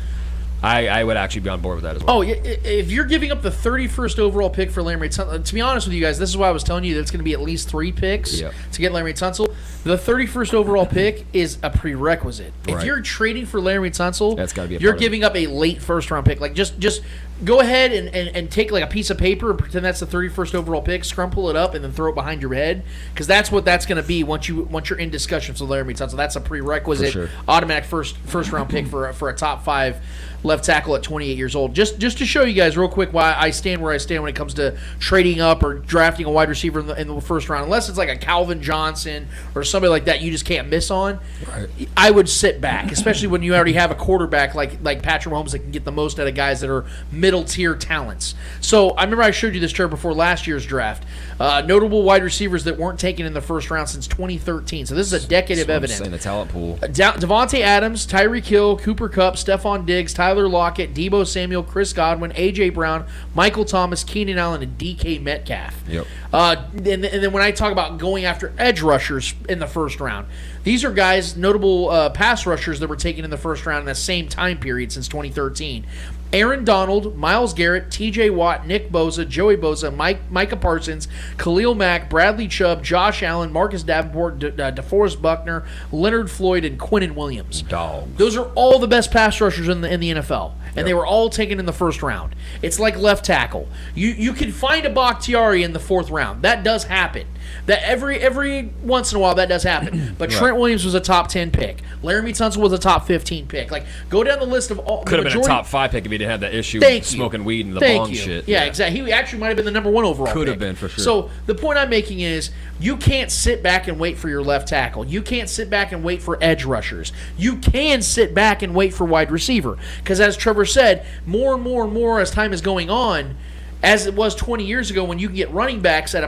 I would actually be on board with that as well. Oh, if you're giving up the 31st overall pick for Laremy Tunsil, to be honest with you guys, this is why I was telling you that it's going to be at least 3 picks to get Laremy Tunsil. The 31st overall pick is a prerequisite. If you're trading for Laremy Tunsil, that's gotta be you're giving up a late first-round pick. Like just go ahead and take like a piece of paper and pretend that's the 31st overall pick, scrumple it up, and then throw it behind your head, because that's what that's going to be once you're in discussions with Laremy Tunsil. That's a prerequisite, automatic first-round pick for a top 5 left tackle at 28 years old. Just to show you guys real quick why I stand where I stand when it comes to trading up or drafting a wide receiver in the first round, unless it's like a Calvin Johnson or somebody like that you just can't miss on. Right. I would sit back, especially when you already have a quarterback like Patrick Mahomes that can get the most out of guys that are middle tier talents. So I remember I showed you this chart before last year's draft. Notable wide receivers that weren't taken in the first round since 2013. So this is a decade of evidence. The talent pool. Devontae Adams, Tyreek Hill, Cooper Kupp, Stephon Diggs, Tyler Lockett, Deebo Samuel, Chris Godwin, A.J. Brown, Michael Thomas, Keenan Allen, and DK Metcalf. Yep. And then when I talk about going after edge rushers in the first round, these are guys, notable pass rushers that were taken in the first round in the same time period since 2013. Aaron Donald, Myles Garrett, T.J. Watt, Nick Bosa, Joey Bosa, Micah Parsons, Khalil Mack, Bradley Chubb, Josh Allen, Marcus Davenport, DeForest Buckner, Leonard Floyd, and Quinnen Williams. Dogs. Those are all the best pass rushers in the NFL, and they were all taken in the first round. It's like left tackle. You can find a Bakhtiari in the 4th round. That does happen. That every once in a while that does happen. But Trent Williams was a top 10 pick. Laremy Tunsil was a top 15 pick. Like, go down the list of all. Could have been a top 5 pick if he didn't have that issue smoking weed and the bong shit. Yeah, exactly. He actually might have been the #1 overall. Could pick. have been for sure. So the point I'm making is you can't sit back and wait for your left tackle. You can't sit back and wait for edge rushers. You can sit back and wait for wide receiver, because as Trevor said, more and more as time is going on, as it was 20 years ago when you can get running backs in the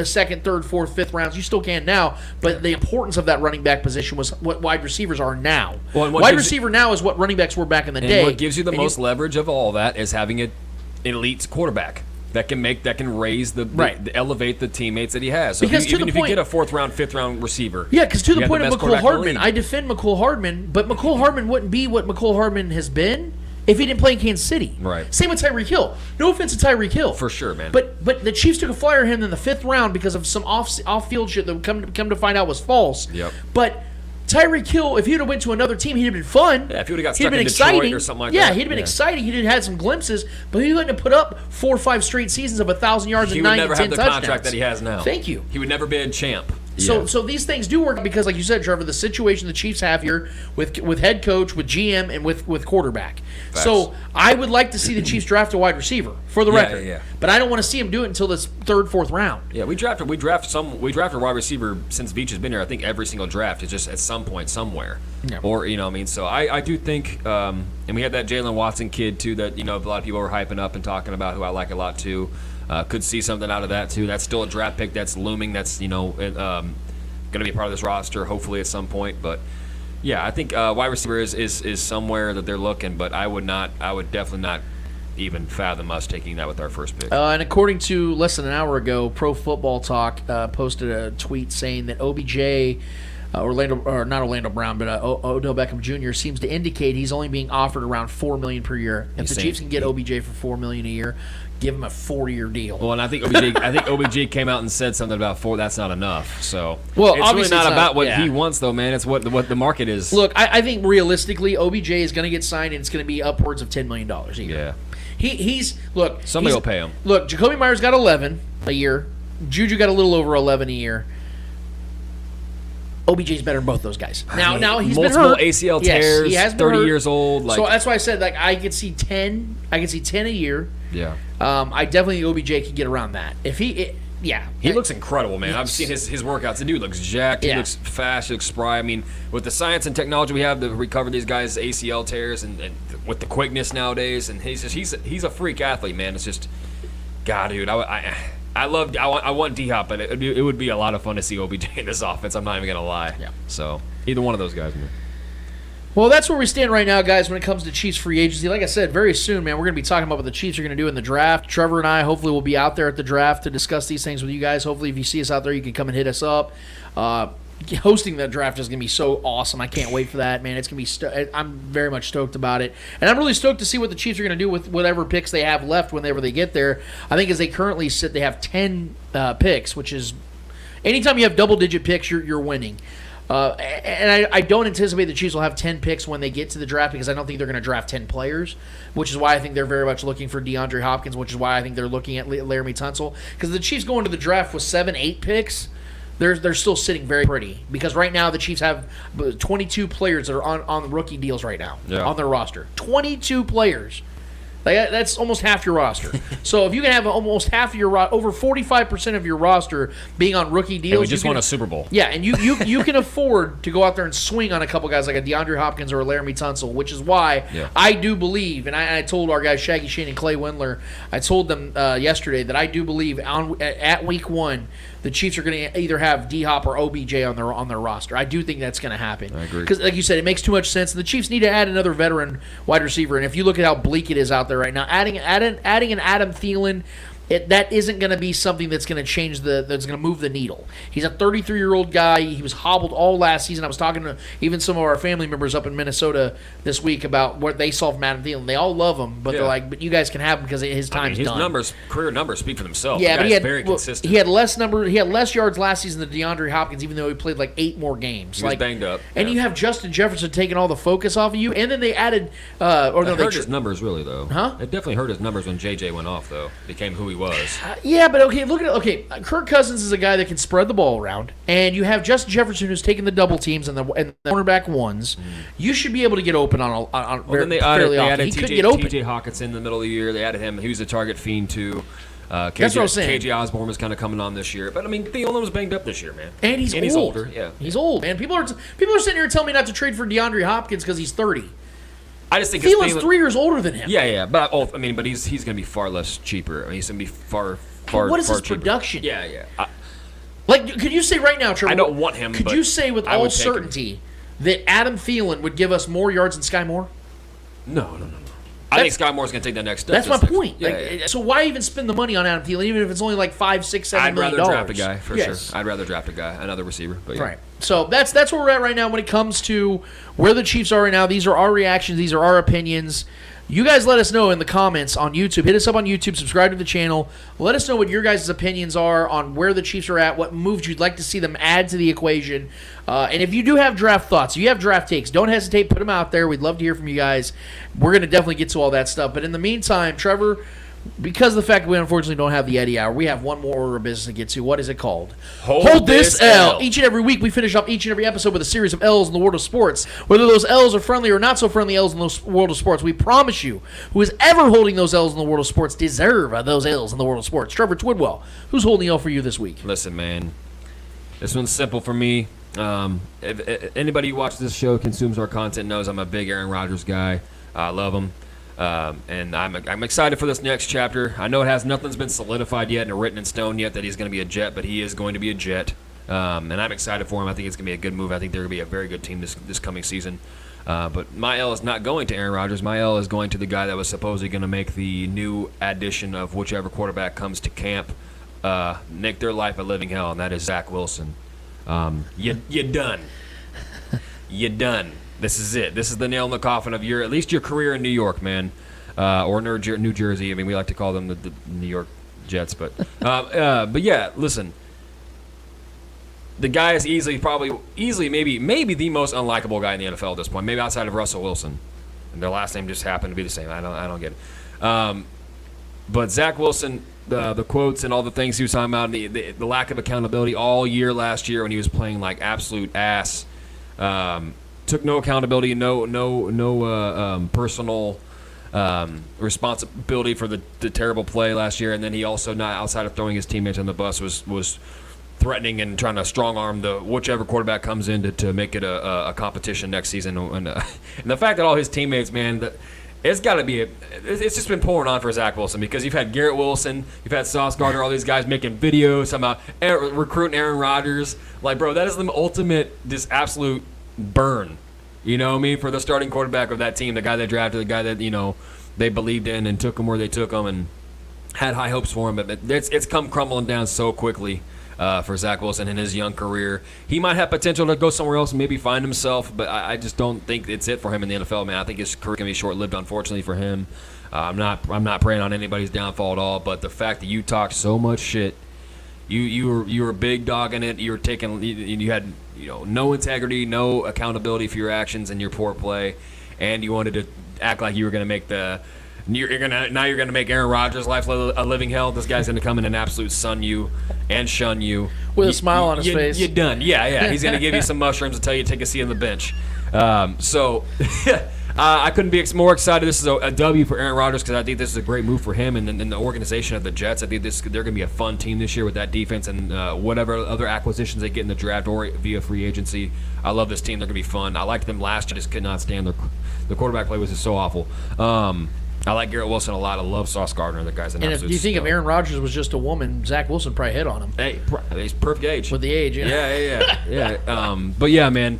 2nd, 3rd, 4th, 5th rounds. You still can now, but the importance of that running back position was what wide receivers are now. Well, wide receiver now is what running backs were back in the day. What gives you the most leverage of all that is having an elite quarterback that can elevate the teammates that he has. So if you get a 4th round, 5th round receiver. Yeah, because to the point of McCole Hardman, I defend McCole Hardman, but McCole Hardman wouldn't be what McCole Hardman has been if he didn't play in Kansas City. Right. Same with Tyreek Hill. No offense to Tyreek Hill. For sure, man. But the Chiefs took a flyer on him in the 5th round because of some off-field shit that would come to find out was false. Yep. But Tyreek Hill, if he would have went to another team, he'd have been fun. Yeah, if he would have got stuck in Detroit or something like that. Yeah, he'd have been exciting. He'd have had some glimpses, but he wouldn't have put up 4 or 5 straight seasons of 1,000 yards and 9 to 10 touchdowns. He would never have the contract that he has now. Thank you. He would never be a champ. So these things do work because, like you said, Trevor, the situation the Chiefs have here with head coach, with GM, and with quarterback. Facts. So I would like to see the Chiefs draft a wide receiver, for the record. Yeah. But I don't want to see them do it until this 3rd, 4th round. Yeah, we drafted a wide receiver since Veach has been here. I think every single draft is just at some point somewhere. Yeah. Or so I do think, and we had that Jalen Watson kid too that a lot of people were hyping up and talking about, who I like a lot too. Could see something out of that too. That's still a draft pick that's looming. That's going to be part of this roster hopefully at some point. But yeah, I think wide receiver is somewhere that they're looking. But I would definitely not even fathom us taking that with our first pick. And according to less than an hour ago, Pro Football Talk posted a tweet saying that OBJ, not Orlando Brown, but Odell Beckham Jr. seems to indicate he's only being offered around $4 million per year. If the Chiefs can get OBJ for $4 million a year, give him a 4-year deal. Well, and I think OBJ came out and said something about 4. That's not enough. So it's really not about what he wants, though, man. It's what the market is. Look, I think realistically, OBJ is going to get signed, and it's going to be upwards of $10 million a year. Yeah. Somebody will pay him. Look, Jacoby Myers got 11 a year. Juju got a little over 11 a year. OBJ's better than both those guys. Now he's been multiple hurt. ACL tears. He has been 30 hurt. years old. So that's why I said I could see 10. I could see 10 a year. Yeah. I definitely think OBJ can get around that. He looks incredible, man. I've seen his workouts. The dude looks jacked. He looks fast. He looks spry. I mean, with the science and technology we have to recover these guys' ACL tears, and with the quickness nowadays, and he's a freak athlete, man. It's just, God, dude, I want D-Hop, but it would be a lot of fun to see OBJ in this offense. I'm not even gonna lie. Yeah. So either one of those guys, man. Well, that's where we stand right now, guys, when it comes to Chiefs free agency. Like I said, very soon, man, we're going to be talking about what the Chiefs are going to do in the draft. Trevor and I hopefully will be out there at the draft to discuss these things with you guys. Hopefully, if you see us out there, you can come and hit us up. Hosting the draft is going to be so awesome. I can't wait for that, man. It's going to be I'm very much stoked about it. And I'm really stoked to see what the Chiefs are going to do with whatever picks they have left whenever they get there. I think as they currently sit, they have 10 picks, which is anytime you have double-digit picks, you're winning. And I don't anticipate the Chiefs will have 10 picks when they get to the draft because I don't think they're going to draft 10 players, which is why I think they're very much looking for DeAndre Hopkins, which is why I think they're looking at Laremy Tunsil. Because the Chiefs going to the draft with 7-8 picks, they're still sitting very pretty. Because right now the Chiefs have 22 players that are on rookie deals right now on their roster. 22 players. That's almost half your roster. So if you can have almost half of your over 45% of your roster being on rookie deals, we just won a Super Bowl. Yeah, and you can afford to go out there and swing on a couple guys like a DeAndre Hopkins or a Laremy Tunsil, which is why I do believe, and I told our guys Shaggy Shane and Clay Windler, I told them yesterday that I do believe at week 1 the Chiefs are going to either have D-Hop or OBJ on their roster. I do think that's going to happen. I agree. Because, like you said, it makes too much sense. And the Chiefs need to add another veteran wide receiver. And if you look at how bleak it is out there right now, adding an Adam Thielen, that isn't going to be something that's going to change that's going to move the needle. He's a 33-year-old guy. He was hobbled all last season. I was talking to even some of our family members up in Minnesota this week about what they saw from Adam Thielen. They all love him, but they're like, but you guys can have him because his time's done. His career numbers speak for themselves. Yeah, the but guy's very consistent. He had less yards last season than DeAndre Hopkins, even though he played like 8 more games. He was banged up. And you have Justin Jefferson taking all the focus off of you, and then they added. It hurt his numbers, really, though. Huh? It definitely hurt his numbers when JJ went off, though. Became who he was. Yeah, but look at it. Kirk Cousins is a guy that can spread the ball around, and you have Justin Jefferson who's taking the double teams and the cornerback ones. You should be able to get open on fairly often. He could get open. TJ Hawkinson in the middle of the year. They added him. He was a target fiend too. That's what I was saying. KJ Osborne was kind of coming on this year, but I mean, Thielen was banged up this year, man. And he's older. Yeah, he's old, man. People are sitting here telling me not to trade for DeAndre Hopkins because he's 30. I just think Thielen's 3 years older than him. Yeah, but he's going to be far less cheaper. I mean, he's going to be far. What is his cheaper. production? Yeah. Could you say right now, Trevor? I don't want him. Could you say with all certainty that Adam Thielen would give us more yards than Sky Moore? No. I think Sky Moore's going to take that next step. That's my point. Yeah. So why even spend the money on Adam Thielen, even if it's only like $5, $6, $7 million? I'd rather draft a guy for sure. I'd rather draft a guy, another receiver. But yeah. Right. So that's where we're at right now when it comes to where the Chiefs are right now. These are our reactions. These are our opinions. You guys let us know in the comments on YouTube. Hit us up on YouTube. Subscribe to the channel. Let us know what your guys' opinions are on where the Chiefs are at, what moves you'd like to see them add to the equation. And if you do have draft thoughts, you have draft takes, don't hesitate. Put them out there. We'd love to hear from you guys. We're going to definitely get to all that stuff. But in the meantime, Trevor, because of the fact that we unfortunately don't have the Eddie Hour, we have one more order of business to get to. What is it called? Hold this L. Each and every week, we finish off each and every episode with a series of L's in the world of sports. Whether those L's are friendly or not so friendly L's in the world of sports, we promise you, who is ever holding those L's in the world of sports deserve those L's in the world of sports. Trevor Twidwell, who's holding the L for you this week? Listen, man, this one's simple for me. If anybody who watches this show, consumes our content, knows I'm a big Aaron Rodgers guy. I love him. And I'm excited for this next chapter. I know nothing's been solidified yet and written in stone yet that he's going to be a Jet, but he is going to be a Jet. And I'm excited for him. I think it's going to be a good move. I think they're going to be a very good team this coming season. But my L is not going to Aaron Rodgers. My L is going to the guy that was supposedly going to make the new addition of whichever quarterback comes to camp, make their life a living hell, and that is Zach Wilson. You done. You done. This is it. This is the nail in the coffin of at least your career in New York, man, or New Jersey. I mean, we like to call them the New York Jets, but yeah, listen. The guy is easily maybe the most unlikable guy in the NFL at this point, maybe outside of Russell Wilson, and their last name just happened to be the same. I don't get it. But Zach Wilson, the quotes and all the things he was talking about, the lack of accountability all year last year when he was playing like absolute ass, took no accountability, no personal responsibility for the terrible play last year, and then he also, not outside of throwing his teammates on the bus, was threatening and trying to strong arm whichever quarterback comes in to make it a competition next season. And the fact that all his teammates, man, it's got to be it's just been pouring on for Zach Wilson, because you've had Garrett Wilson, you've had Sauce Gardner, all these guys making videos about recruiting Aaron Rodgers. Like, bro, that is the ultimate, this absolute burn. You know what I mean? For the starting quarterback of that team, the guy they drafted, the guy that, they believed in and took him where they took him and had high hopes for him. But it's come crumbling down so quickly. For Zach Wilson in his young career. He might have potential to go somewhere else and maybe find himself, but I just don't think it's it for him in the NFL, man. I think his career can be short-lived, unfortunately, for him. I'm not praying on anybody's downfall at all, but the fact that you talked so much shit, you were big dogging it, you had no integrity, no accountability for your actions and your poor play, and you wanted to act like you were going to make you're gonna make Aaron Rodgers' life a living hell. This guy's gonna come in and absolute sun you and shun you with a smile on his face. You're done. Yeah. He's gonna give you some mushrooms and tell you to take a seat on the bench. I couldn't be more excited. This is a W for Aaron Rodgers, because I think this is a great move for him and the organization of the Jets. I think they're gonna be a fun team this year with that defense and whatever other acquisitions they get in the draft or via free agency. I love this team. They're gonna be fun. I liked them last year. I just could not stand the quarterback play was just so awful. I like Garrett Wilson a lot. I love Sauce Gardner. The guy's an absolute. And if you think if Aaron Rodgers was just a woman, Zach Wilson probably hit on him. Hey, he's perfect age. With the age, yeah. But yeah, man,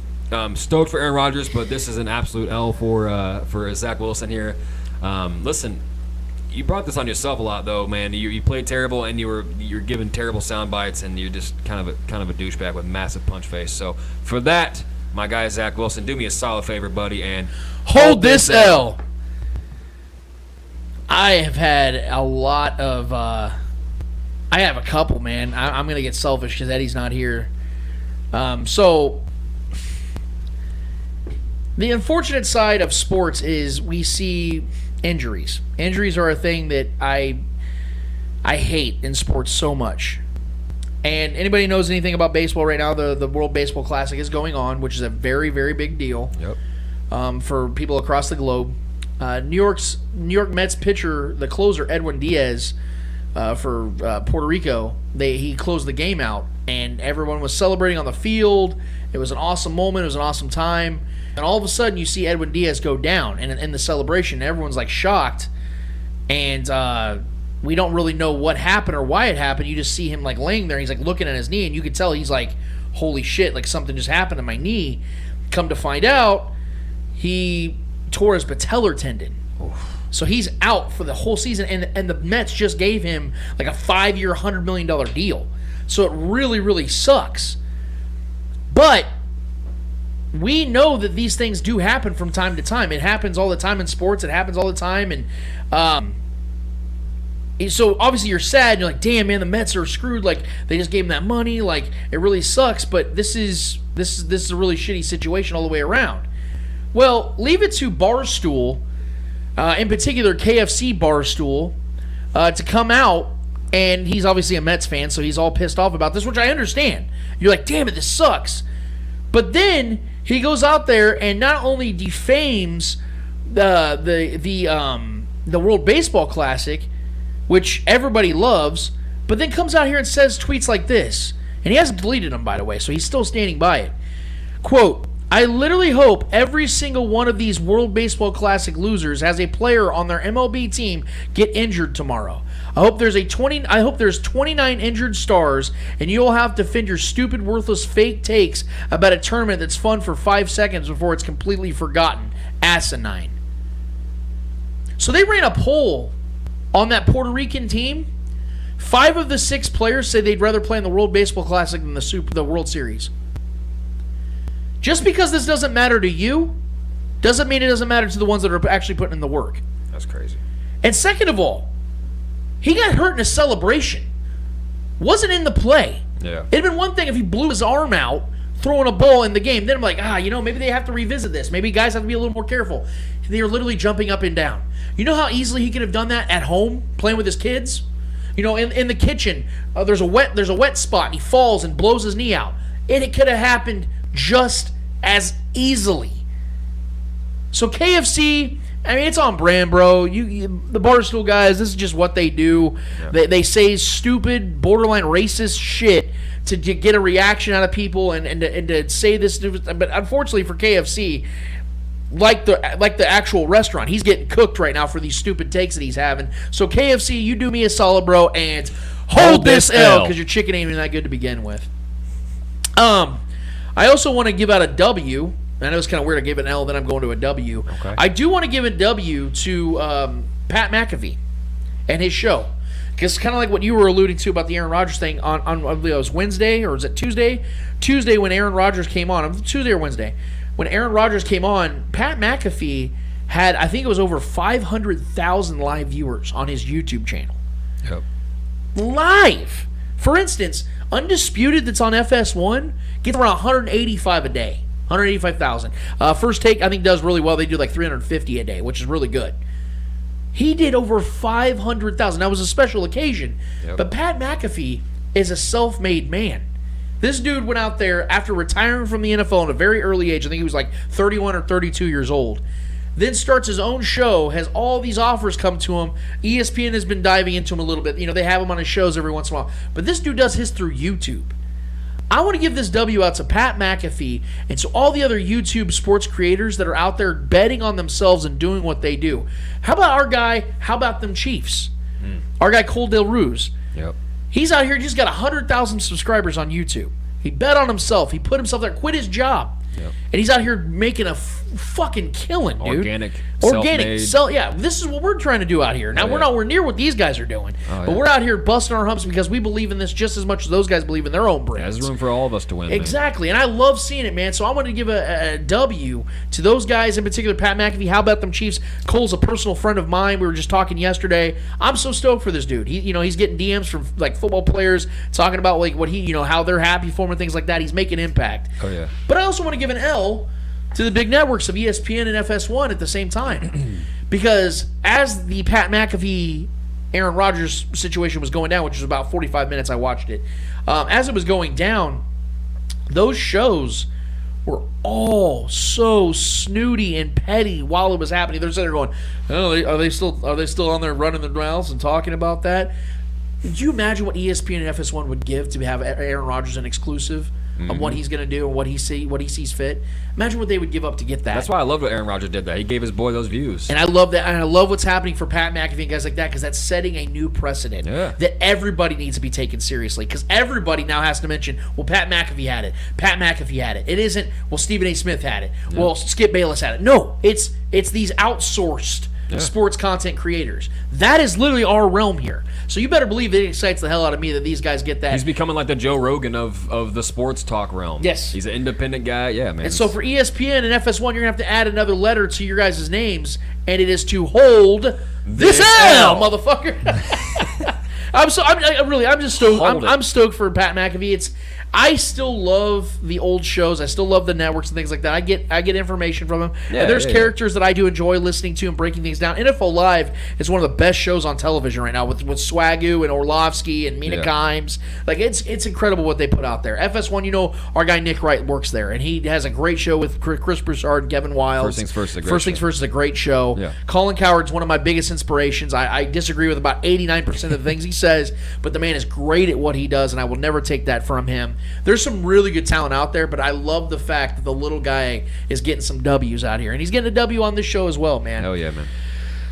stoked for Aaron Rodgers, but this is an absolute L for Zach Wilson here. Listen, you brought this on yourself a lot, though, man. You played terrible, and you're giving terrible sound bites, and you're just kind of a douchebag with massive punch face. So for that, my guy Zach Wilson, do me a solid favor, buddy, and hold this L. I have had a lot of I have a couple, man. I'm going to get selfish because Eddie's not here. So the unfortunate side of sports is we see injuries. Injuries are a thing that I hate in sports so much. And anybody knows anything about baseball right now, the World Baseball Classic is going on, which is a very, very big deal. For people across the globe. New York Mets pitcher, the closer Edwin Diaz, for Puerto Rico, he closed the game out, and everyone was celebrating on the field. It was an awesome moment. It was an awesome time, and all of a sudden you see Edwin Diaz go down in the celebration. Everyone's like shocked, and we don't really know what happened or why it happened. You just see him like laying there. And he's like looking at his knee, and you can tell he's like, "Holy shit! Like something just happened to my knee." Come to find out, he tore his patellar tendon. So he's out for the whole season, and the Mets just gave him like a 5-year, $100 million deal. So it really, really sucks. But we know that these things do happen from time to time. It happens all the time in sports. It happens all the time. And so obviously you're sad. You're like, damn, man, the Mets are screwed. Like, they just gave him that money. Like, it really sucks. But this is a really shitty situation all the way around. Well, leave it to Barstool, in particular KFC Barstool, to come out, and he's obviously a Mets fan, so he's all pissed off about this, which I understand. You're like, damn it, this sucks. But then he goes out there and not only defames the World Baseball Classic, which everybody loves, but then comes out here and says tweets like this. And he hasn't deleted them, by the way, so he's still standing by it. Quote, I literally hope every single one of these World Baseball Classic losers has a player on their MLB team get injured tomorrow. I hope there's 29 injured stars, and you'll have to defend your stupid, worthless, fake takes about a tournament that's fun for 5 seconds before it's completely forgotten. Asinine. So they ran a poll on that Puerto Rican team. 5 of the 6 players say they'd rather play in the World Baseball Classic than the World Series. Just because this doesn't matter to you doesn't mean it doesn't matter to the ones that are actually putting in the work. That's crazy. And second of all, he got hurt in a celebration. Wasn't in the play. Yeah. It'd been one thing if he blew his arm out throwing a ball in the game. Then I'm like, maybe they have to revisit this. Maybe guys have to be a little more careful. They are literally jumping up and down. You know how easily he could have done that at home, playing with his kids? In the kitchen, there's a wet spot, and he falls and blows his knee out. It could have happened just as easily. So KFC, I mean, it's on brand, bro. The Barstool guys, this is just what they do. Yeah. They say stupid, borderline racist shit to get a reaction out of people and to say this. But unfortunately for KFC, like the actual restaurant, he's getting cooked right now for these stupid takes that he's having. So KFC, you do me a solid, bro, and hold this L, because your chicken ain't even that good to begin with. I also want to give out a W. I know it's kind of weird I gave it an L, then I'm going to a W. Okay. I do want to give a W to Pat McAfee and his show. Because kind of like what you were alluding to about the Aaron Rodgers thing on I believe it was Wednesday, or was it Tuesday? Tuesday when Aaron Rodgers came on. Tuesday or Wednesday. When Aaron Rodgers came on, Pat McAfee had, I think it was over 500,000 live viewers on his YouTube channel. Yep. Live! For instance, Undisputed that's on FS1 gets around 185 a day. 185,000. First Take, I think, does really well. They do like 350 a day, which is really good. He did over 500,000. That was a special occasion. Yep. But Pat McAfee is a self-made man. This dude went out there after retiring from the NFL at a very early age. I think he was like 31 or 32 years old. Then starts his own show, has all these offers come to him. ESPN has been diving into him a little bit. They have him on his shows every once in a while. But this dude does his through YouTube. I want to give this W out to Pat McAfee and to all the other YouTube sports creators that are out there betting on themselves and doing what they do. How about our guy? How about them Chiefs? Our guy Cole Del Ruse. Yep. He's out here. He's got 100,000 subscribers on YouTube. He bet on himself. He put himself there, quit his job. Yep. And he's out here making a fucking killing, dude. Organic, yeah. This is what we're trying to do out here. Now, we're nowhere near what these guys are doing. But we're out here busting our humps because we believe in this just as much as those guys believe in their own brands. There's room for all of us to win. Exactly. And I love seeing it, man. So I want to give a W to those guys, in particular Pat McAfee. How about them Chiefs? Cole's a personal friend of mine. We were just talking yesterday. I'm so stoked for this dude. He's getting DMs from like football players talking about like what he, how they're happy for him and things like that. He's making impact. Oh yeah. But I also want to give an L to the big networks of ESPN and FS1 at the same time. Because as the Pat McAfee, Aaron Rodgers situation was going down, which was about 45 minutes, I watched it. As it was going down, those shows were all so snooty and petty while it was happening. They're sitting there going, "Oh, are they still on there running their mouths and talking about that?" Did you imagine what ESPN and FS1 would give to have Aaron Rodgers an exclusive on what he's going to do and what he sees fit? Imagine what they would give up to get that. That's why I love what Aaron Rodgers did. That he gave his boy those views, and I love that. And I love what's happening for Pat McAfee and guys like that, because that's setting a new precedent that everybody needs to be taken seriously. Because everybody now has to mention, well, Pat McAfee had it. Pat McAfee had it. It isn't, well, Stephen A. Smith had it. Yeah. Well, Skip Bayless had it. No, it's these outsourced sports content creators. That is literally our realm here. So you better believe it excites the hell out of me that these guys get that. He's becoming like the Joe Rogan of the sports talk realm. Yes. He's an independent guy. Yeah, man. And so for ESPN and FS1, you're going to have to add another letter to your guys' names, and it is to hold this L, motherfucker. I'm just stoked. I'm stoked for Pat McAfee. I still love the old shows. I still love the networks and things like that. I get information from them. Yeah, and there's characters that I do enjoy listening to and breaking things down. NFL Live is one of the best shows on television right now with Swagoo and Orlovsky and Mina Kimes. Like it's incredible what they put out there. FS1, our guy Nick Wright works there, and he has a great show with Chris Broussard and Kevin Wiles. First Things First is a great show. Yeah. Colin Cowherd's one of my biggest inspirations. I disagree with about 89% of the things he says, but the man is great at what he does, and I will never take that from him. There's some really good talent out there, but I love the fact that the little guy is getting some W's out here. And he's getting a W on this show as well, man. Hell yeah, man.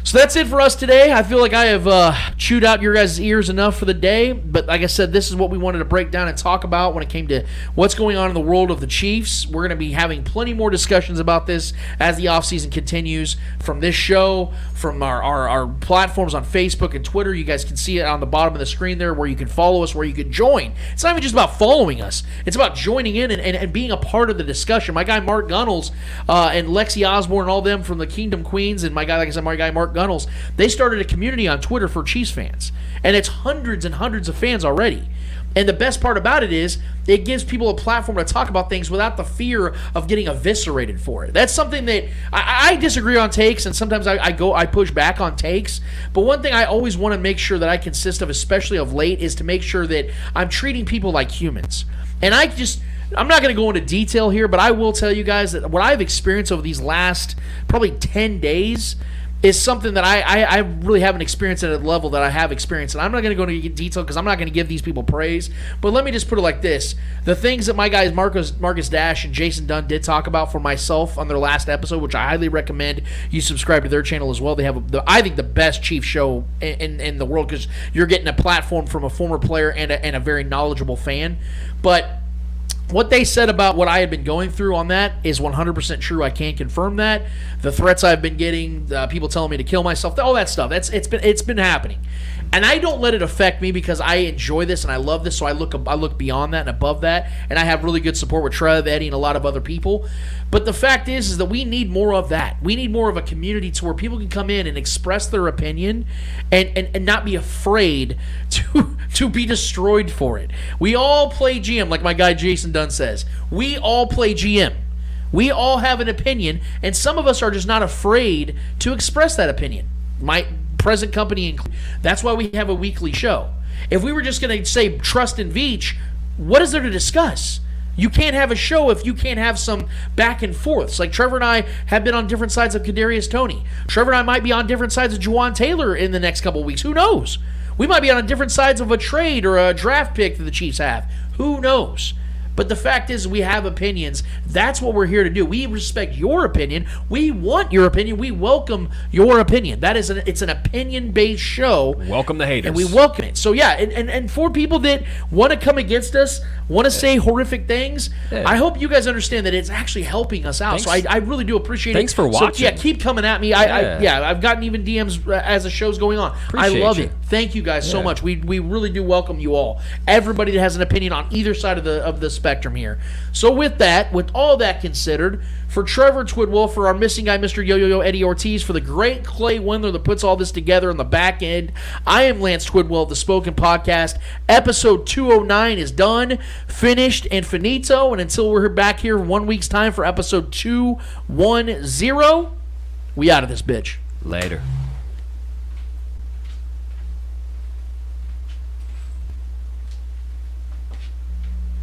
So that's it for us today. I feel like I have chewed out your guys' ears enough for the day. But like I said, this is what we wanted to break down and talk about when it came to what's going on in the world of the Chiefs. We're going to be having plenty more discussions about this as the offseason continues from this show, from our platforms on Facebook and Twitter. You guys can see it on the bottom of the screen there where you can follow us, where you can join. It's not even just about following us. It's about joining in and being a part of the discussion. My guy Mark Gunnels and Lexi Osborne and all them from the Kingdom Queens and my guy Mark Gunnels, they started a community on Twitter for Chiefs fans. And it's hundreds and hundreds of fans already. And the best part about it is it gives people a platform to talk about things without the fear of getting eviscerated for it. That's something that I disagree on takes, and sometimes I push back on takes. But one thing I always want to make sure that I consist of, especially of late, is to make sure that I'm treating people like humans. And I'm not going to go into detail here, but I will tell you guys that what I've experienced over these last probably 10 days is something that I really haven't experienced at a level that I have experienced. And I'm not going to go into detail because I'm not going to give these people praise. But let me just put it like this. The things that my guys Marcus Dash and Jason Dunn did talk about for myself on their last episode, which I highly recommend you subscribe to their channel as well. They have, I think, the best Chiefs show in the world because you're getting a platform from a former player and a very knowledgeable fan. But what they said about what I had been going through on that is 100% true. I can confirm that. The threats I've been getting, people telling me to kill myself, all that stuff, it's been happening. And I don't let it affect me because I enjoy this and I love this, so I look beyond that and above that, and I have really good support with Trev, Eddie, and a lot of other people. But the fact is that we need more of that. We need more of a community to where people can come in and express their opinion and not be afraid to be destroyed for it. We all play GM, like my guy Jason Dunn says. We all play GM. We all have an opinion, and some of us are just not afraid to express that opinion. My present company, that's why we have a weekly show. If we were just going to say trust in Veach, what is there to discuss? You can't have a show if you can't have some back and forths. Like Trevor and I have been on different sides of Kadarius Toney. Trevor and I might be on different sides of Jawaan Taylor in the next couple of weeks. Who knows? We might be on different sides of a trade or a draft pick that the Chiefs have. Who knows? But the fact is we have opinions. That's what we're here to do. We respect your opinion. We want your opinion. We welcome your opinion. It's an opinion-based show. Welcome the haters. And we welcome it. So, yeah, and for people that want to come against us, want to say horrific things, I hope you guys understand that it's actually helping us out. Thanks. So I really do appreciate it. Thanks for watching. So, yeah, keep coming at me. I've gotten even DMs as the show's going on. Appreciate I love you. it. Thank you guys so much. We really do welcome you all. Everybody that has an opinion on either side of the spectrum here. So with all that considered, for Trevor Twidwell, for our missing guy, Mr. Yo-Yo-Yo Eddie Ortiz, for the great Clay Windler that puts all this together on the back end, I am Lance Twidwell of the Spoken Podcast. Episode 209 is done, finished, and finito. And until we're back here in 1 week's time for episode 210, we out of this bitch. Later.